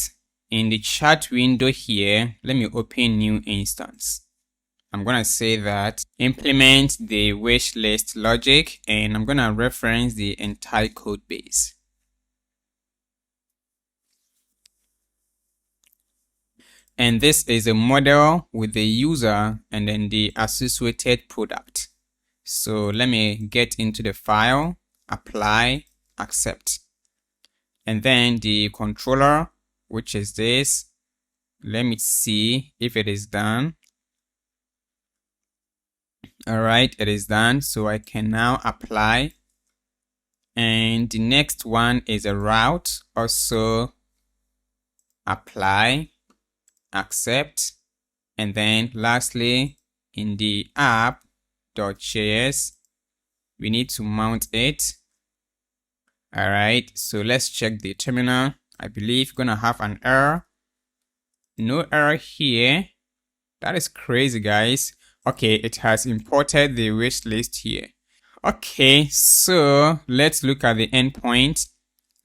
in the chat window here, let me open new instance. I'm going to say that implement the wish list logic, and I'm going to reference the entire code base. And this is a model with the user and then the associated product. So let me get into the file, apply, accept. And then the controller, which is this. Let me see if it is done. Alright, it is done. So I can now apply. And the next one is a route. Also apply, accept. And then lastly, in the app.js, we need to mount it. Alright, so let's check the terminal. I believe we're gonna have an error. No error here. That is crazy, guys. Okay, it has imported the wish list here. Okay, so let's look at the endpoint.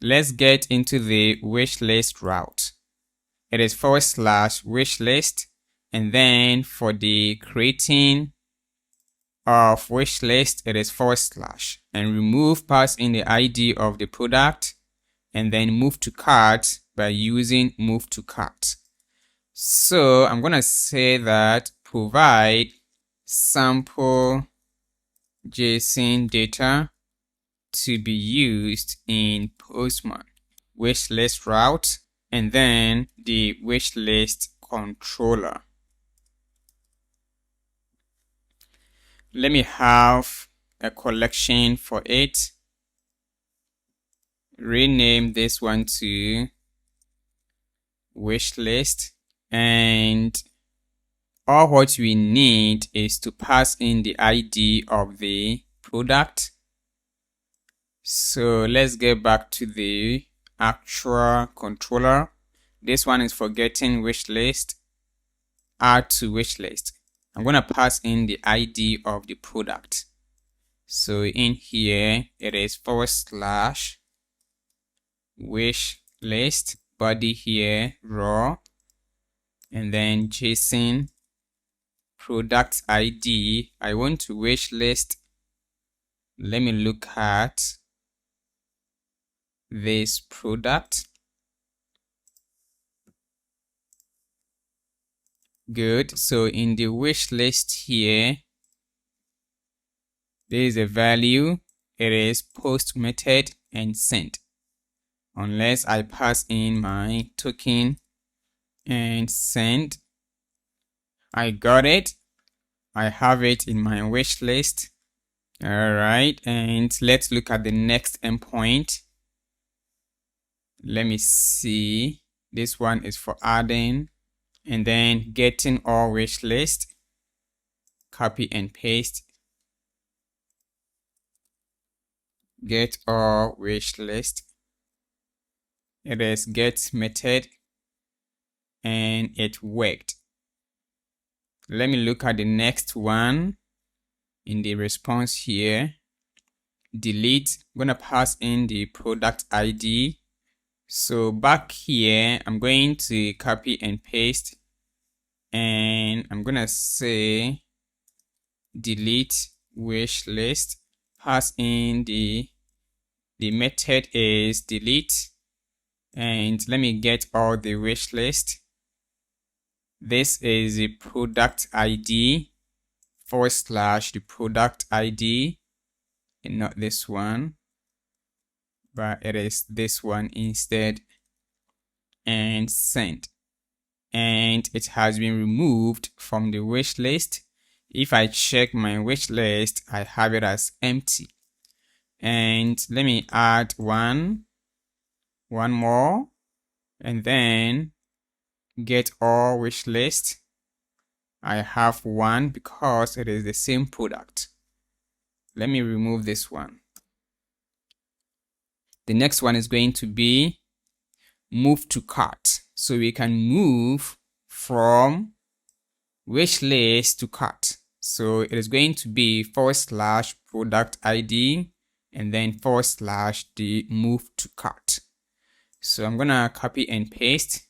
Let's get into the wish list route. It is / wish list, and then for the creating of wish list, it is / and remove pass in the ID of the product, and then move to cart by using move to cart. So I'm gonna say that provide sample JSON data to be used in Postman wish list route, and then the wish list controller. Let me have a collection for it. Rename this one to wish list, and all what we need is to pass in the ID of the product. So let's get back to the actual controller. This one is for getting wish list. add to wish list. I'm going to pass in the ID of the product. So in here, it is / wish list, body here, raw, and then JSON product ID. I want to wish list. Let me look at this product. Good. So in the wish list here, there is a value. It is post method and send. Unless I pass in my token and send. I got it. I have it in my wish list. All right. And let's look at the next endpoint. Let me see. This one is for adding and then getting all wish list. Copy and paste. Get all wish list. It is get method and it worked. Let me look at the next one in the response here. Delete. I'm going to pass in the product ID. So back here, I'm going to copy and paste and I'm going to say delete wish list. Pass in the method is delete. And let me get all the wish list. This is the product ID / the product ID, and not this one, but it is this one instead, and send. And it has been removed from the wish list. If I check my wish list, I have it as empty. And let me add one more, and then get all wish list. I have one because it is the same product. Let me remove this one. The next one is going to be move to cart. So we can move from wish list to cart. So it is going to be / product ID and then / the move to cart. So I'm gonna copy and paste.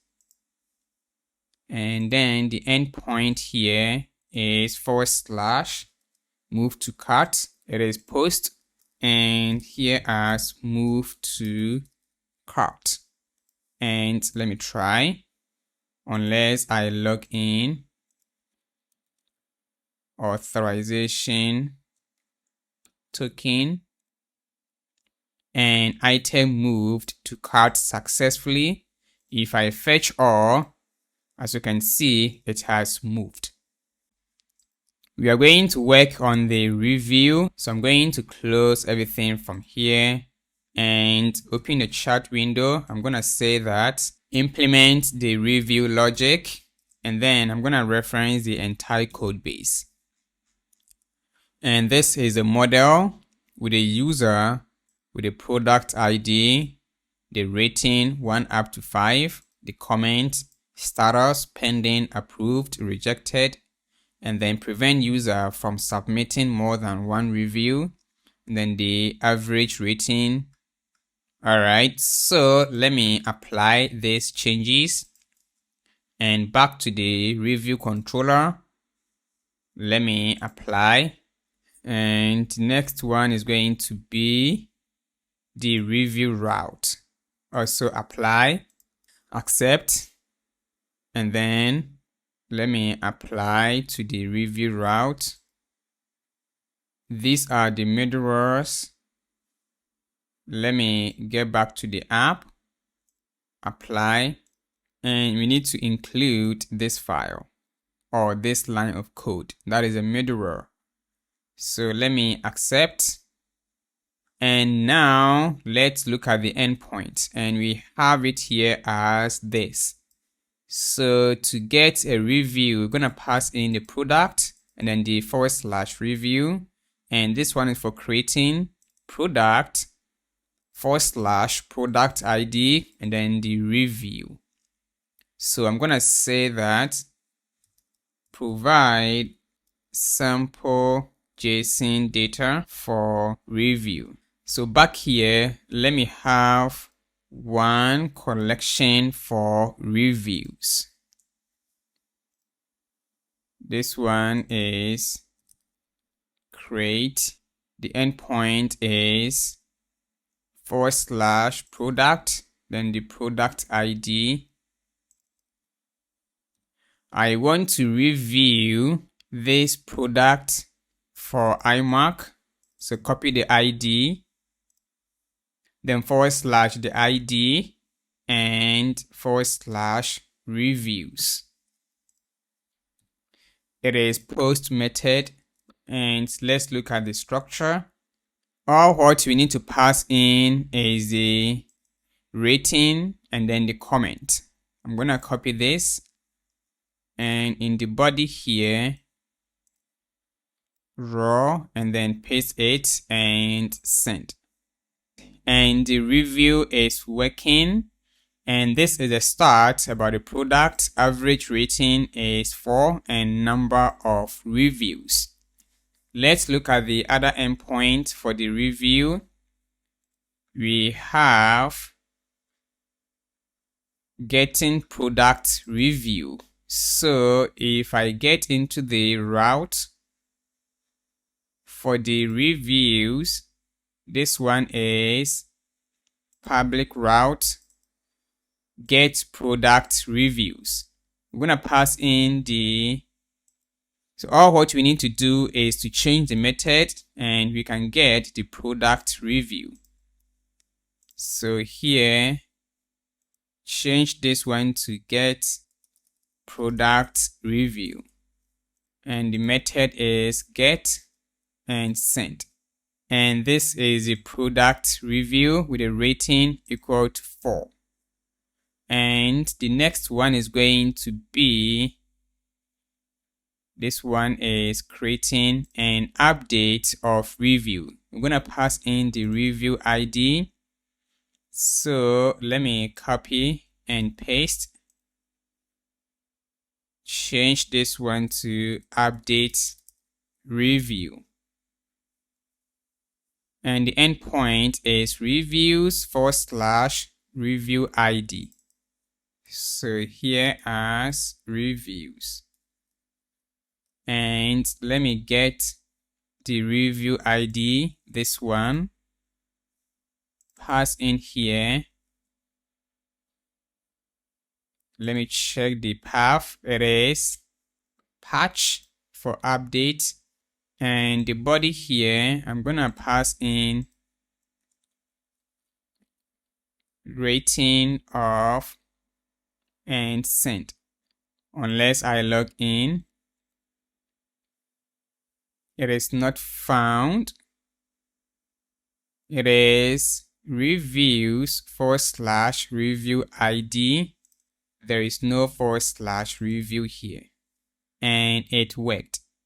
And then the endpoint here is / move to cart. It is post and here as move to cart. And let me try. Unless I log in, authorization token, and item moved to cart successfully. If I fetch all, as you can see, it has moved. We are going to work on the review. So I'm going to close everything from here and open the chat window. I'm going to say that implement the review logic, and then I'm going to reference the entire code base. And this is a model with a user with a product ID, the rating 1 up to 5, the comment, status, pending, approved, rejected, and then prevent user from submitting more than one review, and then the average rating. All right, so let me apply these changes and back to the review controller. Let me apply, and the next one is going to be the review route. Also apply, accept, and then let me apply to the review route. These are the middlewares. Let me get back to the app, apply, and we need to include this file or this line of code. That is a middleware. So let me accept. And now let's look at the endpoint, and we have it here as this. So to get a review, we're going to pass in the product and then the / review. And this one is for creating product / product ID and then the review. So I'm going to say that provide sample JSON data for review. So back here, let me have one collection for reviews. This one is create. The endpoint is /product, then the product ID. I want to review this product for iMac. So copy the ID, then / the ID and / reviews. It is post method, and let's look at the structure. All what we need to pass in is the rating and then the comment. I'm going to copy this, and in the body here, raw, and then paste it and send. And the review is working, and this is a start about the product. Average rating is 4 and number of reviews. Let's look at the other endpoint for the review. We have getting product review. So if I get into the route for the reviews, this one is public route, get product reviews. We're going to pass in so all what we need to do is to change the method, and we can get the product review. So here, change this one to get product review, and the method is get and send. And this is a product review with a rating equal to 4. And the next one is going to be, this one is creating an update of review. I'm going to pass in the review ID. So let me copy and paste. Change this one to update review. And the endpoint is reviews / review ID. So here as reviews. And let me get the review ID, this one. Pass in here. Let me check the path. It is patch for update. And the body here, I'm going to pass in rating of and send. Unless I log in, it is not found. It is reviews / review ID. There is no / review here, and it worked.